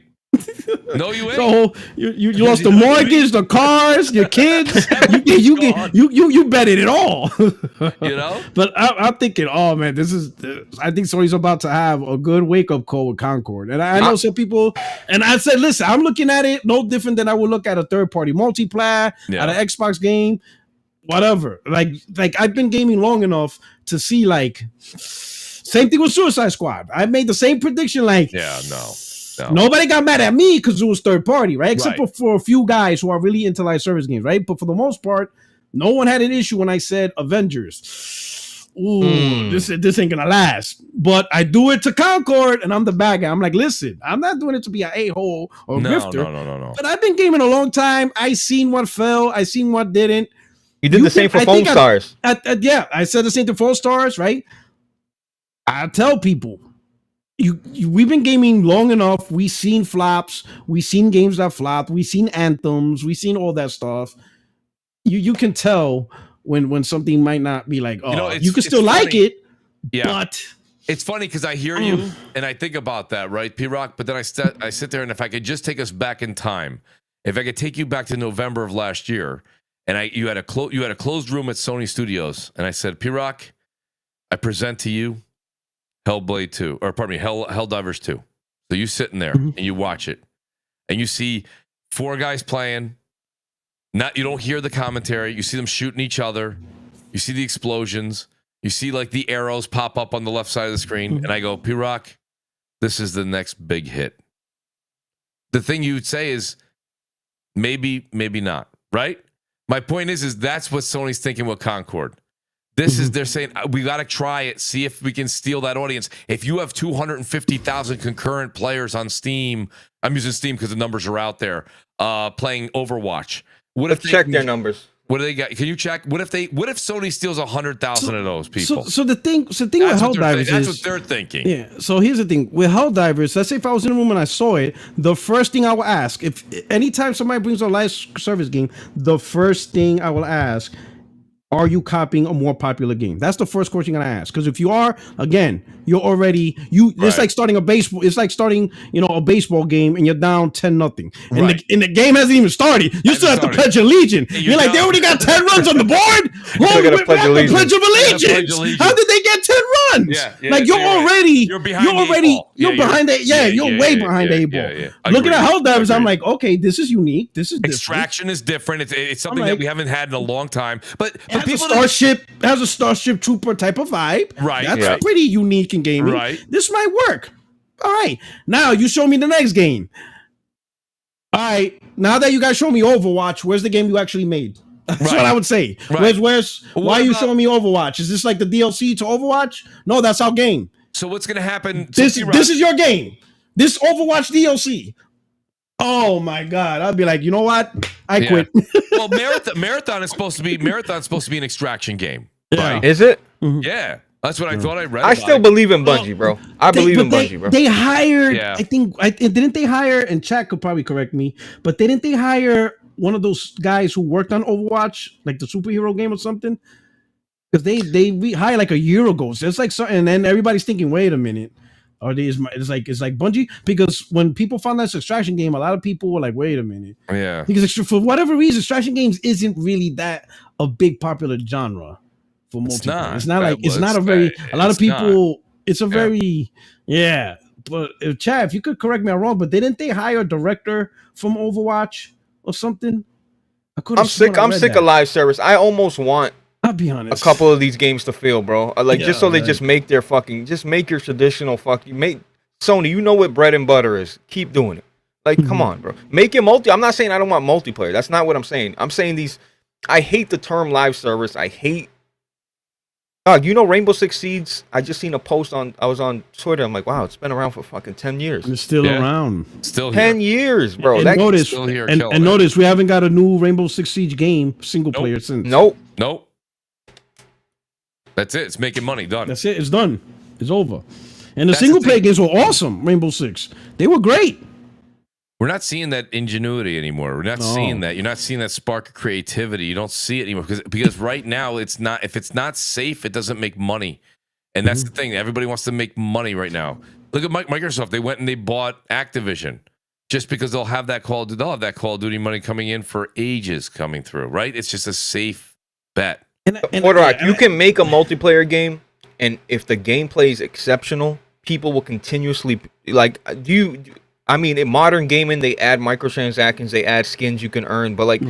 No, you ain't. So you lost the mortgage, the cars, your kids. You betted it all. You know. But I'm thinking, oh man, I think Sony's about to have a good wake up call with Concord. And I know some people, and I said, listen, I'm looking at it no different than I would look at a third party multiplayer, at an Xbox game, whatever. Like I've been gaming long enough to see like same thing with Suicide Squad. I made the same prediction. Like, no. Nobody got mad at me because it was third party, right? Except for a few guys who are really into live service games, right? But for the most part, no one had an issue when I said Avengers. Ooh, this ain't gonna last. But I do it to Concord, and I'm the bad guy. I'm like, listen, I'm not doing it to be an a-hole or a grifter. No. But I've been gaming a long time. I seen what fell. I seen what didn't. You did the same for Foam Stars. I said the same to Foam Stars, right? I tell people, we've been gaming long enough. We've seen flops. We've seen games that flopped. We've seen anthems. We've seen all that stuff. You can tell when something might not be like, oh, you can still like it, but it's funny because I hear you and I think about that, right, P-Rock? But then I sit there, and if I could just take us back in time, if I could take you back to November of last year, and you had a closed room at Sony Studios, and I said, P-Rock, I present to you Hellblade 2, or pardon me, Helldivers 2. So you sitting there and you watch it, and you see 4 guys playing. You don't hear the commentary. You see them shooting each other. You see the explosions. You see like the arrows pop up on the left side of the screen. And I go, P-Rock, this is the next big hit. The thing you would say is maybe not, right? My point is that's what Sony's thinking with Concord. This is, they're saying, we got to try it, see if we can steal that audience. If you have 250,000 concurrent players on Steam, I'm using Steam because the numbers are out there, playing Overwatch. Let's check their numbers. What do they got? Can you check? What if Sony steals 100,000 of those people? So the thing with Helldivers that's what they're thinking. Yeah. So here's the thing with Helldivers. Let's say if I was in a room and I saw it, the first thing I will ask, if anytime somebody brings a live service game, the first thing I will ask, are you copying a more popular game? That's the first question I'm gonna ask. Because if you are, again, you're already It's like starting a baseball. It's like starting, a baseball game, and you're down 10-0, and the game hasn't even started. You still have to pledge allegiance. You're like, they already got 10 runs on the board. Pledge of allegiance. How did they get 10 runs? You're behind the. You're way behind the ball. Looking at Helldivers, I'm like, okay, this is unique. This is different. Extraction is different. It's something that we haven't had in a long time. But has a Starship Trooper type of vibe. Right. That's pretty unique in gaming. Right. This might work. All right. Now you show me the next game. All right. Now that you guys show me Overwatch, where's the game you actually made? That's what I would say. Right. Why are you showing me Overwatch? Is this like the DLC to Overwatch? No, that's our game. So what's going to happen? This is your game. This Overwatch DLC. Oh my God! I'd be like, you know what? I quit. Well, Marathon is supposed to be an extraction game. Yeah. Right? Is it? Mm-hmm. Yeah, that's what I thought. I read. I still believe in Bungie, bro. I believe in Bungie, bro. They hired. Yeah. Didn't they hire? And Chad could probably correct me, but didn't they hire one of those guys who worked on Overwatch, like the superhero game or something? Because they hired like a year ago. So it's like something, and then everybody's thinking, wait a minute. It's like Bungie, because when people found that extraction game, a lot of people were like, wait a minute. Yeah. Because for whatever reason, extraction games isn't really that a big popular genre for multiplayer. It's not a very But Chad, if you could correct me if I'm wrong, but didn't they hire a director from Overwatch or something? I'm sick of live service. I almost want, I'll be honest, a couple of these games to fail, bro. They just make their just make your traditional Sony, you know what bread and butter is. Keep doing it. Come on, bro. Make it I'm not saying I don't want multiplayer. That's not what I'm saying. I'm saying I hate the term live service. I hate Rainbow Six Siege. I just seen a post I was on Twitter. I'm like, wow, it's been around for fucking 10 years. It's still around. Still 10 years, bro. And notice we haven't got a new Rainbow Six Siege game single player since. Nope. That's it. It's making money. Done. That's it. It's done. It's over. And the single player games were awesome. Rainbow Six. They were great. We're not seeing that ingenuity anymore. We're not seeing that. You're not seeing that spark of creativity. You don't see it anymore because right now it's not. If it's not safe, it doesn't make money, and that's the thing. Everybody wants to make money right now. Look at Microsoft. They went and they bought Activision just because they'll have that Call of Duty money coming in for ages coming through. Right? It's just a safe bet. You can make a multiplayer game, and if the gameplay is exceptional, people will continuously in modern gaming, they add microtransactions, they add skins you can earn, but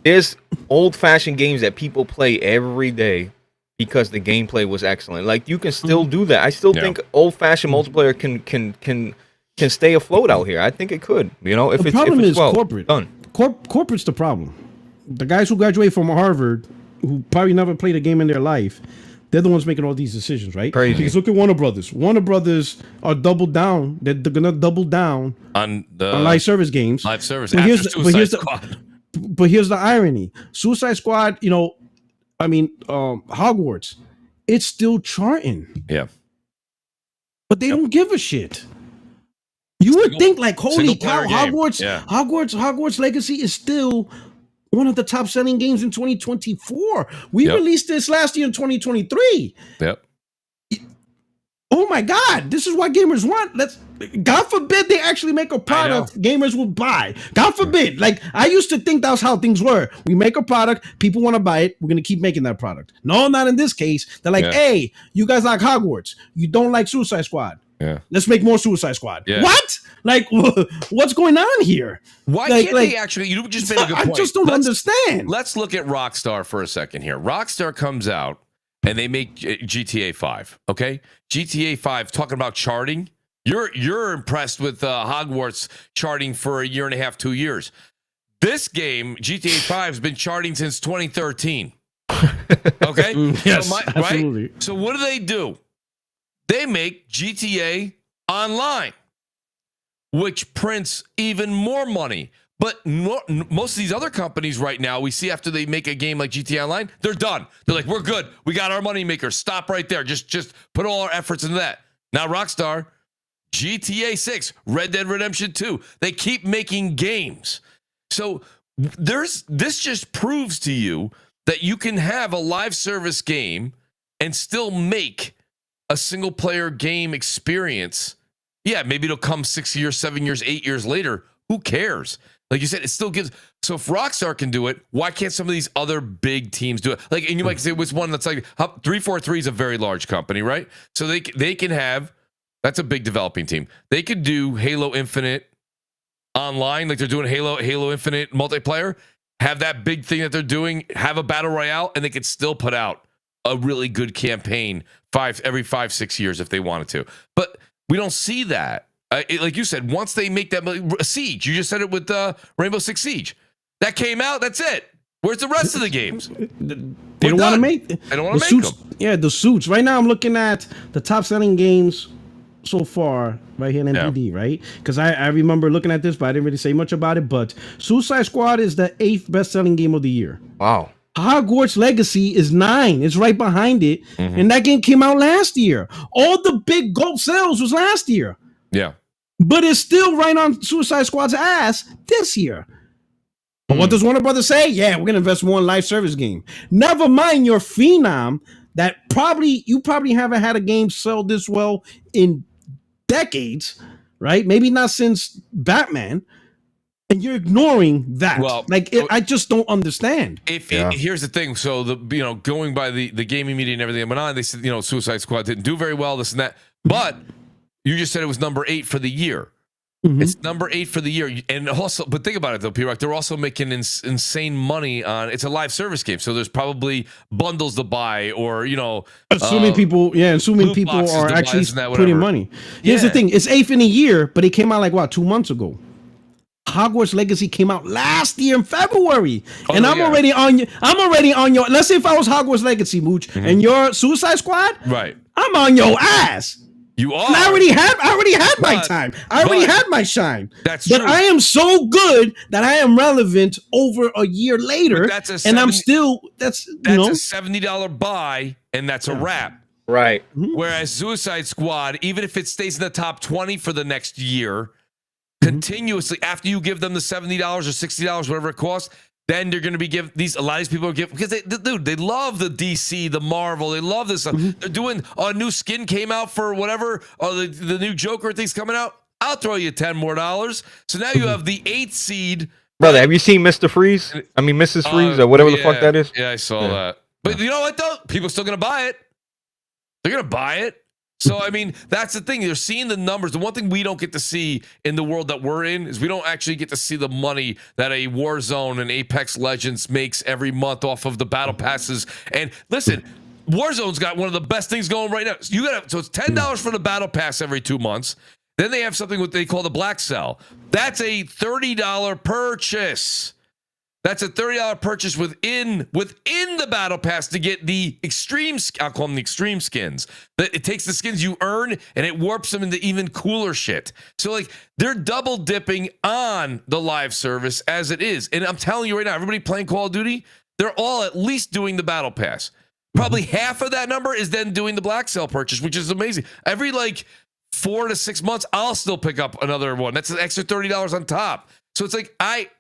there's old-fashioned games that people play every day because the gameplay was excellent. You can still do that. I still think old-fashioned multiplayer can stay afloat out here. I think it could. If the it's problem is well corporate. Done. Corporate's the problem. The guys who graduate from Harvard, who probably never played a game in their life, they're the ones making all these decisions, right? Crazy. Because look at Warner Brothers. Warner Brothers are doubled down. They're gonna double down on live service games. Live service. Squad. But here's the irony: Suicide Squad. Hogwarts. It's still charting. Yeah. But they don't give a shit. You would think holy cow, Hogwarts Legacy is still one of the top selling games in 2024. We released this last year in 2023. Yep. Oh my God, this is what gamers want. God forbid they actually make a product gamers will buy. God forbid. I used to think that's how things were. We make a product, people want to buy it, we're going to keep making that product. No, not in this case. They're hey, you guys like Hogwarts. You don't like Suicide Squad. Yeah. Let's make more Suicide Squad. Yeah. What? What's going on here? Why can't they actually? You just made a good point. I just don't understand. Let's look at Rockstar for a second here. Rockstar comes out and they make GTA 5. Okay, GTA 5 talking about charting. You're impressed with Hogwarts charting for a year and a half, 2 years. This game, GTA 5, has been charting since 2013. Okay? Yes, Right? absolutely. So what do? They make GTA Online, which prints even more money. But most of these other companies right now, we see after they make a game like GTA Online, they're done. They're like, we're good. We got our money maker. Stop right there. Just put all our efforts into that. Now Rockstar, GTA 6, Red Dead Redemption 2, they keep making games. So this just proves to you that you can have a live service game and still make a single player game experience. Yeah, maybe it'll come 6 years, 7 years, 8 years later. Who cares? Like you said, it still gives. So if Rockstar can do it, why can't some of these other big teams do it? Like, and you might say, which one that's like 343 is a very large company, right? So they can have. That's a big developing team. They could do Halo Infinite online, like they're doing Halo Infinite multiplayer. Have that big thing that they're doing. Have a battle royale, and they could still put out a really good campaign every 5-6 years if they wanted to. But we don't see that. Like you said, once they make that Siege, you just said it with Rainbow Six Siege. That came out. That's it. Where's the rest of the games? They don't want to make. They don't want to make them. Yeah, the suits. Right now, I'm looking at the top selling games so far right here in NPD, right? Because I remember looking at this, but I didn't really say much about it. But Suicide Squad is the 8th best-selling game of the year. Wow. Hogwarts Legacy is 9. It's right behind it. Mm-hmm. And that game came out last year. All the big gold sales was last year. Yeah. But it's still right on Suicide Squad's ass this year. But what does Warner Brothers say? Yeah, we're going to invest more in live service game. Never mind your Phenom that you probably haven't had a game sell this well in decades, right? Maybe not since Batman. And you're ignoring that. Well, I just don't understand. Here's the thing. So going by the gaming media and everything that went on, they said, Suicide Squad didn't do very well, this and that. But you just said it was number 8 for the year. Mm-hmm. It's number 8 for the year. And also, but think about it though, P-Rock, they're also making insane money on, it's a live service game. So there's probably bundles to buy or, assuming people are actually putting money. Here's the thing. It's 8th in a year, but it came out 2 months ago. Hogwarts Legacy came out last year in February, and I'm already on your. Let's say if I was Hogwarts Legacy, Mooch, and your Suicide Squad, right? I'm on your ass. You are. And I already had my time. I already had my shine. That's true. But I am so good that I am relevant over a year later, and I'm still. That's a $70 buy, and that's a wrap. Right. Whereas Suicide Squad, even if it stays in the top 20 for the next year. Continuously after you give them the $70 or $60, whatever it costs, then they're going to be a lot of these people are giving because they love the DC, the Marvel, they love this stuff. They're doing a new skin came out for whatever, or the new Joker thing's coming out. I'll throw you $10 more. So now you have the 8th seed. Brother, have you seen Mr. Freeze? I mean Mrs. Freeze or whatever the fuck that is? Yeah, I saw that. But you know what though? People are still going to buy it. They're going to buy it. So, I mean, that's the thing. You're seeing the numbers. The one thing we don't get to see in the world that we're in is we don't actually get to see the money that a Warzone and Apex Legends makes every month off of the battle passes. And listen, Warzone's got one of the best things going right now. So it's $10 for the battle pass every 2 months. Then they have something what they call the Black Cell. That's a $30 purchase. That's a $30 purchase within the battle pass to get the extreme. I'll call them the extreme skins. It takes the skins you earn and it warps them into even cooler shit. So they're double dipping on the live service as it is. And I'm telling you right now, everybody playing Call of Duty, they're all at least doing the battle pass. Probably half of that number is then doing the Black Cell purchase, which is amazing. Every 4 to 6 months, I'll still pick up another one. That's an extra $30 on top. So it's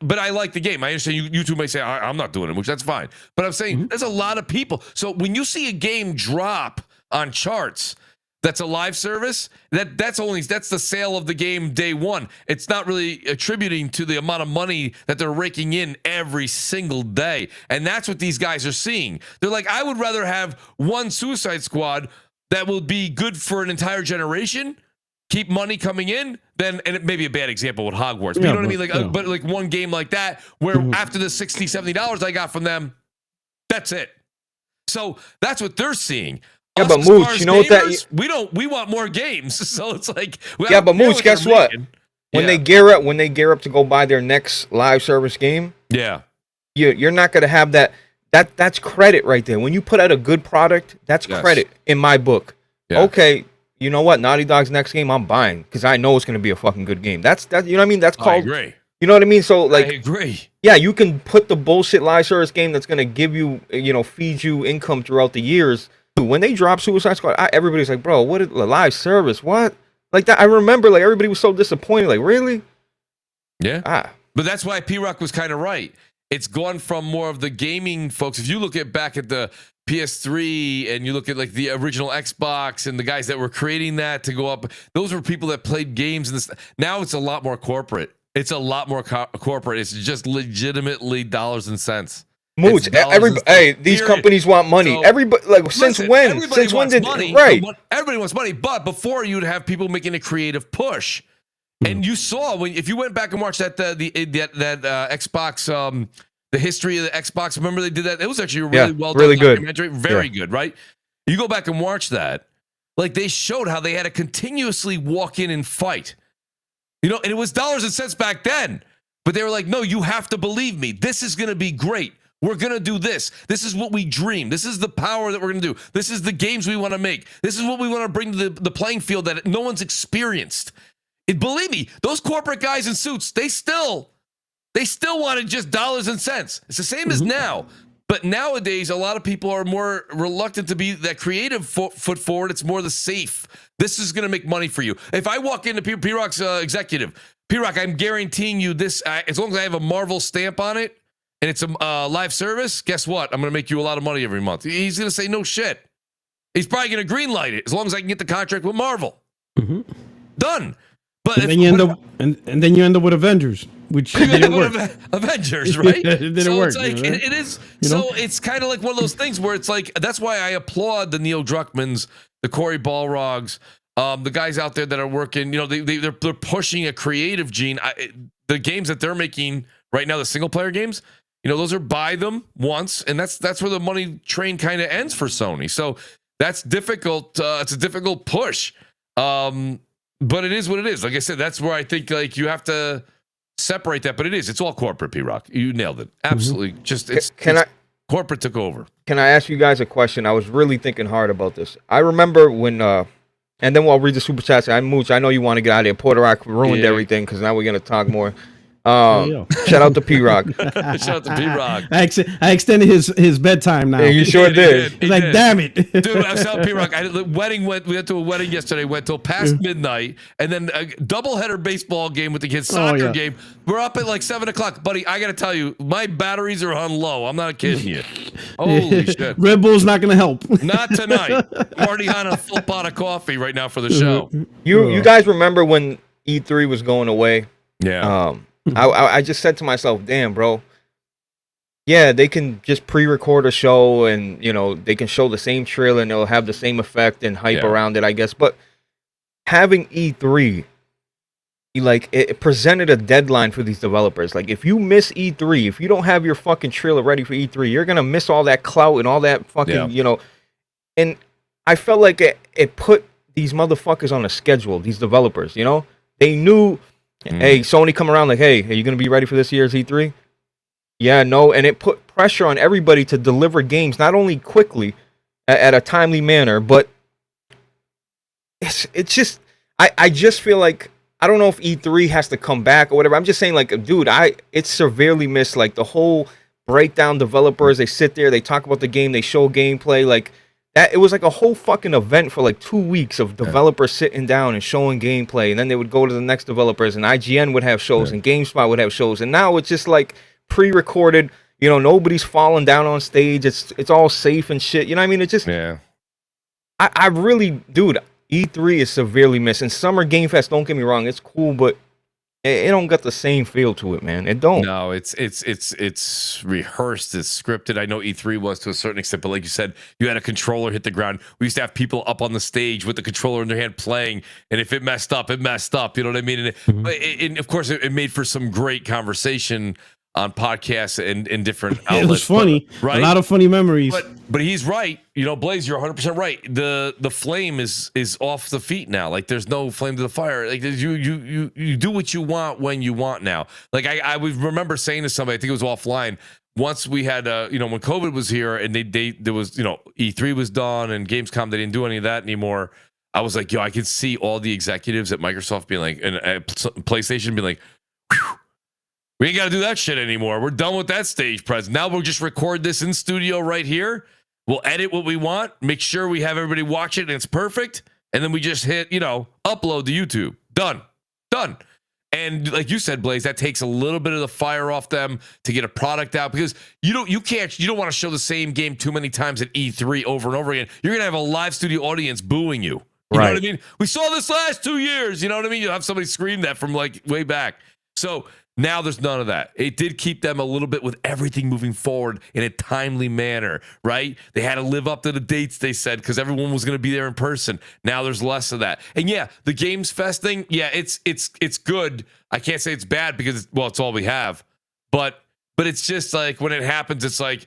but I like the game. I understand you two may say, I'm not doing it, which that's fine. But I'm saying there's a lot of people. So when you see a game drop on charts, that's a live service, that's the sale of the game day one. It's not really attributing to the amount of money that they're raking in every single day. And that's what these guys are seeing. They're like, I would rather have one Suicide Squad that will be good for an entire generation, keep money coming in, then, and it may be a bad example with Hogwarts, but you know what I mean? But one game like that, where after the $60, $70 I got from them, that's it. So that's what they're seeing. Yeah, but Mooch, you know gamers, what we want more games. So it's but Mooch, guess what? When they gear up to go buy their next live service game, you're not going to have that That's credit right there. When you put out a good product, that's credit in my book. Yeah. Okay, you know what? Naughty Dog's next game, I'm buying because I know it's going to be a fucking good game. That's you know what I mean? That's called. I agree. You know what I mean? So like, I agree. Yeah, you can put the bullshit live service game that's going to give you, feed you income throughout the years. When they dropped Suicide Squad, everybody's like, bro, what is the live service? What? Like that? I remember like everybody was so disappointed. Like, really? Yeah. But that's why P-Rock was kind of right. It's gone from more of the gaming folks. If you look back at the PS3 and you look at like the original Xbox and the guys that were creating that to go up, those were people that played games. And this. Now it's a lot more corporate. It's a lot more corporate. It's just legitimately dollars and cents. Mooch, these companies want money. So, everybody, like, since when? Since when did money, right? Everybody wants money, but before you'd have people making a creative push, and you saw if you went back and watched that Xbox, the history of the Xbox. Remember they did that? It was actually a really well done documentary, very good, right? You go back and watch that, like they showed how they had to continuously walk in and fight. And it was dollars and cents back then. But they were like, no, you have to believe me. This is going to be great. We're going to do this. This is what we dream. This is the power that we're going to do. This is the games we want to make. This is what we want to bring to the playing field that no one's experienced. Believe me, those corporate guys in suits, they still wanted just dollars and cents. It's the same as now. But nowadays, a lot of people are more reluctant to be that creative foot forward. It's more the safe. This is going to make money for you. If I walk into P-Rock's executive, P-Rock, I'm guaranteeing you this, as long as I have a Marvel stamp on it and it's a live service, guess what? I'm going to make you a lot of money every month. He's going to say, no shit. He's probably going to green light it as long as I can get the contract with Marvel. Done. But and then you end up with Avengers, which didn't work. Avengers, right? It didn't work. It's like, it is. So it's kind of like one of those things where it's like, that's why I applaud the Neil Druckmans, the Corey Balrogs, the guys out there that are working. They're pushing a creative gene. The games that they're making right now, the single player games, those are buy them once, and that's where the money train kind of ends for Sony. So that's difficult. It's a difficult push. But it is what it is. Like I said, that's where I think like you have to separate that. But it's all corporate, P-Rock. You nailed it. Absolutely. Just corporate took over. Can I ask you guys a question? I was really thinking hard about this. I remember when and then we'll read the super chats. Mooch, I know you want to get out of there. PUERTOROCK ruined everything because now we're gonna talk more. Shout out to P-Rock. Shout out to P-Rock. I extended his bedtime now. Yeah, you sure did. He's like, damn it. Dude, I was telling P-Rock, we went to a wedding yesterday, went till past midnight, and then a doubleheader baseball game with the kids, soccer game. We're up at like 7 o'clock. Buddy, I got to tell you, my batteries are on low. I'm not kidding you. Holy shit. Red Bull's not going to help. Not tonight. I'm already on a full pot of coffee right now for the show. You guys remember when E3 was going away? Yeah. I just said to myself, damn, bro. Yeah, they can just pre-record a show and, they can show the same trailer and it'll have the same effect and hype around it, I guess. But having E3, it presented a deadline for these developers. Like, if you miss E3, if you don't have your fucking trailer ready for E3, you're going to miss all that clout and all that fucking, And I felt like it put these motherfuckers on a schedule, these developers, They knew... Hey, Sony come around like, hey, are you going to be ready for this year's E3? Yeah, no. And it put pressure on everybody to deliver games, not only quickly, at a timely manner, but it's just, I just feel like, I don't know if E3 has to come back or whatever. I'm just saying, like, dude, it's severely missed, like, the whole breakdown developers, they sit there, they talk about the game, they show gameplay, like, that, it was like a whole fucking event for like 2 weeks of developers sitting down and showing gameplay, and then they would go to the next developers, and IGN would have shows, and GameSpot would have shows, and now it's just like pre-recorded. Nobody's falling down on stage. It's all safe and shit. You know what I mean? It just I really, dude, E3 is severely missing. Summer Game Fest, don't get me wrong, it's cool, but it don't got the same feel to it, man. It don't. No, it's rehearsed, it's scripted. I know E3 was to a certain extent, but like you said, you had a controller hit the ground. We used to have people up on the stage with the controller in their hand playing, and if it messed up, it messed up. You know what I mean? And of course, it made for some great conversation on podcasts and different outlets. It was funny, right? A lot of funny memories. But he's right. Blaze, you're 100% right. The flame is off the feet now. Like, there's no flame to the fire. Like, you do what you want when you want now. Like, I would remember saying to somebody, I think it was offline, once we had when COVID was here and there was E3 was done and Gamescom, they didn't do any of that anymore. I was like, I could see all the executives at Microsoft being like, and at PlayStation being like, whew, we ain't got to do that shit anymore. We're done with that stage presence. Now we'll just record this in studio right here. We'll edit what we want, make sure we have everybody watch it and it's perfect. And then we just hit, upload to YouTube. Done. And like you said, Blaze, that takes a little bit of the fire off them to get a product out, because you don't want to show the same game too many times at E3 over and over again. You're going to have a live studio audience booing you. You know what I mean? We saw this last 2 years. You know what I mean? You'll have somebody scream that from like way back. So now there's none of that. It did keep them a little bit with everything moving forward in a timely manner, right? They had to live up to the dates they said because everyone was going to be there in person. Now there's less of that. And yeah, the Games Fest thing, yeah, it's good. I can't say it's bad because it's all we have. But it's just like when it happens, it's like,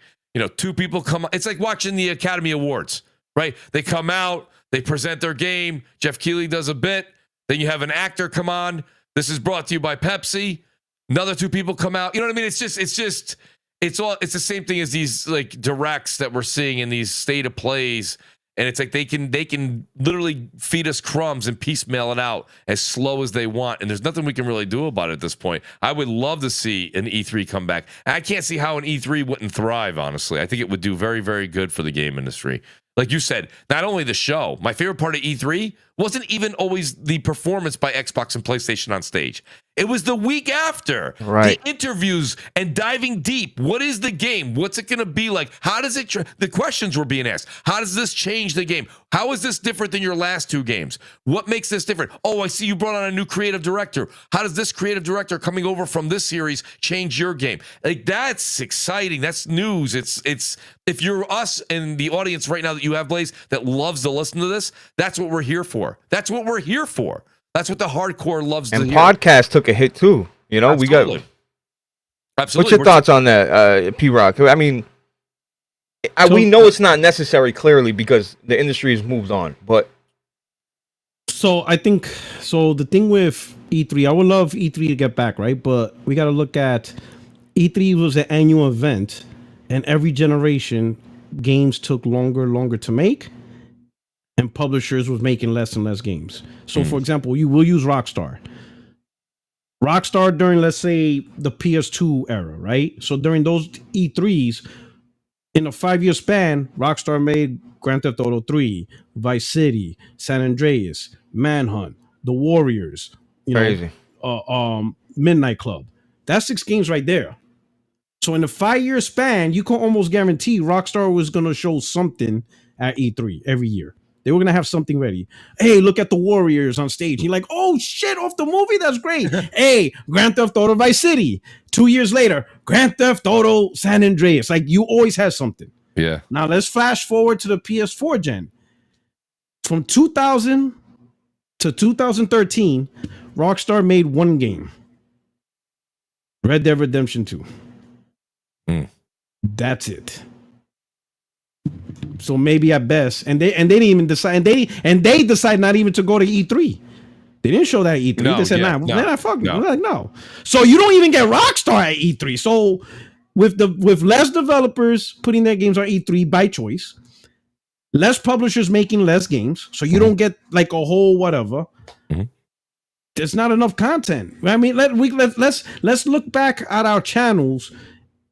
two people come. It's like watching the Academy Awards, right? They come out, they present their game. Jeff Keighley does a bit. Then you have an actor come on. This is brought to you by Pepsi. Another two people come out. You know what I mean? It's the same thing as these like directs that we're seeing in these state of plays. And it's like they can literally feed us crumbs and piecemeal it out as slow as they want. And there's nothing we can really do about it at this point. I would love to see an E3 come back. I can't see how an E3 wouldn't thrive, honestly. I think it would do very, very good for the game industry. Like you said, not only the show, my favorite part of E3 wasn't even always the performance by Xbox and PlayStation on stage. It was the week after. Right. The interviews and diving deep. What is the game? What's it going to be like? How does it... the questions were being asked. How does this change the game? How is this different than your last two games? What makes this different? Oh, I see you brought on a new creative director. How does this creative director coming over from this series change your game? Like, that's exciting. That's news. It's if you're us and the audience right now that you have, Blaze, that loves to listen to this, that's what we're here for. That's what we're here for. That's what the hardcore loves to hear. And podcast took a hit too. Absolutely. We got. Absolutely. What's your thoughts on that, P-Rock? I mean, we know it's not necessary clearly because the industry has moved on, but. So I think the thing with E3, I would love E3 to get back, right? But we got to look at E3 was an annual event, and every generation games took longer to make, and publishers was making less and less games. So, for example, you will use Rockstar. Rockstar during, let's say, the PS2 era, right? So during those E3s, in a 5-year span, Rockstar made Grand Theft Auto 3, Vice City, San Andreas, Manhunt, The Warriors, Crazy. Midnight Club. That's 6 games right there. So in a 5-year span, you can almost guarantee Rockstar was going to show something at E3 every year. They were going to have something ready. Hey, look at the Warriors on stage. You're like, oh, shit, off the movie? That's great. Hey, Grand Theft Auto Vice City. 2 years later, Grand Theft Auto San Andreas. Like, you always have something. Yeah. Now, let's flash forward to the PS4 gen. From 2000 to 2013, Rockstar made one game. Red Dead Redemption 2. That's it. So maybe at best, and they didn't even decide, and they decide not even to go to E3. They didn't show that at E3. They said, no. So you don't even get Rockstar at E3. So with less developers putting their games on E3 by choice, less publishers making less games, so you don't get like a whole whatever. There's not enough content. I mean, let's look back at our channels.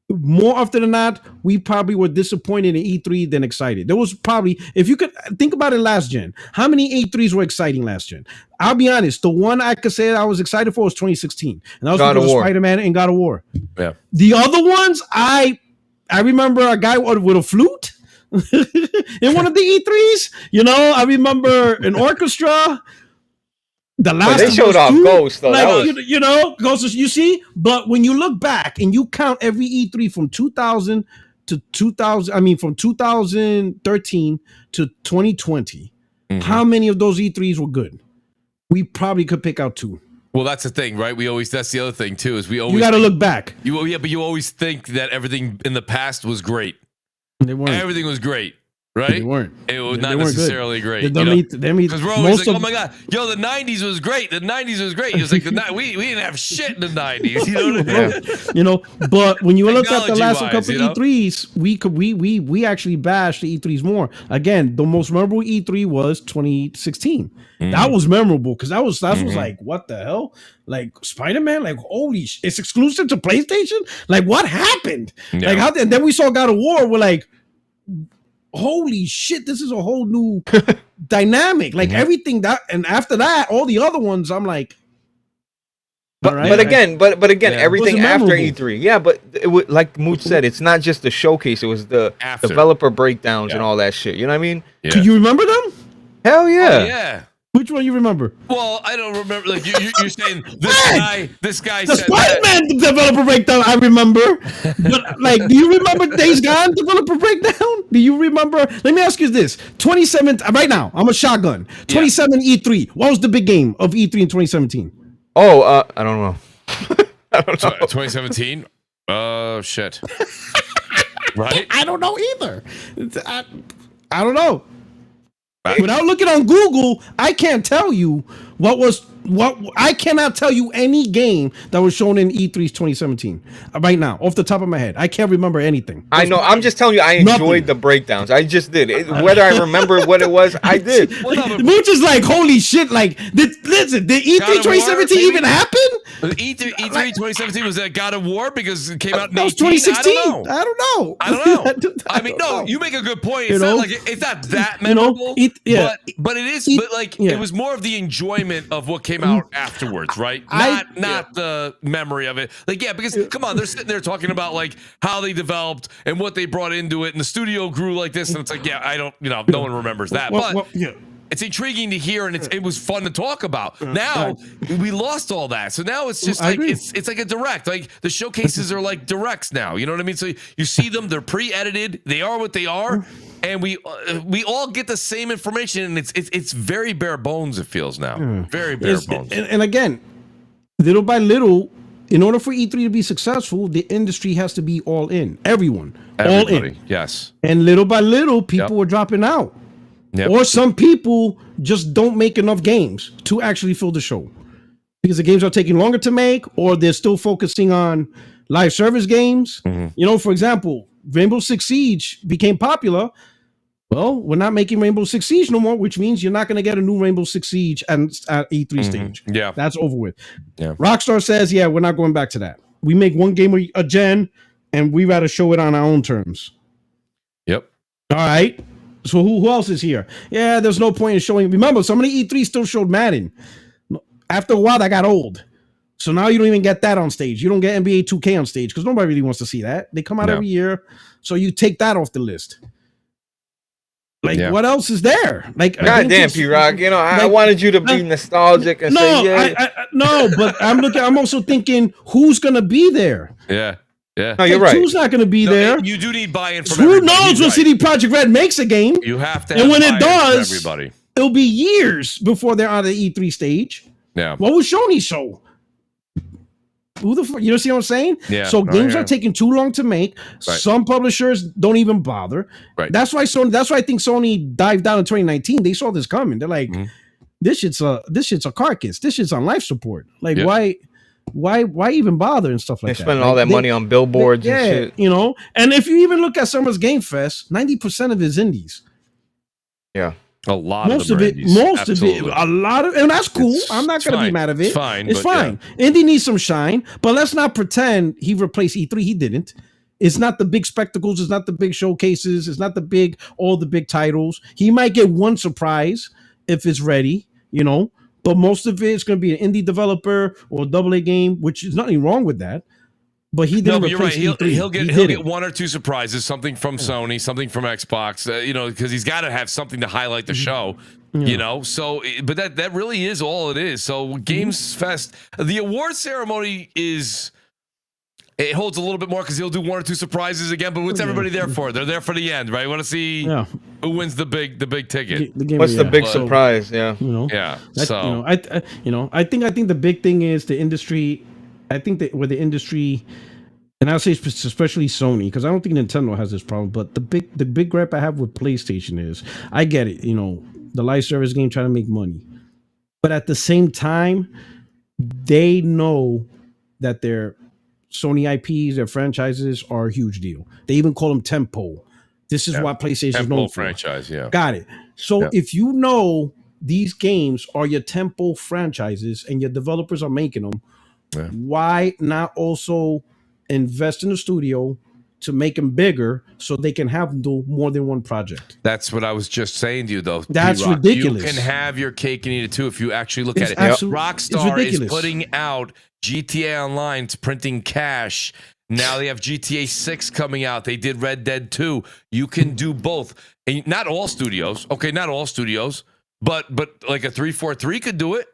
More often than not, we probably were disappointed in E3 than excited. There was probably, if you could think about it last gen, how many E3s were exciting last gen? I'll be honest, the one I could say I was excited for was 2016. And that was because of Spider-Man and God of War. Yeah. The other ones, I remember a guy with a flute in one of the E3s. I remember an orchestra. The last they showed off Ghost, though. Like, Ghost. You see, but when you look back and you count every E3 from 2000 to 2000, I mean, from 2013 to 2020, how many of those E3s were good? We probably could pick out 2. Well, that's the thing, right? That's the other thing too, is we always. You got to look back. But you always think that everything in the past was great. They weren't. Everything was great. right? They weren't. It was They not weren't good. necessarily great. Because we're always like, oh my god, yo, the '90s was great. The '90s was great. It was like we didn't have shit in the '90s. You know what I mean? You know, but when you look at the last couple you know? E3s, we actually bashed the E3s more. Again, the most memorable E3 was 2016. That was memorable because that was like, what the hell? Like Spider-Man, like holy it's exclusive to PlayStation? Like what happened? Yeah. Like how and then we saw God of War, we're like, holy shit, this is a whole new dynamic. Like everything that, and after that, all the other ones, I'm like, but again, everything after E3, yeah. But it would, like Mooch said, it's not just the showcase; it was the developer breakdowns and all that shit. You know what I mean? Yeah. Can you remember them? Hell yeah! Oh, yeah. Which one you remember? Well, I don't remember. Like you're saying, this guy the said Spider-Man developer breakdown. I remember. But like, do you remember Days Gone developer breakdown? Do you remember? Let me ask you this: 27 right now. I'm a shotgun. 27 E3. What was the big game of E3 in 2017? Oh, I don't know. I don't know. 2017. Shit. Right? I don't know either. I don't know. Without looking on Google, I can't tell you what I cannot tell you any game that was shown in E3's 2017 right now off the top of my head. I can't remember anything. I know. I'm just telling you, I enjoyed the breakdowns. I just did. Whether I remember what it was, I did. Mooch is like, holy shit! Like, listen, did E3 2017 even happen? E3 2017 was that God of War because it came out in 2016. I don't know. I mean, no, you make a good point. It's not like it's not that memorable. But it is. But like, it was more of the enjoyment of what came out afterwards, right? Not the memory of it. Like, yeah, because come on, they're sitting there talking about like how they developed and what they brought into it, and the studio grew like this, and it's like, yeah, I don't, no one remembers that, but. It's intriguing to hear, and it was fun to talk about. Now we lost all that, so now it's just like it's like a direct. Like the showcases are like directs now. You know what I mean? So you see them; they're pre-edited. They are what they are, and we all get the same information, and it's very bare bones. It feels now very bare bones. And again, little by little, in order for E3 to be successful, the industry has to be all in. Everybody, all in. Yes. And little by little, people are dropping out. Yep. Or some people just don't make enough games to actually fill the show because the games are taking longer to make, or they're still focusing on live service games. You know, for example, Rainbow Six Siege became popular. Well, we're not making Rainbow Six Siege no more, which means you're not going to get a new Rainbow Six Siege at E3 stage. Yeah. That's over with. Yeah. Rockstar says, yeah, we're not going back to that. We make one game a gen, and we rather show it on our own terms. Yep. All right. So who else is here? Yeah, there's no point in showing. Remember, some of the E3 still showed Madden. After a while, that got old. So now you don't even get that on stage. You don't get NBA 2K on stage because nobody really wants to see that. They come out every year. So you take that off the list. Like, what else is there? Like, goddamn, P-Rock. You know, I wanted you to be nostalgic and say, yeah. No, but I'm also thinking, who's going to be there? Yeah. Yeah, no, you're right. Who's not going to be there? You do need buy-in from Who knows when CD Projekt Red makes a game? You have to, and when it does, everybody. It'll be years before they're on the E3 stage. Yeah. What was Sony's show? Who the fuck? You know, see what I'm saying? Yeah. So games are taking too long to make. Right. Some publishers don't even bother. Right. That's why I think Sony dived down in 2019. They saw this coming. They're like, this shit's a carcass. This shit's on life support. Like, why even bother and stuff like that? They're spending all that money on billboards and shit. You know, and if you even look at Summer's Game Fest, 90% of it is indies. Yeah. A lot most of it, a lot of, and that's cool. I'm not going to be mad of it. It's fine. Indie needs some shine, but let's not pretend he replaced E3. He didn't. It's not the big spectacles. It's not the big showcases. It's not all the big titles. He might get one surprise if it's ready, you know. But most of it is going to be an indie developer or a AA game, which is nothing wrong with that. But he didn't. No, but you're right. He'll get one or two surprises, something from Sony, something from Xbox. You know, because he's got to have something to highlight the show. Yeah. You know, so but that really is all it is. So Games Fest, the award ceremony is. It holds a little bit more because he'll do one or two surprises again. But what's everybody there for? They're there for the end, right? Want to see who wins the big ticket. What's the big surprise? Yeah, you know, So I think the big thing is the industry. I think that where the industry and I'll say especially Sony, because I don't think Nintendo has this problem. But the big gripe I have with PlayStation is, I get it, the live service game trying to make money, but at the same time, they know that their Sony IPs, their franchises are a huge deal. They even call them tempo. This is why PlayStation is known for. Franchise, yeah. Got it. So if you know these games are your tempo franchises and your developers are making them, why not also invest in the studio to make them bigger so they can have them do more than one project? That's what I was just saying to you, though. That's P-Rock. ridiculous. You can have your cake and eat it too if you actually look It's at it. Rockstar is putting out GTA Online. It's printing cash. Now they have GTA 6 coming out. They did Red Dead 2. You can do both. And not all studios. Okay, not all studios. But like a 343 could do it.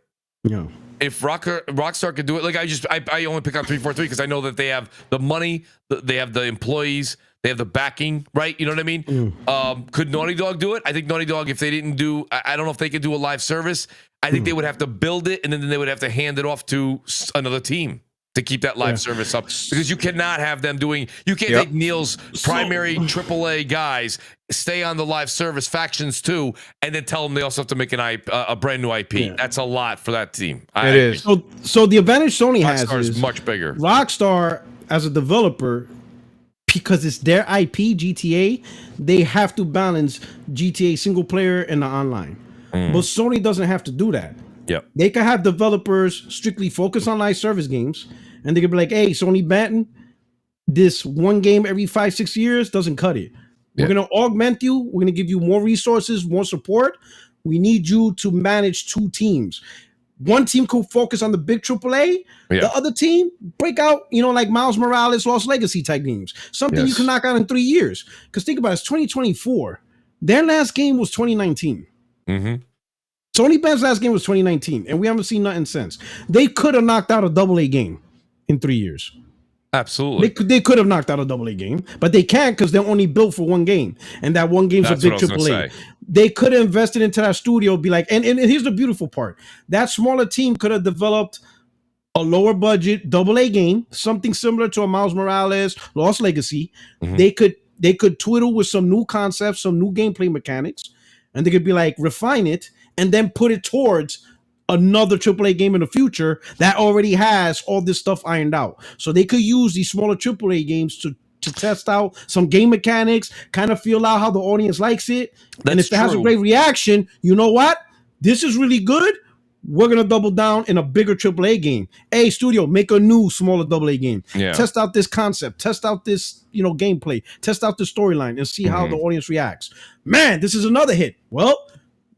Yeah. If Rockstar could do it, like I only pick on 343 because I know that they have the money, they have the employees, they have the backing, right? You know what I mean? Could Naughty Dog do it? I think Naughty Dog, if they didn't do, I don't know if they could do a live service. I think they would have to build it and then they would have to hand it off to another team to keep that live service up, because you cannot have them doing. You can't take Neil's primary AAA guys, stay on the live service factions too, and then tell them they also have to make a brand new IP. Yeah. That's a lot for that team. It is. So the advantage Sony has is much bigger. Rockstar as a developer, because it's their IP, GTA, they have to balance GTA single player and the online. But Sony doesn't have to do that. Yep. They can have developers strictly focus on live service games, and they could be like, hey, Sony Benton, this one game every 5-6 years doesn't cut it. We're going to augment you. We're going to give you more resources, more support. We need you to manage 2 teams. One team could focus on the big AAA. The other team break out, like Miles Morales, Lost Legacy type games. Something you can knock out in 3 years. Because think about it, it's 2024. Their last game was 2019. Sony Ben's last game was 2019, and we haven't seen nothing since. They could have knocked out a AA game in 3 years. Absolutely. They could have knocked out a AA game, but they can't because they're only built for one game, and that one game's a big AAA. They could have invested into that studio, be like, and here's the beautiful part. That smaller team could have developed a lower budget AA game, something similar to a Miles Morales, Lost Legacy. They could twiddle with some new concepts, some new gameplay mechanics, and they could be like, refine it, and then put it towards another AAA game in the future that already has all this stuff ironed out. So they could use these smaller AAA games to test out some game mechanics, kind of feel out how the audience likes it. And if it has a great reaction, you know what? This is really good. We're going to double down in a bigger AAA game. Hey, studio, make a new smaller AA game. Test out this concept. Test out this, gameplay. Test out the storyline and see how the audience reacts. Man, this is another hit. Well,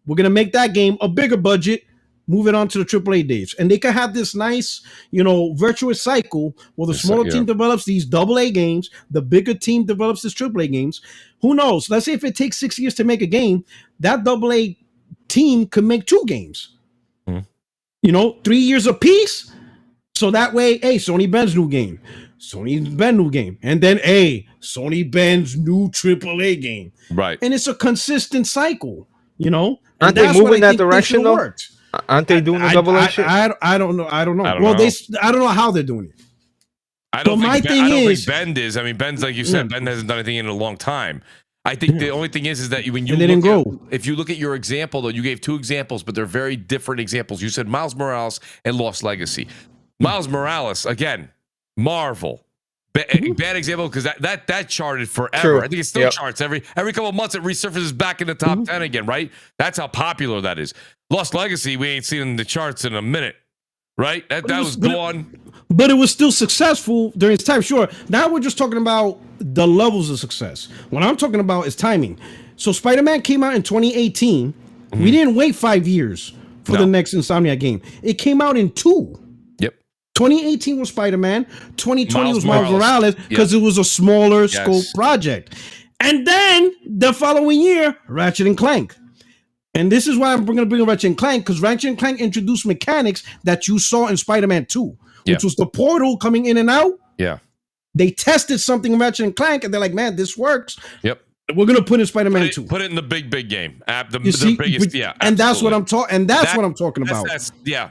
we're going to make that game a bigger budget, move it on to the AAA days. And they can have this nice, virtuous cycle where the smaller team develops these AA games, the bigger team develops this AAA games. Who knows? Let's say if it takes 6 years to make a game, that AA team could make 2 games. 3 years apiece. So that way, hey, Sony Ben's new game. Sony Ben new game. And then, hey, Sony Ben's new AAA game. Right. And it's a consistent cycle, Aren't they moving that direction though? Aren't they doing the AA shit? I don't know. I don't know. I don't know how they're doing it. I don't think Ben is. I mean, Ben's like you said, Ben hasn't done anything in a long time. I think the only thing is that when you if you look at your example, though, you gave 2 examples, but they're very different examples. You said Miles Morales and Lost Legacy. Miles Morales, again, Marvel. Bad example because that charted forever. True. I think it still charts every couple of months. It resurfaces back in the top 10 again, right? That's how popular that is. Lost Legacy, we ain't seen in the charts in a minute, right? That was gone. But it was still successful during its time. Sure. Now we're just talking about the levels of success. What I'm talking about is timing. So Spider-Man came out in 2018. We didn't wait 5 years for the next Insomniac game. It came out in 2. 2018 was Spider-Man. 2020 was Miles Morales because it was a smaller scope project. And then the following year, Ratchet and Clank. And this is why I'm going to bring up Ratchet and Clank, because Ratchet and Clank introduced mechanics that you saw in Spider-Man 2, which was the portal coming in and out. Yeah. They tested something in Ratchet and Clank, and they're like, man, this works. Yep. We're gonna put in Spider-Man 2. Put it in the big game. The And biggest, that's absolutely. what I'm talking. And that's what I'm talking about.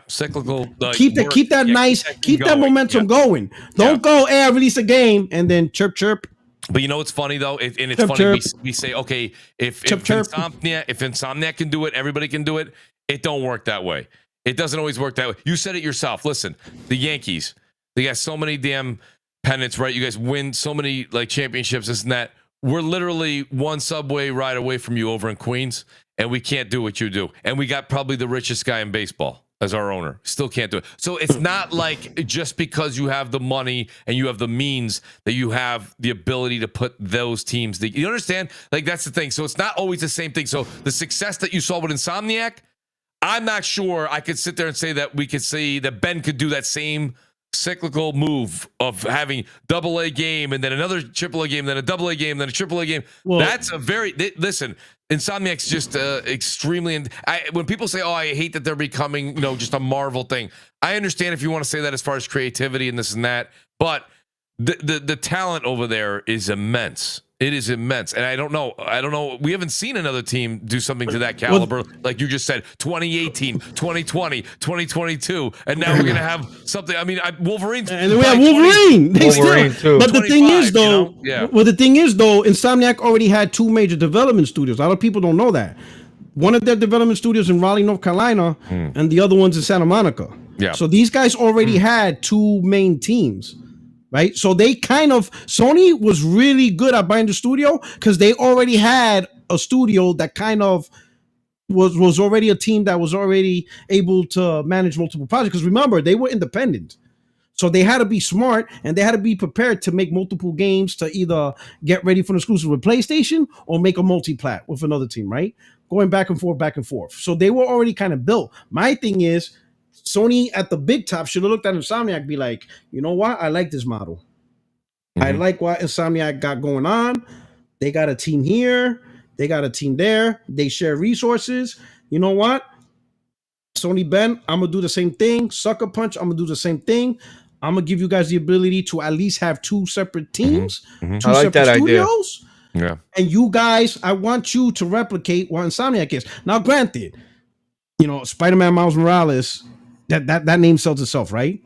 Cyclical. Keep that momentum going. Don't go, hey, I release a game and then chirp. But you know what's funny though, and it's funny we say, okay, if Insomniac can do it, everybody can do it. It don't work that way. It doesn't always work that way. You said it yourself. Listen, the Yankees, they got so many damn pennants, right? You guys win so many like championships, this and that. We're literally one subway ride away from you over in Queens, and we can't do what you do. And we got probably the richest guy in baseball as our owner. Still can't do it. So it's not like just because you have the money and you have the means that you have the ability to put those teams. You understand? Like, that's the thing. So it's not always the same thing. So the success that you saw with Insomniac, I'm not sure I could sit there and say that we could see that Ben could do that same cyclical move of having AA game and then another AAA game, then a AA game, then a AAA game. Well, that's a very listen. Insomniac's just extremely. When people say, "Oh, I hate that they're becoming," just a Marvel thing. I understand if you want to say that as far as creativity and this and that, but the talent over there is immense. It is immense. And I don't know. We haven't seen another team do something to that caliber. Like you just said, 2018, 2020, 2022. And now we're going to have something. I mean, Wolverine's. And we have Wolverine. Wolverine too. But the thing is, though, Insomniac already had 2 major development studios. A lot of people don't know that. One of their development studios in Raleigh, North Carolina, and the other one's in Santa Monica. Yeah. So these guys already had 2 main teams. Right, so Sony was really good at buying the studio because they already had a studio that kind of was already a team that was already able to manage multiple projects. Because remember, they were independent, so they had to be smart and they had to be prepared to make multiple games to either get ready for an exclusive with PlayStation or make a multi-plat with another team. Right, going back and forth. So they were already kind of built. My thing is, Sony at the big top should have looked at Insomniac and be like, you know what? I like this model. I like what Insomniac got going on. They got a team here. They got a team there. They share resources. You know what? Sony Ben, I'm going to do the same thing. Sucker Punch, I'm going to do the same thing. I'm going to give you guys the ability to at least have 2 separate teams, 2 separate studios. Idea. Yeah. And you guys, I want you to replicate what Insomniac is. Now, granted, Spider-Man Miles Morales, that name sells itself, right?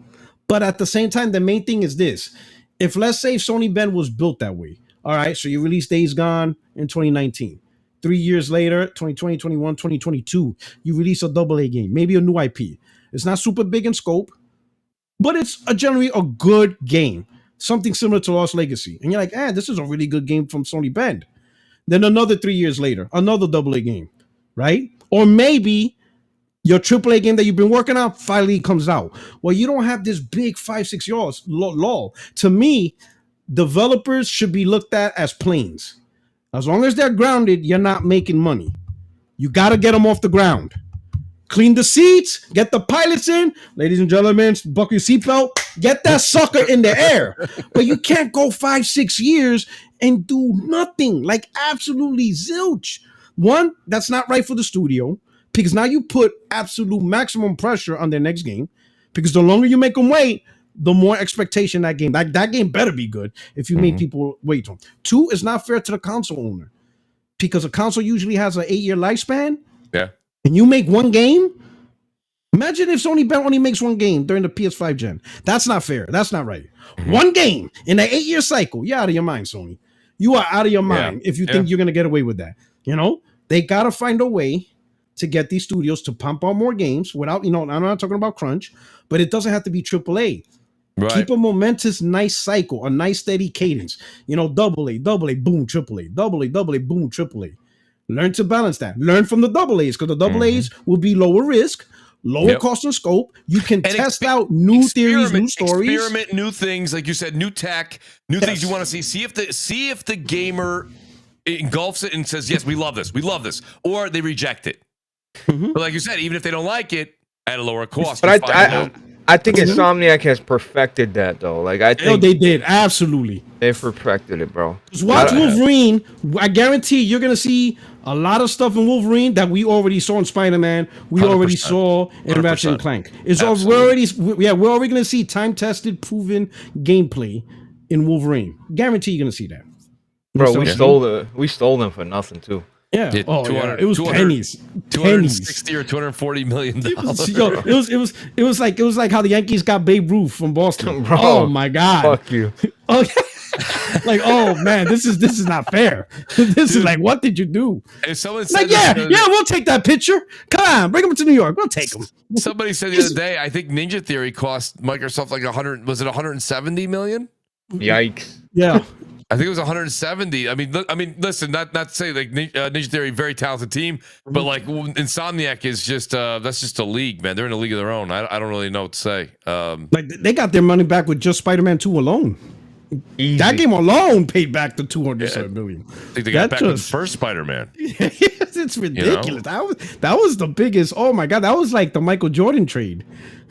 But at the same time, the main thing is this. If let's say Sony Ben was built that way, all right, so you release Days Gone in 2019. 3 years later, 2020, 21, 2022, you release a AA game, maybe a new IP. It's not super big in scope, but it's generally a good game. Something similar to Lost Legacy. And you're like, this is a really good game from Sony Ben. Then another 3 years later, another AA game, right? Or maybe your AAA game that you've been working on finally comes out. Well, you don't have this big 5-6 years lull. To me, developers should be looked at as planes. As long as they're grounded, you're not making money. You got to get them off the ground. Clean the seats, get the pilots in. Ladies and gentlemen, buckle your seatbelt, get that sucker in the air. But you can't go 5-6 years and do nothing, like absolutely zilch. One, that's not right for the studio. Because now you put absolute maximum pressure on their next game. Because the longer you make them wait, the more expectation that game. That game better be good if you make people wait. 2, it's not fair to the console owner. Because a console usually has an 8-year lifespan. Yeah. And you make one game. Imagine if Sony Ben only makes one game during the PS5 gen. That's not fair. That's not right. One game in an 8-year cycle. You're out of your mind, Sony. You are out of your mind if you think you're going to get away with that. They got to find a way to get these studios to pump out more games without, I'm not talking about crunch, but it doesn't have to be AAA. Right. Keep a momentous, nice cycle, a nice steady cadence. AA, boom, AAA, AA, boom, AAA. Learn to balance that. Learn from the AA's because the AA's will be lower risk, lower cost and scope. You can test out new theories, new stories. Experiment new things, like you said, new tech, new things you want to see. See if the gamer engulfs it and says, yes, we love this, or they reject it. But like you said, even if they don't like it, at a lower cost. But I think Insomniac has perfected that though. Like I think they did absolutely. They perfected it, bro. Just watch Wolverine. I guarantee you're gonna see a lot of stuff in Wolverine that we already saw in Spider-Man. We 100%. Already saw in Ratchet and Clank. We're already gonna see time-tested, proven gameplay in Wolverine. Guarantee you're gonna see that. Bro, we stole them for nothing too. Yeah. Yeah, Oh, yeah. It was pennies. 260 or 240 million dollars. It was like how the Yankees got Babe Ruth from Boston. Bro, oh my God. Fuck you. Okay. Like, oh man, this is not fair. This is like, what did you do? If someone said Like, we'll take that picture. Come on, bring them to New York. We'll take them. Somebody said the other day, I think Ninja Theory cost Microsoft like 100. Was it 170 million? Yikes. Yeah. I think it was 170. I mean, listen, not to say like Ninja Theory, very talented team, but like Insomniac is just that's just a league, man. They're in a league of their own. I don't really know what to say. Like they got their money back with just Spider-Man 2 alone. Easy. That game alone paid back the 200 million. I think they got back with the first Spider-Man. Yes, it's ridiculous. You know? That was the biggest. Oh my God, that was like the Michael Jordan trade,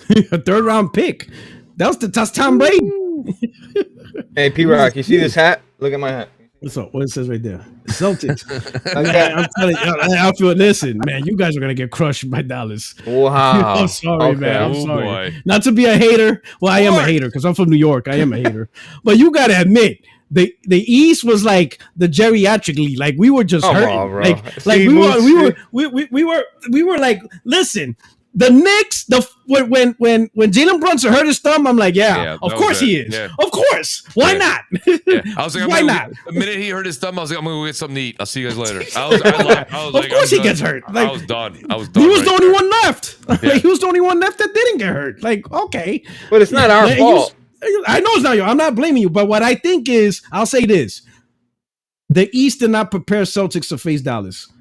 a 3rd round pick. That's Tom Brady. Hey, P-Rock, you see this hat? Look at my hat. What's up? What it says right there? Celtics. Man, I'm telling you, I feel. Listen, man, you guys are gonna get crushed by Dallas. Wow. I'm sorry, Okay. man. I'm Oh, sorry. boy. Not to be a hater. Well, I am a hater because I'm from New York. I am a hater. But you gotta admit, the East was like the geriatric league. Like we were just Come hurting. on, bro. Like See, we were like, listen. The Knicks, when Jalen Brunson hurt his thumb, I'm like, yeah of course he is. Yeah. Of course. Why not? Yeah. I was like, why not? The minute he hurt his thumb, I was like, I'm gonna go get something to eat. I'll see you guys later. Of course he gets hurt. Like, I was done. He was the only one left. Yeah. He was the only one left that didn't get hurt. Like, okay. But it's not our fault. I know it's not you. I'm not blaming you. But what I think is, I'll say this. The East did not prepare Celtics to face Dallas.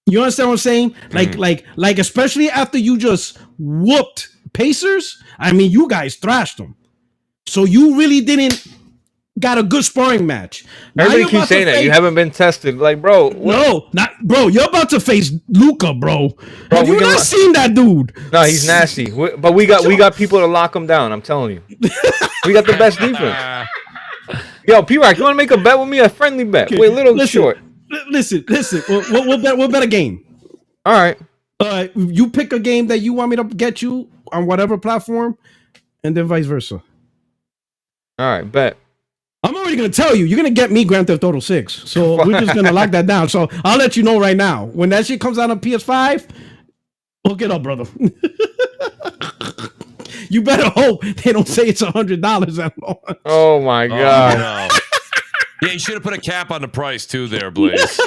You understand what I'm saying? Like, especially after you just whooped Pacers. I mean, you guys thrashed them. So you really didn't got a good sparring match. Everybody keeps saying that. You haven't been tested. Like, bro. No, not bro. You're about to face Luka, bro. Have you not seen that dude? No, he's nasty. But we got people to lock him down. I'm telling you. We got the best defense. Yo, P-Rock, you want to make a bet with me? A friendly bet. Wait, a little short. Listen. We'll bet a game. All right. You pick a game that you want me to get you on whatever platform, and then vice versa. All right, bet. I'm already gonna tell you, you're gonna get me Grand Theft Auto 6. So we're just gonna lock that down. So I'll let you know right now. When that shit comes out on PS5, hook it up, brother. You better hope they don't say it's $100 at launch. Oh my God. No. Yeah, you should have put a cap on the price too, there, Blaze.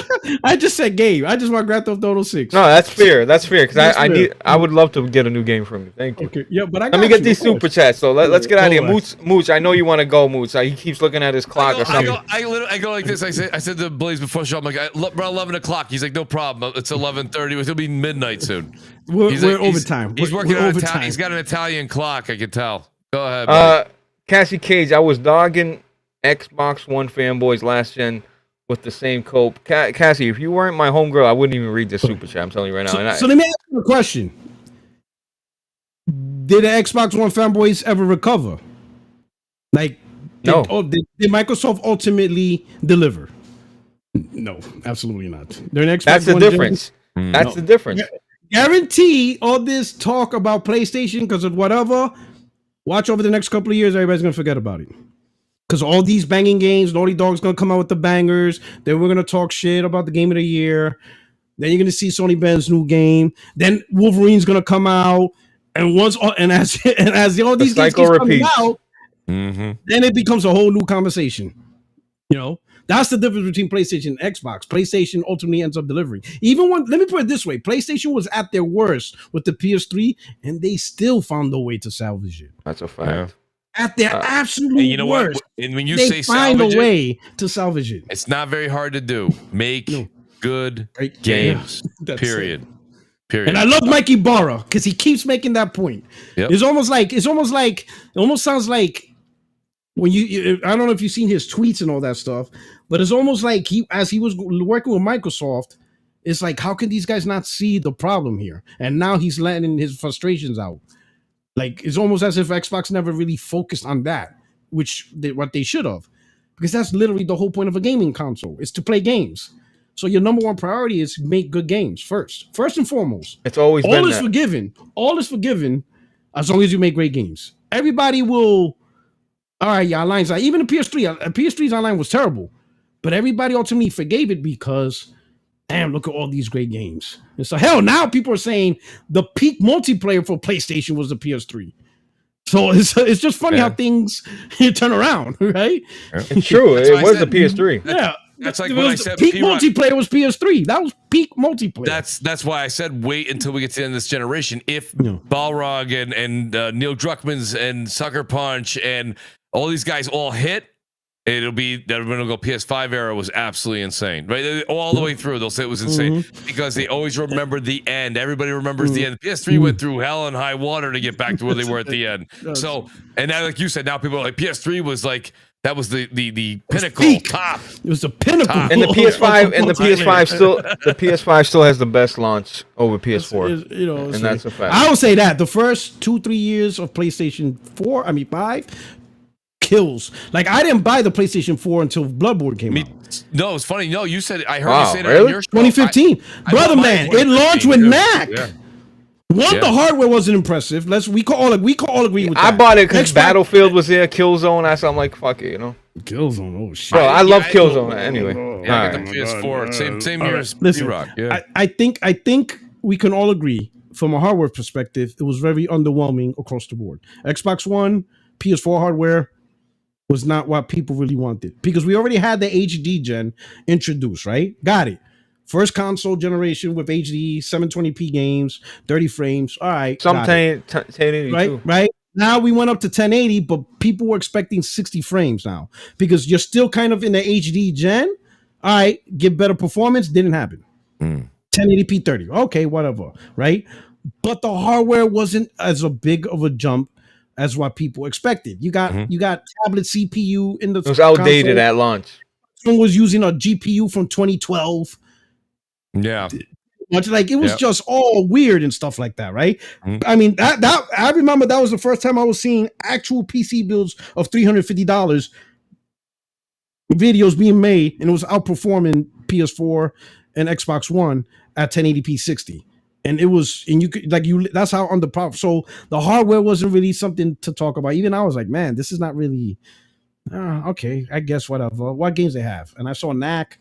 I just said game. I just want Grand Theft Auto 6. No, that's fair. That's fair because I would love to get a new game from you. Thank you. Okay. Yeah, but let me get these super chats. So let's get out of here. Mooch, I know you want to go, Mooch. He keeps looking at his clock or something. I go like this. I said to Blaze before the show, I'm like, bro, 11 o'clock. He's like, no problem. It's 11:30. It'll be midnight soon. We're overtime. He's working on overtime. He's got an Italian clock. I can tell. Go ahead. Buddy. Cassie Cage, I was dogging Xbox One fanboys last gen with the same cope. Cassie, if you weren't my homegirl, I wouldn't even read the super chat. I'm telling you right now. So let me ask you a question. Did the Xbox One fanboys ever recover? Like, no. Did Microsoft ultimately deliver? No, absolutely not. They're an Xbox That's the One difference. That's the difference. Guarantee all this talk about PlayStation because of whatever. Watch over the next couple of years, everybody's gonna forget about it. Because all these banging games, Naughty Dog's going to come out with the bangers. Then we're going to talk shit about the game of the year. Then you're going to see Sony Ben's new game. Then Wolverine's going to come out. And as all these games keep coming out, then it becomes a whole new conversation. You know, that's the difference between PlayStation and Xbox. PlayStation ultimately ends up delivering. Even when, let me put it this way, PlayStation was at their worst with the PS3, and they still found a way to salvage it. That's a fact. Yeah. At their absolute worst. And when you they say find salvage a way to salvage it. It's not very hard to do. Make good games. Period. And I love Mikey Barra because he keeps making that point. Yep. It almost sounds like when I don't know if you've seen his tweets and all that stuff, but it's almost like as he was working with Microsoft, it's like, how can these guys not see the problem here? And now he's letting his frustrations out. Like, it's almost as if Xbox never really focused on that, what they should have. Because that's literally the whole point of a gaming console, is to play games. So your number one priority is make good games first. First and foremost. It's always been all is forgiven. All is forgiven as long as you make great games. Everybody will, all right, your online's like, even the PS3. PS3's online was terrible. but everybody ultimately forgave it because, damn, look at all these great games. And so hell, now people are saying the peak multiplayer for PlayStation was the PS3. So it's just funny how things turn around, right? It's true. It was the PS3. That's like when I said peak multiplayer was PS3. That was peak multiplayer. That's why I said wait until we get to the end of this generation. If Balrog and Neil Druckman's and Sucker Punch and all these guys all hit, it'll go PS5 era was absolutely insane, right? All the way through, they'll say it was insane because they always remember the end. Everybody remembers the end. PS3 went through hell and high water to get back to where they were at the end. So, and now, like you said, now people are like PS3 was like that was the pinnacle, top. It was the pinnacle, and the PS5 still has the best launch over PS4. And that's a fact. I would say that the first 2-3 years of PlayStation 5. Kills. Like I didn't buy the PlayStation 4 until Bloodborne came out. No, it's funny. No, you said I heard you say that in your show. 2015. Brother man, it launched with Knack. Yeah. The hardware wasn't impressive. We can all agree with that. I bought it because Battlefield was there, Killzone. I'm like, fuck it, Killzone, oh shit. Bro, I love Killzone anyway. I got the PS4. Same year as P-Rock. Yeah. I think we can all agree from a hardware perspective, it was very underwhelming across the board. Xbox One, PS4 hardware was not what people really wanted because we already had the HD gen introduced, right? Got it. First console generation with HD, 720p games, 30 frames. All right. Some 1080 too. Right. Now we went up to 1080, but people were expecting 60 frames now because you're still kind of in the HD gen. All right. Get better performance. Didn't happen. 1080p 30. Okay, whatever. Right. But the hardware wasn't as a big of a jump as what people expected. You got tablet CPU in the. It was outdated at launch. Someone was using a GPU from 2012. Yeah, much like it was just all weird and stuff like that, right? I mean that I remember that was the first time I was seeing actual PC builds of $350 videos being made, and it was outperforming PS4 and Xbox One at 1080p 60. And it was, and you could that's how underpowered. So the hardware wasn't really something to talk about. Even I was like, man, this is not really okay. I guess whatever. What games they have? And I saw Knack.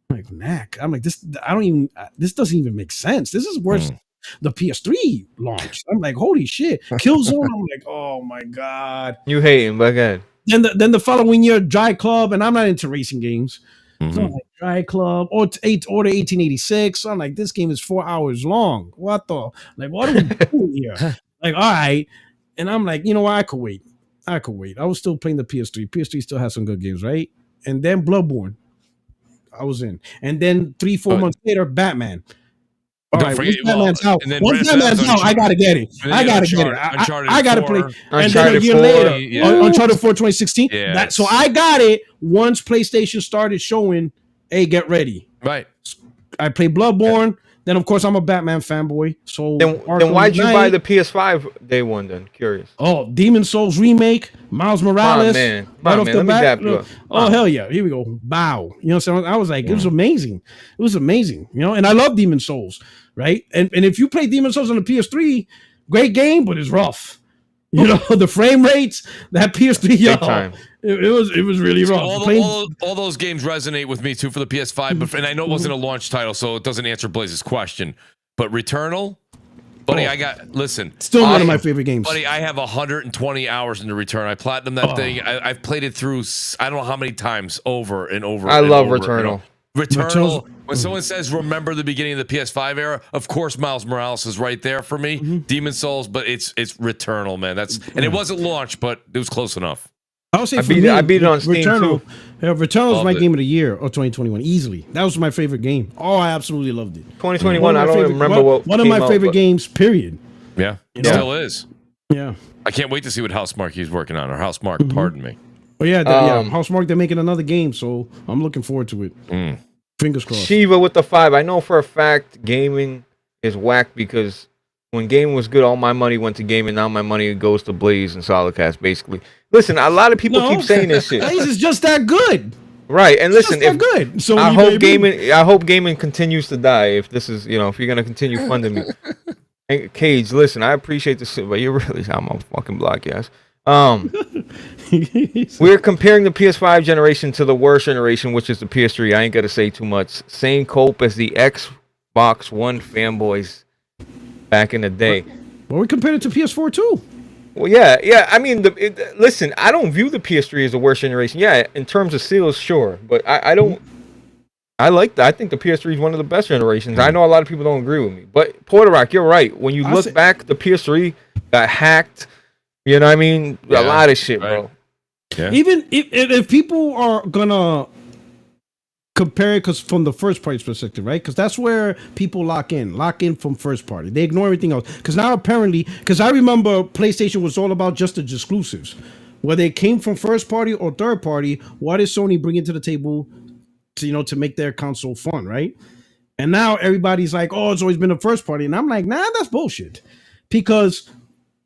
I'm like Knack. I'm like this. This doesn't even make sense. This is worse than the PS3 launch. I'm like, holy shit. Killzone. I'm like, oh my god. You hating, but again. Then the following year, Dry Club, and I'm not into racing games. So I'm like, Dry Club or Order 1886. So I'm like, this game is 4 hours long. What are we doing here? Like, all right. And I'm like, you know what? I could wait. I was still playing the PS3. PS3 still has some good games, right? And then Bloodborne, I was in. And then 3-4 months later, Batman. All right, once Batman's out, I gotta get it. I gotta play. And then a year later, Uncharted 4 2016. So I got it once PlayStation started showing, hey, get ready. Right. I played Bloodborne. Then, of course, I'm a Batman fanboy. So then why'd you buy the PS5 day one then? Curious. Oh, Demon Souls remake, Miles Morales. Let me dap you up. Oh, hell yeah. Here we go. Bow. You know what I'm saying? I was like, it was amazing. It was amazing. You know, and I love Demon Souls, right? And if you play Demon Souls on the PS3, great game, but it's rough. You know, the frame rates, that PS3, it was really rough. All those games resonate with me too for the PS5, but and I know it wasn't a launch title, so it doesn't answer Blaze's question. But Returnal, buddy, still one of my favorite games. Buddy, I have 120 hours into Return. I platinum that thing. I've played it through I don't know how many times over and over. I love Returnal. Returnal. When someone says remember the beginning of the PS5 era, of course Miles Morales is right there for me. Demon Souls, but it's Returnal, man. And it wasn't launched, but it was close enough. I would say I beat it on Steam too. Returnal was my game of the year of 2021, easily. That was my favorite game. Oh, I absolutely loved it. 2021, I don't even remember one of my favorite games. Period. Yeah, it still is. Yeah, I can't wait to see what Housemarque he's working on, or Housemarque, pardon me. Oh yeah, Housemarque, they're making another game, so I'm looking forward to it. Fingers crossed. Shiva with the 5. I know for a fact gaming is whack because when gaming was good, all my money went to gaming. Now my money goes to Blaze and Solidcast, basically. Listen, a lot of people keep saying this shit. Blaze is just that good. Right, and listen, good. So I hope gaming continues to die if this is, if you're gonna continue funding me. And Cage, listen, I appreciate this shit, but you're really I'm on fucking block, yes. We're comparing the PS5 generation to the worst generation, which is the PS3. I ain't got to say too much. Same cope as the Xbox One fanboys back in the day. Well, we compared it to PS4 too. Well, yeah. I mean, listen, I don't view the PS3 as the worst generation. Yeah, in terms of sales, sure, but I don't. I like that. I think the PS3 is one of the best generations. I know a lot of people don't agree with me, but PUERTOROCK, you're right. When you look back, the PS3 got hacked. You know what I mean? A lot of shit, bro. Yeah. Even if people are gonna compare it, because from the first party perspective, right? Because that's where people lock in from first party. They ignore everything else. Because now apparently, because I remember PlayStation was all about just the exclusives, whether it came from first party or third party. What is Sony bringing to the table to make their console fun, right? And now everybody's like, oh, it's always been a first party, and I'm like, nah, that's bullshit, because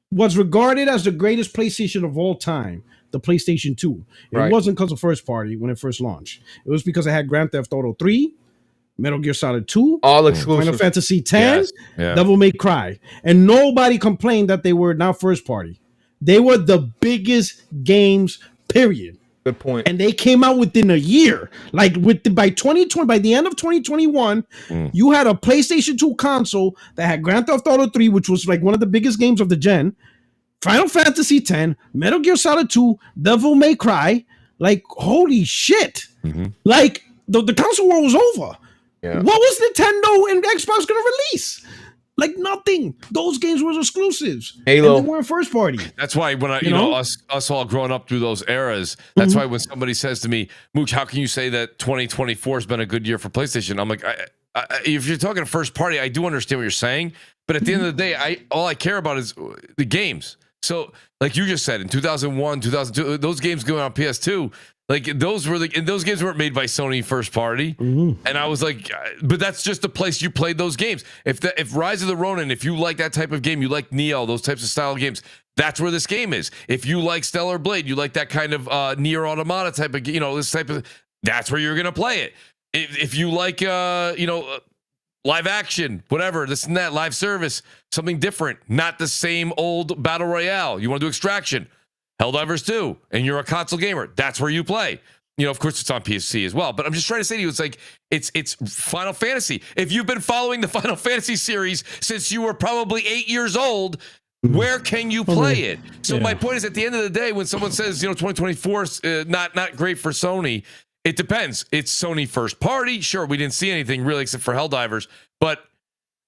what's regarded as the greatest PlayStation of all time, the PlayStation 2. It wasn't because of first party when it first launched. It was because it had Grand Theft Auto 3, Metal Gear Solid 2, all exclusive, Final Fantasy 10, Devil May Cry. And nobody complained that they were not first party. They were the biggest games, period. Good point. And they came out within a year. Like by 2020, by the end of 2021, you had a PlayStation 2 console that had Grand Theft Auto 3, which was like one of the biggest games of the gen, Final Fantasy 10, Metal Gear Solid 2, Devil May Cry. Like, holy shit. Like, the console war was over. Yeah. What was Nintendo and Xbox going to release? Like, nothing. Those games were exclusives. Halo. And they weren't first party. That's why when us all growing up through those eras, that's why when somebody says to me, Mooch, how can you say that 2024 has been a good year for PlayStation? I'm like, if you're talking first party, I do understand what you're saying. But at the end of the day, all I care about is the games. So, like you just said, in 2001, 2002, those games going on PS2, like those games weren't made by Sony first party. And I was like, but that's just the place you played those games. If Rise of the Ronin, if you like that type of game, you like Neo, those types of style games, that's where this game is. If you like Stellar Blade, you like that kind of Nier Automata type of, this type of, that's where you're gonna play it. If you like, live action, whatever, this and that, live service, something different, not the same old battle royale. You want to do Extraction, Helldivers 2, and you're a console gamer. That's where you play. Of course, it's on PC as well. But I'm just trying to say to you, it's like it's Final Fantasy. If you've been following the Final Fantasy series since you were probably 8 years old, where can you play it? So my point is, at the end of the day, when someone says 2024 is not great for Sony, it depends. It's Sony first party. Sure, we didn't see anything really except for Helldivers, but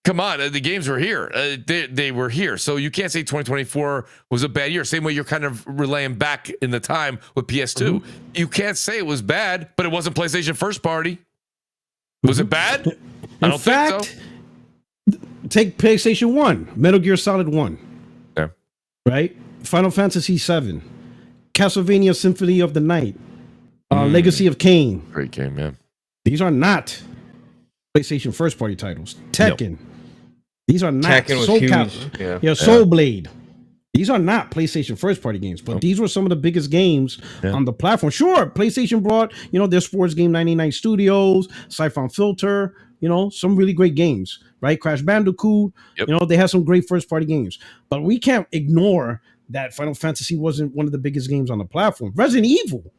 come on, the games were here. They were here. So you can't say 2024 was a bad year. Same way you're kind of relaying back in the time with PS2. You can't say it was bad, but it wasn't PlayStation first party. Was it bad? I don't think so. Take PlayStation 1, Metal Gear Solid 1. Yeah. Right? Final Fantasy 7, Castlevania Symphony of the Night, Legacy of Kain. Great game, man. These are not PlayStation first party titles. Tekken. Nope. These are not. Tekken was huge. Soul Blade. These are not PlayStation first party games, but these were some of the biggest games on the platform. Sure, PlayStation brought, their sports game 99 Studios, Siphon Filter, some really great games, right? Crash Bandicoot. Yep. They had some great first party games. But we can't ignore that Final Fantasy wasn't one of the biggest games on the platform. Resident Evil.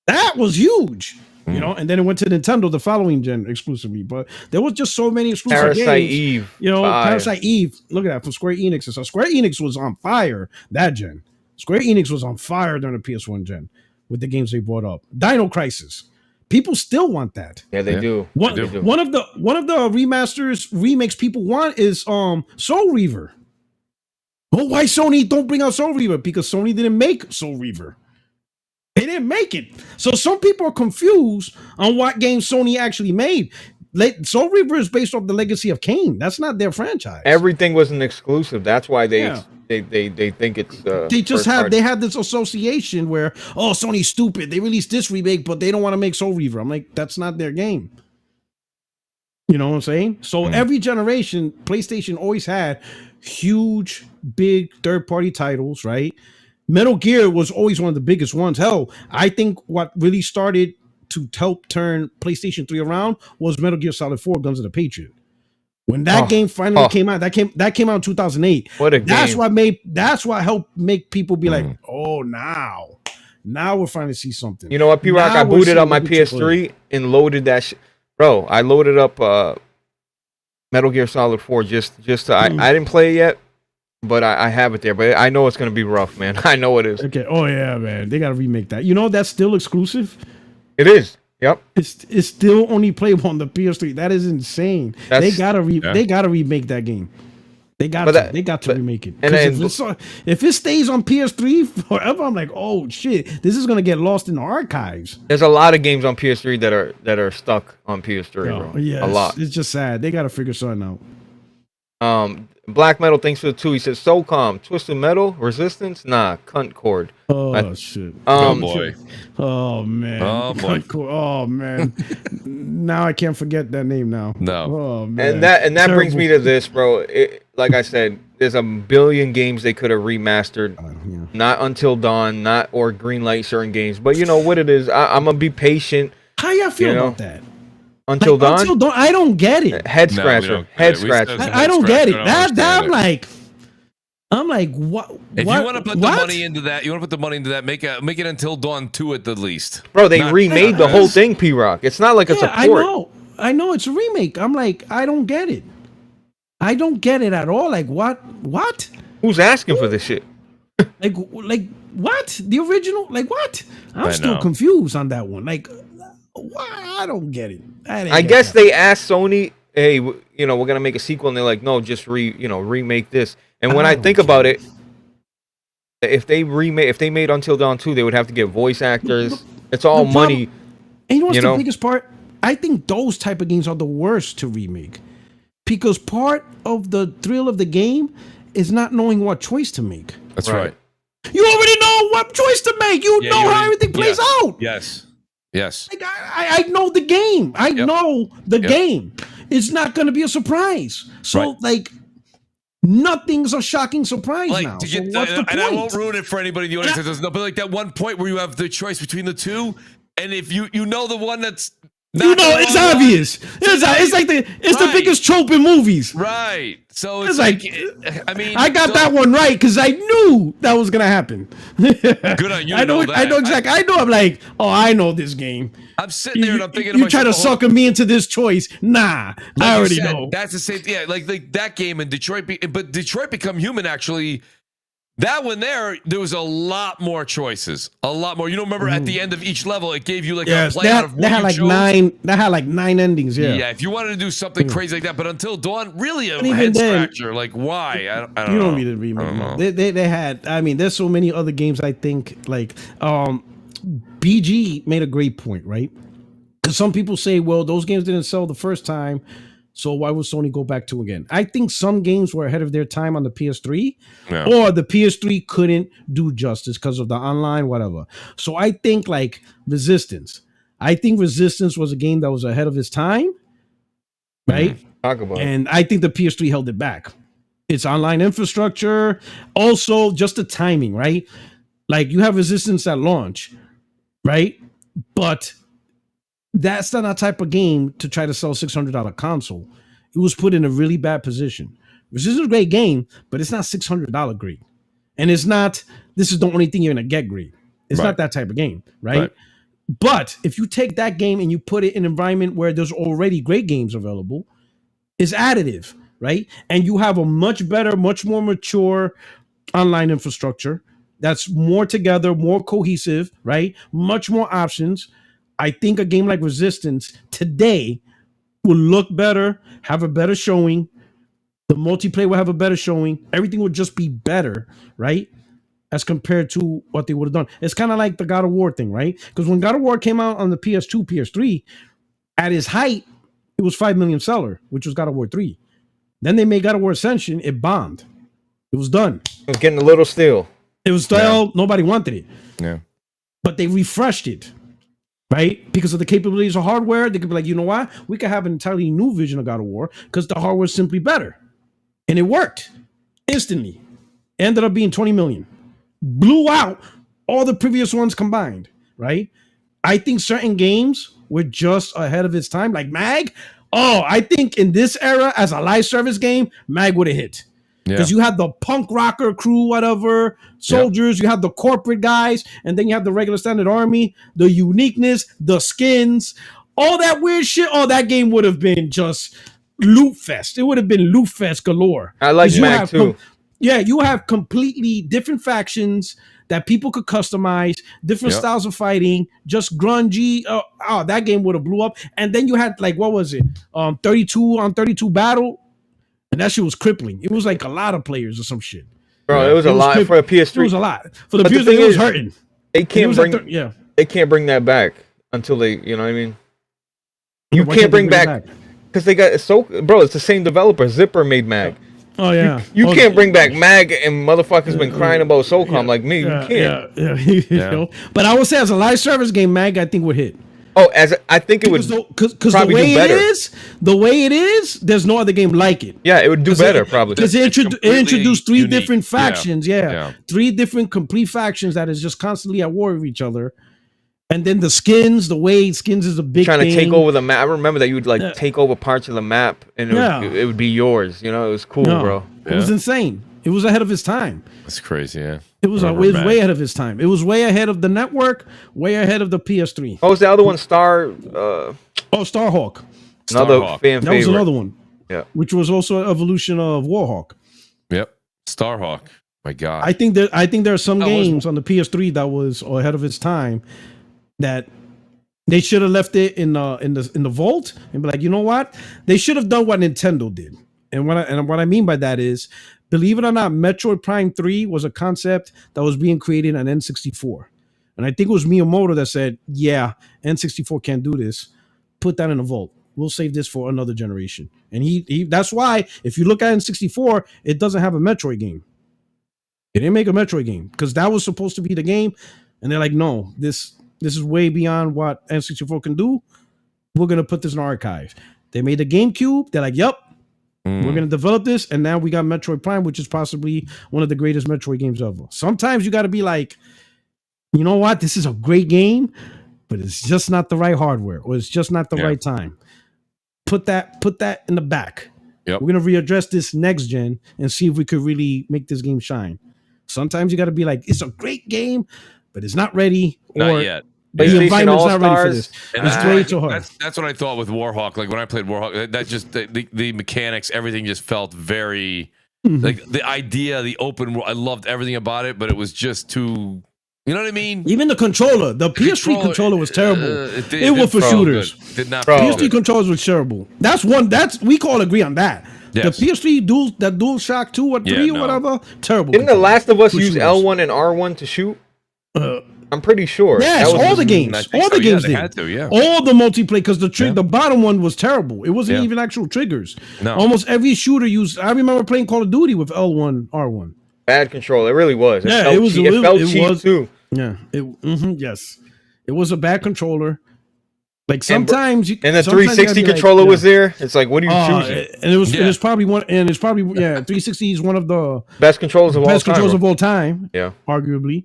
That was huge. And then it went to Nintendo the following gen exclusively. But there was just so many exclusive Parasite games. Eve. Parasite Eve. Look at that from Square Enix. So Square Enix was on fire that gen. Square Enix was on fire during the PS1 gen with the games they brought up. Dino Crisis. People still want that. Yeah, they do. One of the remakes people want is Soul Reaver. Oh, why Sony don't bring out Soul Reaver? Because Sony didn't make Soul Reaver. They didn't make it. So some people are confused on what game Sony actually made. Soul Reaver is based off the Legacy of Kain. That's not their franchise. Everything was an exclusive. That's why they think it's they had this association where, oh, Sony's stupid. They released this remake, but they don't want to make Soul Reaver. I'm like, that's not their game. You know what I'm saying? So every generation, PlayStation always had huge, big third-party titles, right? Metal Gear was always one of the biggest ones. Hell, I think what really started to help turn PlayStation 3 around was Metal Gear Solid 4 Guns of the Patriot. When that game finally came out, that came out in 2008. What a That's game. that's what helped make people be like, oh, now we're finally see something. You know what, P-Rock? I booted up my PS3 and loaded that shit. Bro, I loaded up Metal Gear Solid 4 just to, I didn't play it yet, but I have it there. But I know it's going to be rough, man. I know it is. Okay. Oh, yeah, man. They got to remake that. You know, that's still exclusive. It is. Yep. It's still only playable on the PS3. That is insane. They gotta remake that game. They got to remake it. And if it stays on PS3 forever, I'm like, oh shit, this is gonna get lost in the archives. There's a lot of games on PS3 that are stuck on PS3, bro. Yeah, a lot. It's just sad. They gotta figure something out. Black Metal, thanks for the 2. He says, so calm. Twisted Metal, Resistance? Nah, Concord. Oh, shit. Oh, boy. Oh, man. Oh, boy. Concord. Oh, man. Now I can't forget that name now. No. Oh, man. And that brings me to this, bro. Like I said, there's a billion games they could have remastered. Yeah. Not Until Dawn, or Greenlight certain games. But you know what it is. I'm going to be patient. How y'all feel about that? Until Dawn? Until Dawn, I don't get it. Head scratcher. Head scratcher. I don't get it. I'm like, what? If you want to put the money into that, make it Until Dawn 2 at the least. Bro, they remade the whole thing, P-Rock. It's not like it's a port. I know it's a remake. I'm like, I don't get it. I don't get it at all. Like, what? Who's asking for this shit? like what? The original? Like, what? I'm still confused on that one. Like, I don't get it. I guess they asked Sony, hey, you know, we're gonna make a sequel, and they're like, no, just remake this. And when I think about it, if they made Until Dawn 2, they would have to get voice actors. It's all money. And you know what's the biggest part? I think those type of games are the worst to remake, because part of the thrill of the game is not knowing what choice to make. That's right. You already know what choice to make. You know how everything plays out. Yes. Like, I know the game. I know the game. It's not going to be a surprise. So, like, nothing's a shocking surprise now. So what's the point? And I won't ruin it for anybody in the audience that doesn't know, but like that one point where you have the choice between the two, and if you know the one that's it's obvious. It's like the biggest trope in movies. Right. So it's like I mean, I got that one right because I knew that was gonna happen. Good on you. I know exactly. I know. I'm like, oh, I know this game. I'm sitting there and I'm thinking, you try to sucker me into this choice. Nah, I already know. That's the same. Yeah, like that game in Detroit, but Detroit Become Human actually. That one there was a lot more choices, a lot more. You don't remember at the end of each level, it gave you like a play out of what you chose. That had like 9 endings. Yeah. If you wanted to do something crazy like that, but Until Dawn, really a head scratcher. Like why? I don't know. You don't need to remake. They had. I mean, there's so many other games. I think like BG made a great point, right? Because some people say, well, those games didn't sell the first time, so why would Sony go back to again? I think some games were ahead of their time on the PS3, or the PS3 couldn't do justice because of the online, whatever. So I think like Resistance. I think Resistance was a game that was ahead of its time, right? Talk about and I think the PS3 held it back. Its online infrastructure, also just the timing, right? Like you have Resistance at launch, right? But that's not a type of game to try to sell a $600 console. It was put in a really bad position. Resistance is a great game, but it's not $600 great. And it's not, this is the only thing you're going to get great. It's not that type of game, right? But if you take that game and you put it in an environment where there's already great games available, it's additive, right? And you have a much better, much more mature online infrastructure that's more together, more cohesive, right? Much more options. I think a game like Resistance today will look better, have a better showing. The multiplayer will have a better showing. Everything would just be better, right? As compared to what they would have done. It's kind of like the God of War thing, right? Because when God of War came out on the PS2, PS3, at its height, it was 5 million seller, which was God of War 3. Then they made God of War Ascension. It bombed. It was done. It was getting a little stale. It was stale. Nobody wanted it. Yeah. But they refreshed it. Right? Because of the capabilities of hardware, they could be like, you know what? We could have an entirely new vision of God of War because the hardware is simply better. And it worked instantly. Ended up being 20 million. Blew out all the previous ones combined, right? I think certain games were just ahead of its time. Like Mag, Oh, I think in this era, as a live service game, Mag would have hit. Because you had the punk rocker crew, whatever, soldiers, you have the corporate guys, and then you have the regular standard army, the uniqueness, the skins, all that weird shit. Oh, that game would have been just loot fest. It would have been loot fest galore. I like Mag too. You have completely different factions that people could customize, different styles of fighting, just grungy. Oh, that game would have blew up. And then you had like, what was it? 32 on 32 battle. And that shit was crippling. It was like a lot of players or some shit. Bro, it was a lot for a PS3. It was a lot. For the PS3, it was hurting. They can't bring that back until they, you know what I mean? You can't bring back because they got bro, it's the same developer. Zipper made Mag. Oh yeah. You can't bring back Mag and motherfuckers been crying about SOCOM like me. You can't. You know? But I would say as a live service game, Mag I think would hit. Oh, I think it would because the way it is, there's no other game like it. Yeah, it would do better probably. Because it introduced three different factions. Yeah. 3 different complete factions that is just constantly at war with each other. And then the skins, the way skins is a big trying thing. to take over the map. I remember that you would like take over parts of the map and it would be yours. You know, it was cool, bro. It was insane. It was ahead of its time. That's crazy, yeah. It was way ahead of its time. It was way ahead of the network, way ahead of the PS3. What was the other one? Starhawk. fan Another favorite. That was another one. Yeah. Which was also an evolution of Warhawk. Yep. Starhawk. My God. I think there are some games on the PS3 that was ahead of its time that they should have left it in the vault and be like, you know what? They should have done what Nintendo did. And what I mean by that is, believe it or not, Metroid Prime 3 was a concept that was being created on N64. And I think it was Miyamoto that said, yeah, N64 can't do this. Put that in the vault. We'll save this for another generation. And he that's why, if you look at N64, it doesn't have a Metroid game. They didn't make a Metroid game because that was supposed to be the game. And they're like, no, this is way beyond what N64 can do. We're going to put this in archive. They made the GameCube. They're like, yep. We're going to develop this, and now we got Metroid Prime, which is possibly one of the greatest Metroid games ever. Sometimes you got to be like, you know what? This is a great game, but it's just not the right hardware, or it's just not the right time. Put that in the back. Yep. We're going to readdress this next gen and see if we could really make this game shine. Sometimes you got to be like, it's a great game, but it's not ready. Not yet. But the environment's not ready for this. And it's way too hard. That's what I thought with Warhawk. Like when I played Warhawk, that just the mechanics, everything just felt very like the idea, the open world. I loved everything about it, but it was just too. You know what I mean? Even the controller, the PS3 controller was terrible. It was for shooters. Did not. PS3 controllers were terrible. That's we can all agree on that. Yes. The PS3 Dual Shock 2 or 3 or whatever, terrible. Didn't The Last of Us use L1 and R1 to shoot? I'm pretty sure. Yes, all the games. All the games did. Had to, yeah. All the multiplayer, because the bottom one was terrible. It wasn't even actual triggers. No. Almost every shooter used. I remember playing Call of Duty with L1, R1. Bad control. It really was. It felt cheap too. Yeah. Yes. It was a bad controller. Like sometimes and the 360 controller was there. It's like, what are you choosing? And it was probably one. And it's probably 360 is one of the best controllers of all time. Yeah, arguably.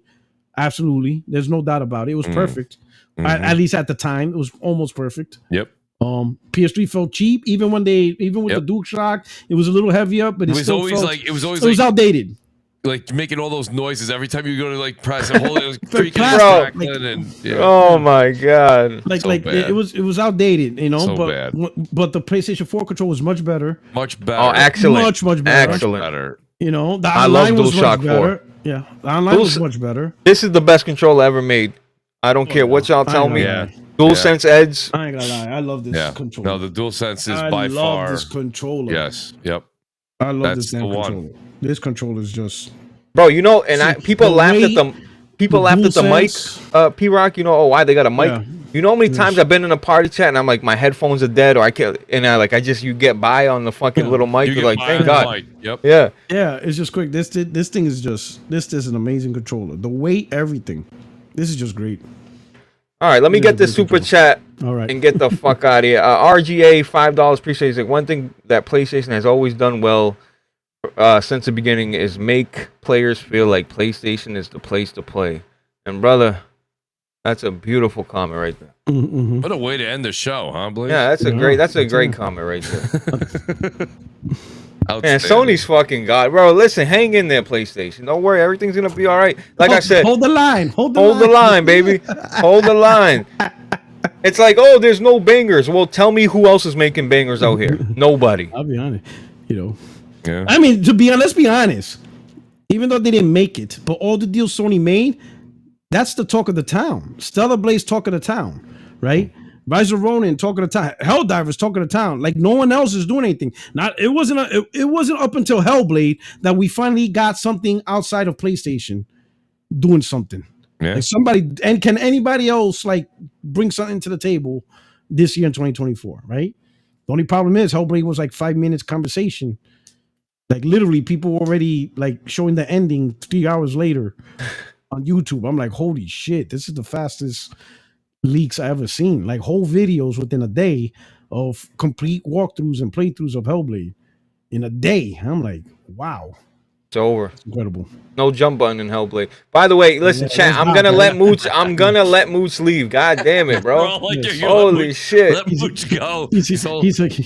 Absolutely. There's no doubt about it. It was perfect. At least at the time, it was almost perfect. Yep. PS3 felt cheap, even with the DualShock, it was a little heavier, but it was outdated. Like making all those noises every time you go to like press and hold it, creaking oh my god! It was outdated, you know. So but the PlayStation 4 control was much better. Much better. Oh, excellent! Much better. Excellent. You know, the online was much better. 4. Yeah, the online was much better. This is the best controller ever made. I don't care what y'all tell me. DualSense Edge. I ain't gonna lie, I love this controller. No, the DualSense is by far. I love this controller. Yes. Yep. I love this damn controller. This controller is just, bro. You know, and people laughed at them. People laughed at the mic. P-Rock. You know, why they got a mic? Yeah. You know how many times I've been in a party chat and I'm like, my headphones are dead, or I can't, and you get by on the fucking little mic. You're like, thank God. Yep. Yeah. Yeah. It's just quick. This thing is just. This is an amazing controller. The weight, everything. This is just great. All right, let me get this super chat and get the fuck out of here. RGA, $5. Appreciate it. One thing that PlayStation has always done well since the beginning is make players feel like PlayStation is the place to play. And brother, That's a beautiful comment right there. Mm-hmm. What a way to end the show, huh, Blaze? Yeah, that's a great comment right there. Man, Outstanding. Sony's fucking god, bro. Listen, hang in there, PlayStation. Don't worry, everything's gonna be all right. Like I said, hold the line. Hold the line, baby. Hold the line. It's like, oh, there's no bangers. Well, tell me who else is making bangers out here? Nobody. I'll be honest. You know, Yeah. I mean, let's be honest. Even though they didn't make it, but all the deals Sony made, that's the talk of the town. Stellar Blaze talk of the town, right? Rise of Ronin talk of the town. Helldivers talk of the town. Like no one else is doing anything. It wasn't up until Hellblade that we finally got something outside of PlayStation doing something. Yeah. Like somebody, and can anybody else like bring something to the table this year in 2024, right? The only problem is Hellblade was like 5 minutes conversation. Like literally people were already like showing the ending 3 hours later on YouTube. I'm like, holy shit, this is the fastest leaks I ever seen. Like whole videos within a day of complete walkthroughs and playthroughs of Hellblade in a day. I'm like, wow. It's over. It's incredible. No jump button in Hellblade. By the way, listen, chat. I'm gonna let Mooch leave. God damn it, bro. Holy shit. Let Mooch go. He's like,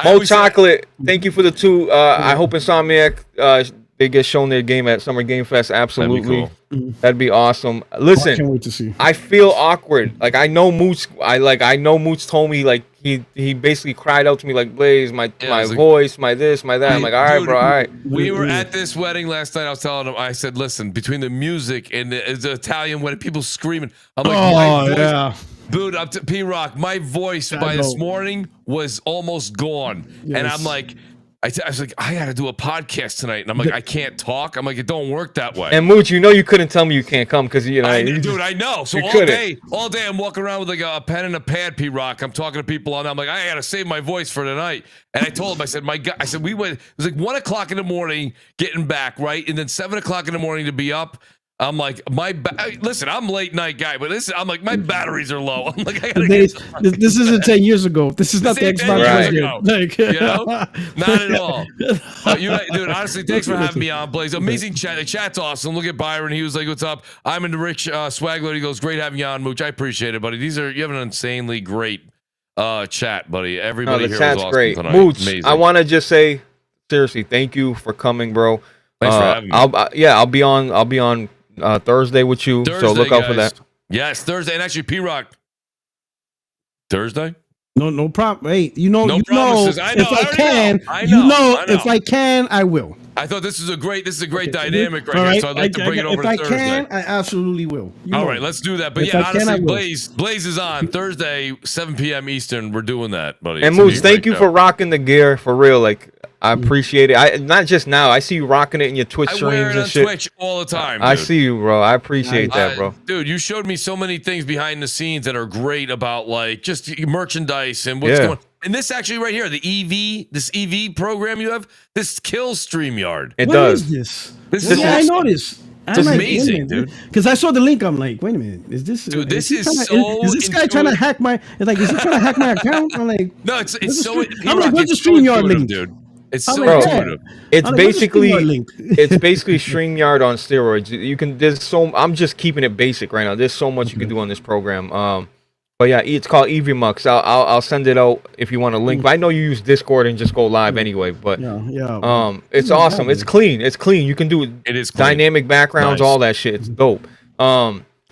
Mo Chocolate, thank you for the 2. I hope Insomniac they get shown their game at Summer Game Fest. Absolutely. That'd be awesome. Listen, I can't wait to see. I feel awkward. Like I know Mooch told me like he basically cried out to me like, Blaze, my voice, my this, my that. I'm like, all right, bro, all right. We were at this wedding last night. I was telling him, I said, listen, between the music and the Italian wedding, people screaming. I'm like, my voice, yeah. dude, up to P-Rock, my voice by this morning was almost gone. Yes. And I'm like, I was like, I got to do a podcast tonight. And I'm like, I can't talk. I'm like, it don't work that way. And Mooch, you know you couldn't tell me you can't come because you know. Dude, I know. So all day I'm walking around with like a pen and a pad, P-Rock. I'm talking to people on. I'm like, I got to save my voice for tonight. And I told him, I said, my God, I said, we went, it was like 1 o'clock in the morning getting back, right? And then 7 o'clock in the morning to be up. I'm like, listen, I'm a late night guy, but listen, I'm like, my batteries are low. I'm like, I gotta this isn't 10 years ago. This is not the Xbox. Right. Like, you know, not at all. Dude, honestly, thanks for having me on, Blaze. Amazing chat. The chat's awesome. Look at Byron. He was like, "What's up?" I'm into Rich Swagler. He goes, "Great having you on, Mooch. I appreciate it, buddy. You have an insanely great chat, buddy. Everybody here was awesome great. tonight. Mooch, amazing. I want to just say seriously, thank you for coming, bro. Thanks for having me. I'll be on Thursday with you, so look out for that. Yes, Thursday, and actually, P-Rock, Thursday. No problem. Hey, no promises. I know. If I can, I will. I thought this is a great dynamic right here, so I'd like to bring it over to Thursday. If I can, I absolutely will. All right, let's do that. But honestly, Blaze is on Thursday, 7 p.m. Eastern. We're doing that, buddy. And Mooch, thank you for rocking the gear for real. Like, I appreciate it. I not just now. I see you rocking it in your Twitch streams wear it and on shit. Twitch all the time. I see you, bro. I appreciate that, bro. Dude, you showed me so many things behind the scenes that are great about like just merchandise and what's going on. And this actually right here, this EV program you have, this kills StreamYard. It does. What is this? This is I noticed. It's amazing, dude. Because I saw the link, I'm like, wait a minute, is this? Dude, this is this guy trying to hack my? Like, is he trying to hack my account? I'm like, no, it's so. I'm like, what's the StreamYard link, dude? It's so intuitive. It's basically StreamYard on steroids. You can. I'm just keeping it basic right now. There's so much you can do on this program. But yeah, it's called EVMux. I'll send it out if you want a link. But I know you use Discord and just go live anyway. But it's awesome. It's clean. It's clean. You can do it is clean. Dynamic backgrounds, all that shit. It's dope.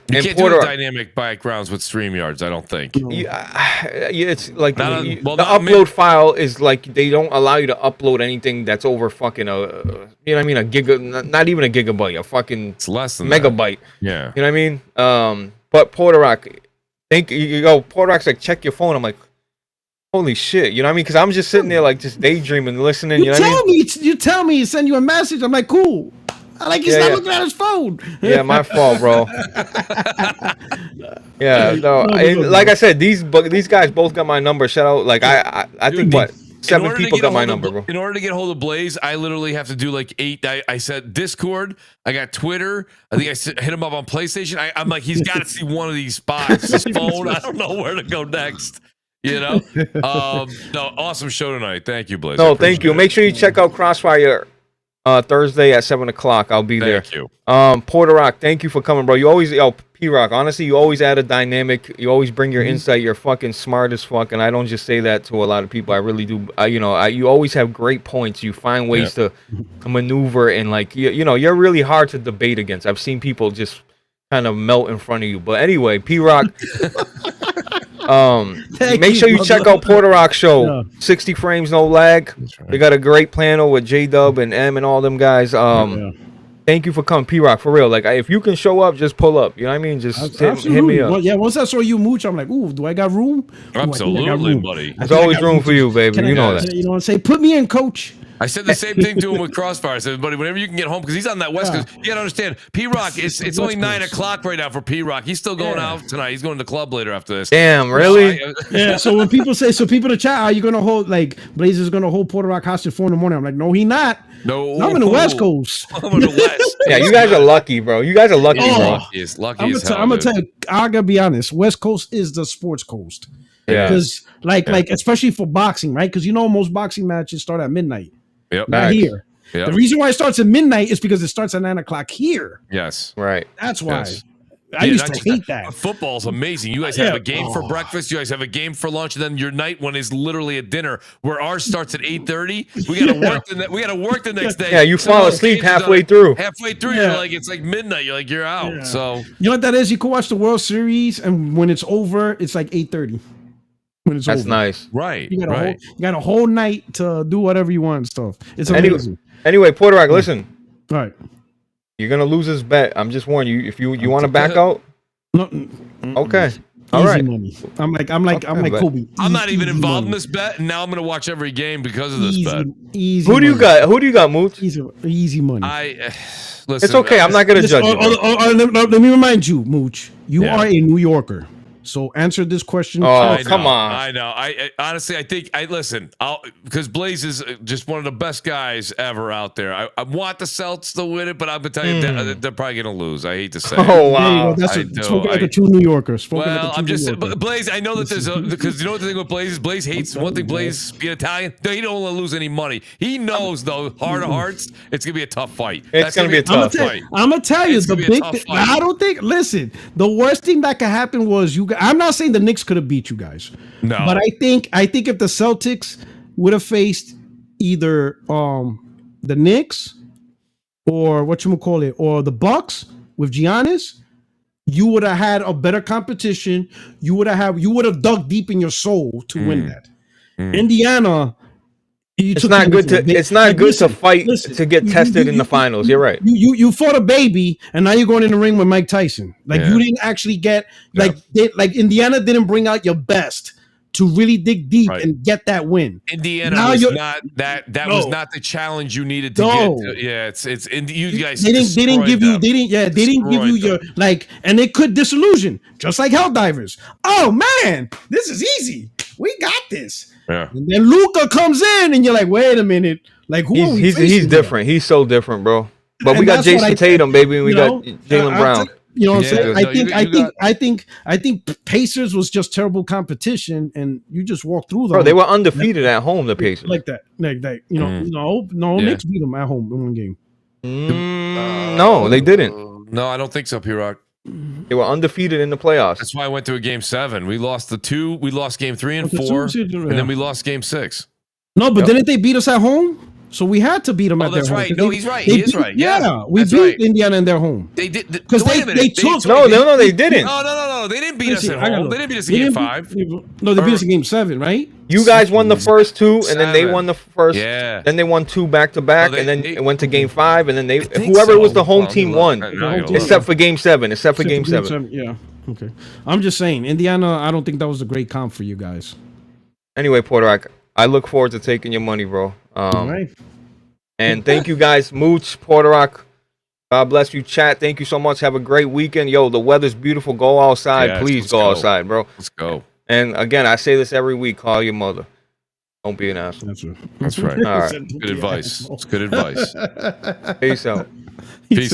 You can't do dynamic backgrounds with StreamYards, I don't think. It's like the upload file is like they don't allow you to upload anything that's over fucking you know what I mean, a giga, not even a gigabyte, a fucking it's less than megabyte. Yeah, you know what I mean. But PUERTOROCK, PUERTOROCK's like, check your phone. I'm like, holy shit, you know what I mean? Because I'm just sitting there like just daydreaming, listening. You tell me, send you a message. I'm like, cool. He's not looking at his phone. Yeah, my fault, bro. Like I said, these guys both got my number. Shout out, like I think what 7 people got my number, bro. In order to get hold of Blaze, I literally have to do like 8. I said Discord. I got Twitter. I think I hit him up on PlayStation. I'm like, he's got to see one of these spots. His phone. I don't know where to go next. You know. No, awesome show tonight. Thank you, Blaze. No, thank you. Make sure you check out Crossfire. Thursday at 7 o'clock. I'll be there. Thank you. PUERTOROCK, thank you for coming, bro. You always, P-Rock, honestly, you always add a dynamic. You always bring your insight. You're fucking smart as fuck, and I don't just say that to a lot of people. I really do. You always have great points. You find ways to maneuver, and like you're really hard to debate against. I've seen people just kind of melt in front of you. But anyway, P-Rock, make sure you check out PUERTOROCK show. 60 frames, no lag. Right. They got a great panel with J-Dub and M and all them guys. Thank you for coming, P-Rock, for real. Like, if you can show up, just pull up. You know what I mean? Just hit me up. Well, yeah, once I saw you, Mooch, I'm like, ooh, do I got room? Absolutely, buddy. There's always room for you, baby. You know that. You know what I'm saying? Put me in, coach. I said the same thing to him with Crossfire. I said, buddy, whenever you can get home, because he's on that West Coast. You got to understand, P-Rock, it's only 9 o'clock right now for P-Rock. He's still going out tonight. He's going to the club later after this. Damn, really? Yeah, so when people say, people in the chat, are you going to hold, like, Blaze is going to hold PUERTOROCK hostage 4 in the morning? I'm like, no, he not. No. I'm in the West Coast. I'm in the West. Yeah, you guys are lucky, bro. You guys are lucky, bro. Lucky I'm as hell, going to tell you, I got to be honest, West Coast is the sports coast. Yeah. Because, like, especially for boxing, right? Because most boxing matches start at midnight. Yep. Not here. Yep. The reason why it starts at midnight is because it starts at 9 o'clock here. Yes. Right. That's why. Yes. I used to hate that. Football's amazing. You guys have a game for breakfast. You guys have a game for lunch, and then your night one is literally a dinner. Where ours starts at 8:30. We gotta work. We gotta work the next day. Yeah, you fall asleep halfway through. Halfway through, you're like, it's like midnight. You're like, you're out. Yeah. So you know what that is? You can watch the World Series, and when it's over, it's like 8:30. When it's That's over. nice. Right. You got a whole night to do whatever you want and stuff. It's amazing. Anyway, PUERTOROCK, listen. All right. You're gonna lose this bet. I'm just warning you. If you want to back out, no, okay. All easy right. Money. I'm like Kobe. I'm not even involved money. in this bet, and now I'm gonna watch every game because of this bet. Easy. Who do you got? Who do you got, Mooch? Easy money. Listen. It's okay. I'm not gonna judge you. Let me remind you, Mooch. You are a New Yorker. So answer this question. Oh, come on. I know. I honestly, I think listen, because Blaze is just one of the best guys ever out there. I want the Celtics to win it, but I'm gonna tell you they're probably gonna lose. I hate to say. Oh wow. That's spoken like a true New Yorker. Well, I'm just Blaze. I know that there's because you know what the thing with Blaze is. Blaze hates one thing. Blaze being Italian. He don't want to lose any money. He knows though, heart of hearts, it's gonna be a tough fight. It's gonna be a tough fight. I'm gonna tell you the big thing. I don't think. Listen, the worst thing that could happen was I'm not saying the Knicks could have beat you guys. No. But I think if the Celtics would have faced either the Knicks or or the Bucks with Giannis, you would have had a better competition. You would have dug deep in your soul to win that. Indiana. It's not good to fight to get tested in the finals. You're right. You fought a baby, and now you're going in the ring with Mike Tyson. Like you didn't actually get like Indiana didn't bring out your best to really dig deep and get that win. Indiana was not that was not the challenge you needed to get. Yeah, it's you guys. They didn't give you your like, and it could disillusion, just like Helldivers. Oh man, this is easy. We got this. Yeah. And then Luka comes in, and you're like, wait a minute, like he's different. He's so different, bro. But and we got Jason Tatum, baby, and we got Jaylen Brown. You know what I'm saying? I think Pacers was just terrible competition, and you just walked through them. Bro, they were undefeated at home. The Pacers, like that. No, Knicks beat them at home in one game. No, they didn't. No, I don't think so, P-Rock. They were undefeated in the playoffs. That's why I went to a game 7. We lost the 2. We lost game 3 and 4, and then we lost game 6 No, but didn't they beat us at home? So we had to beat them at their home. That's right. No, he's right. He is right. Yeah, we beat Indiana in their home. They did because they took. No, they didn't. No. They didn't beat us at home. They didn't beat us in game 5. No, they beat us in game 7, right? You guys won the first 2, and then they won the first. Yeah. Then they won 2 back to back, and then it went to game 5, and then whoever was the home team won, except for game 7. Yeah. Okay. I'm just saying, Indiana. I don't think that was a great comp for you guys. Anyway, PUERTOROCK, I look forward to taking your money, bro. All right. And thank you guys, Mooch, PUERTOROCK. God bless you, chat. Thank you so much. Have a great weekend. Yo, the weather's beautiful. Go outside. Please go outside, bro. Let's go. And again, I say this every week. Call your mother. Don't be an asshole. That's right. All right. Good advice. It's good advice. Peace out. Peace.